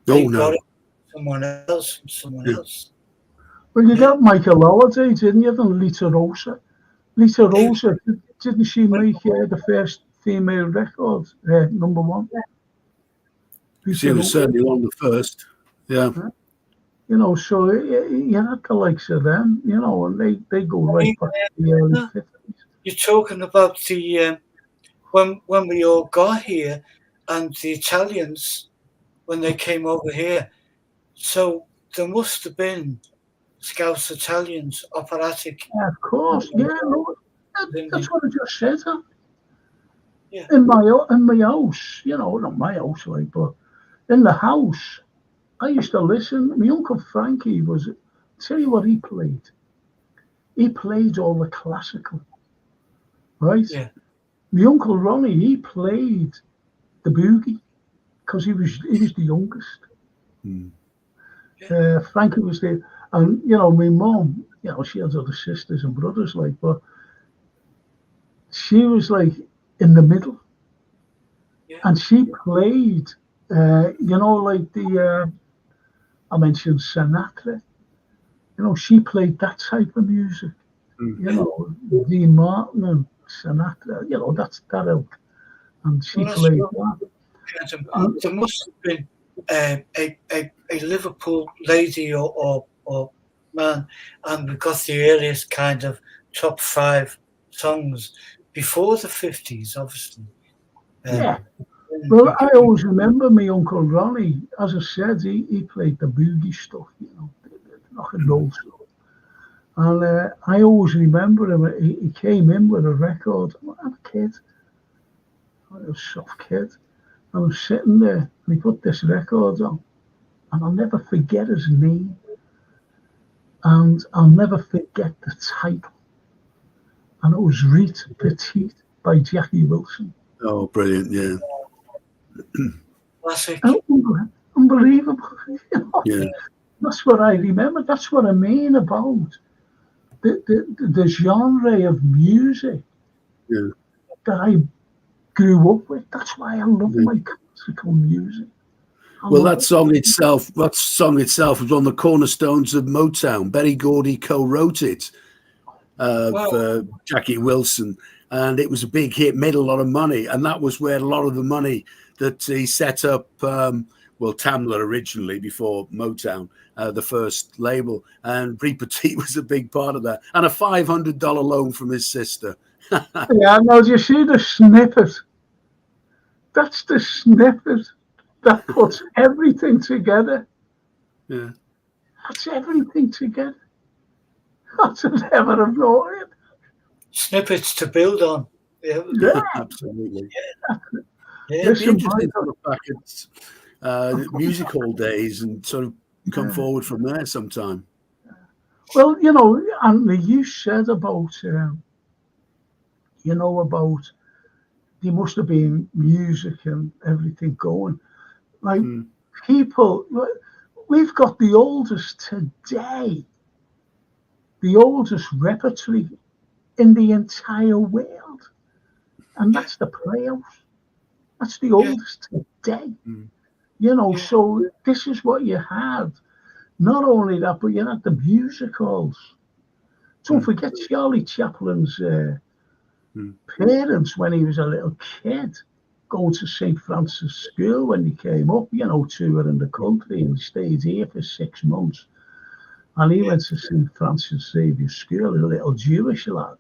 They got it from someone else. Well, you got Michael Holiday, didn't you? And Lita Rosa. Lita Rosa, didn't she make the first female record, number one? She was certainly on the first, yeah. So you had the likes of them, and they go right back to the early 50s. You're talking about the when we all got here, and the Italians when they came over here. So there must have been Scouse Italians, operatic. Yeah, of course. That's what I just said. Huh? Yeah. In my house, not my house, but in the house, I used to listen. My Uncle Frankie tell you what he played. He played all the classical, right? Yeah. My Uncle Ronnie, he played the boogie because he was the youngest. Frankie was there, and my mum, she has other sisters and brothers, but she was like in the middle, and she played, like the I mentioned Sinatra. She played that type of music. Dean Martin and Sinatra. That's that ilk, and she played that. There must have been a Liverpool lady or man, and we got the earliest kind of top 5 songs before the 50s, obviously. Well, I always remember my Uncle Ronnie. As I said, he played the boogie stuff, the rock and roll stuff. And I always remember him. He came in with a record. I'm a kid. I was a soft kid. I was sitting there, and he put this record on, and I'll never forget his name, and I'll never forget the title. And it was Rite Petite by Jackie Wilson. Oh, brilliant! Yeah, Classic. Unbelievable. You know? yeah, That's what I remember. That's what I mean about the genre of music yeah. that I grew up with. That's why I love my classical music. Well, that song itself was one of the cornerstones of Motown. Berry Gordy co-wrote it for Jackie Wilson, and it was a big hit, made a lot of money, and that was where a lot of the money that he set up, Tamla originally before Motown, the first label, and Rite Petite was a big part of that, and a $500 loan from his sister. Yeah, no, do you see the snippet? That's the snippet that puts everything together. Yeah. That's everything together. That's never have known it. Snippets to build on. Yeah, Absolutely. Yeah. It'd be interesting to look back at music hall days and sort of come forward from there sometime. Well, you know, Anthony, you said about, about there must have been music and everything going. Like people, we've got the oldest today, the oldest repertory in the entire world, and that's the Playhouse. That's the oldest today. You know, so this is what you had. Not only that, but you had the music halls. Don't forget Charlie Chaplin's parents when he was a little kid, going to St. Francis School when he came up, tour in the country, and stayed here for 6 months. And he went to St. Francis Xavier School, a little Jewish lad.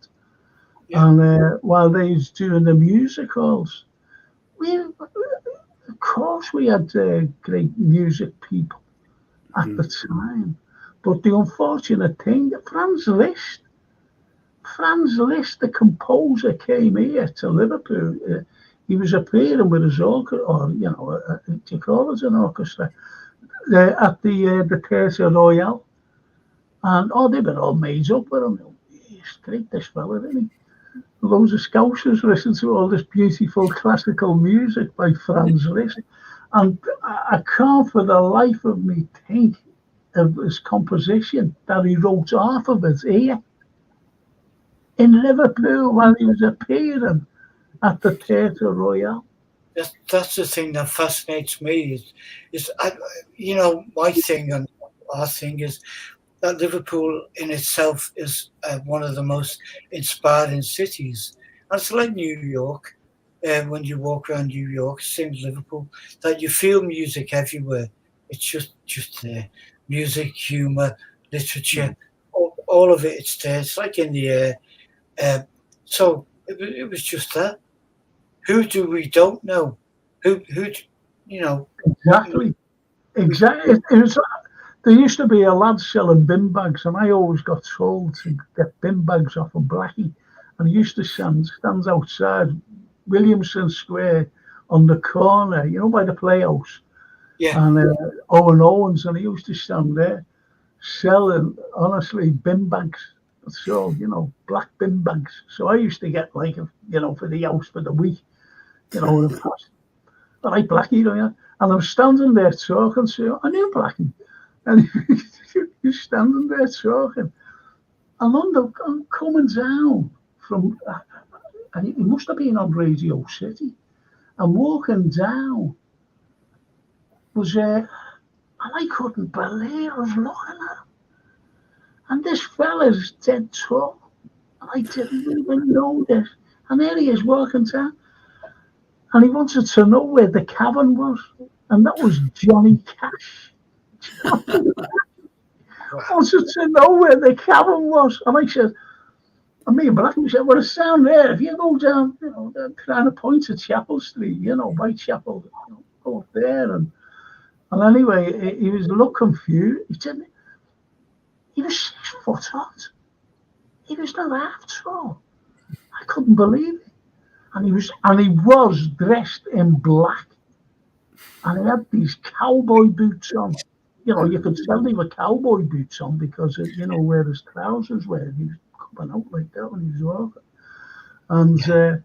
Yeah. And while they was doing the music halls, of course we had great music people at the time. But the unfortunate thing, Franz Liszt, the composer, came here to Liverpool. He was appearing with his orchestra, or, do you call it an orchestra, at the Theatre Royal. And, they were all made up with him. He's great, this fella, isn't he? Loads of Scousers listen to all this beautiful classical music by Franz Liszt. And I can't for the life of me think of his composition that he wrote half of it here in Liverpool while he was appearing at the Theatre Royal. That's the thing that fascinates me. Is my thing and our thing is that Liverpool in itself is one of the most inspiring cities. And it's like New York. When you walk around New York, same as Liverpool, that you feel music everywhere. It's just there. Music, humour, literature, all of it, it's there. It's like in the air. So it was just that. Who do we don't know? Who Exactly. It was, there used to be a lad selling bin bags, and I always got told to get bin bags off of Blackie. And he used to stand outside Williamson Square on the corner, by the Playhouse. Yeah. And Owen Owens, and he used to stand there selling, honestly, bin bags. So, black bin bags. So I used to get for the house for the week, all right, Blackie, and I'm standing there talking to him. I knew Blackie. And he's standing there talking. And I'm coming down from, and he must have been on Radio City. And walking down was, and I couldn't believe I was looking at him. And this fella's dead tall. I didn't even know this. And there he is walking down. And he wanted to know where the cabin was. And that was Johnny Cash. Wanted to know where the cabin was. And I said, and me and Blackie said, well, it's down there. If you go down, trying to point to Chapel Street, Whitechapel, go up there. And anyway, he was a little confused. He was 6 foot hot. He was not half tall. I couldn't believe it. And he was dressed in black. and he had these cowboy boots on. You know, you could tell they were cowboy boots on because, you know, where his trousers were. He was coming out like that when he was walking. And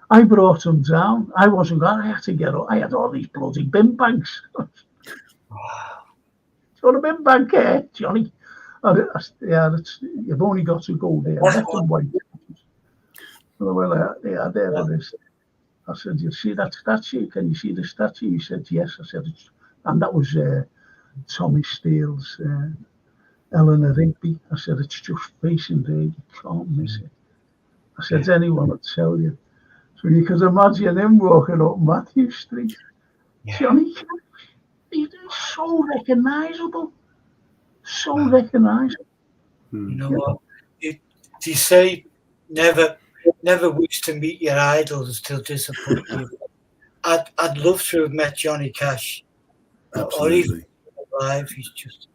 I brought him down. I wasn't going. I had to get up. I had all these bloody bin bags. So the bin bag here, Johnny. You've only got to go there. Left and white. Well, there it is. I said, you see that statue? Can you see the statue? He said, yes. I said, and that was Tommy Steele's Eleanor Rigby. I said, it's just facing there. You can't miss it. I said, anyone would tell you. So you could imagine him walking up Matthew Street. Yeah. Johnny Cash. He's so recognisable. So recognisable. You know what? You say never wish to meet your idols till disappoint you. I'd love to have met Johnny Cash. Absolutely. Or even alive. He's just.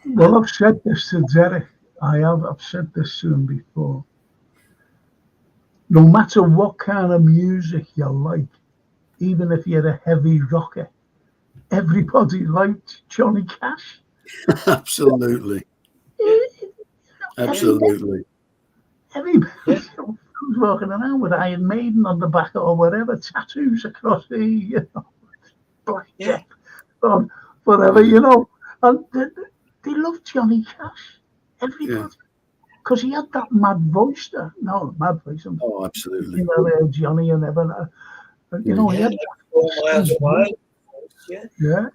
Well, I've said this to Derek. I've said this to him before. No matter what kind of music you like, even if you're a heavy rocker, everybody liked Johnny Cash. Absolutely. Absolutely. Everybody was walking around with Iron Maiden on the back or whatever, tattoos across the blackjack, or whatever, you know. And they loved Johnny Cash. Everybody. Because he had that mad voice there. No, mad voice. Oh, absolutely. You know, Johnny and ever. You know, he had that. Yeah,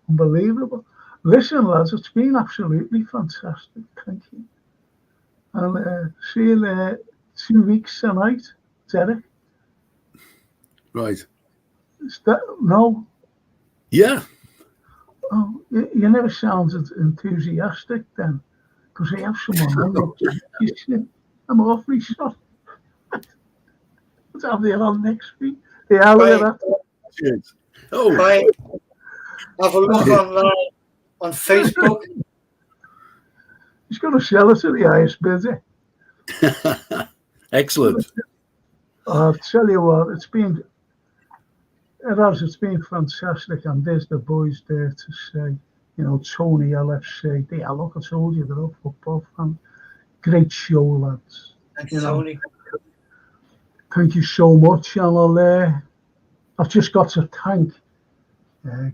unbelievable. Listen, lads, it's been absolutely fantastic. Thank you. And see you in 2 weeks tonight, Derek. Right. No? Yeah. Oh, you never sounded enthusiastic then. Because I have someone on. I'm awfully sorry. Let's have you on next week. Yeah, look at that. Oh, right. Have a look online on Facebook. He's going to sell it to the highest bidder. Excellent. I'll tell you what, it's been fantastic, and there's the boys there to say, you know, Tony LFC. Look, I told you, they're all football fans. Great show, lads. Thanks, Tony. Thank you so much, and I've just got to thank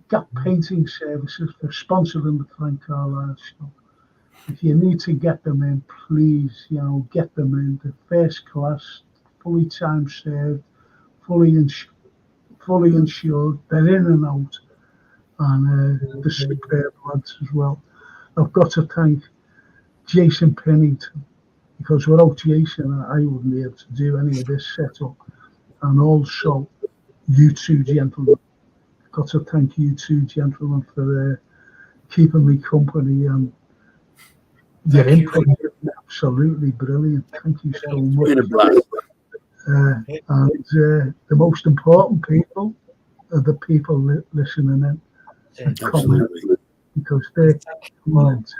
Gap Painting Services for sponsoring the Frank Carlyle Show. If you need to get them in, please, you know, get them in. They're first class, fully time served, fully insured. They're in and out, and the superb lads as well. I've got to thank Jason Pennington, because without Jason, I wouldn't be able to do any of this setup. And also, you two gentlemen. Got to thank you two gentlemen for keeping me company, and your input is absolutely brilliant. Thank you so much. And the most important people are the people listening in and commenting, because their comments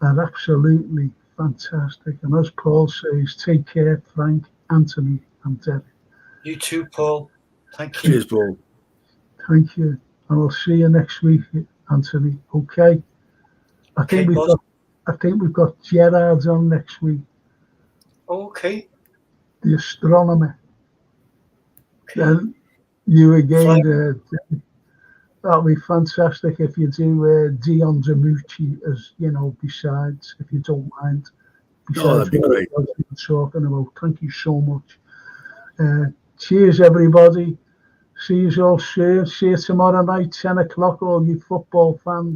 are absolutely fantastic. And as Paul says, take care, Frank, Anthony, and Derek. You too, Paul. Thank you. Cheers, Paul. Thank you. And I'll see you next week, Anthony. Okay. I think we've got Gerard on next week. Okay. The astronomer. Okay. Then you again. That'll be fantastic if you do Dion Zamucci as, you know, besides, if you don't mind. That'd be great. What we're talking about. Thank you so much. Cheers, everybody. See you all soon. See you tomorrow night, 10 o'clock, all you football fans.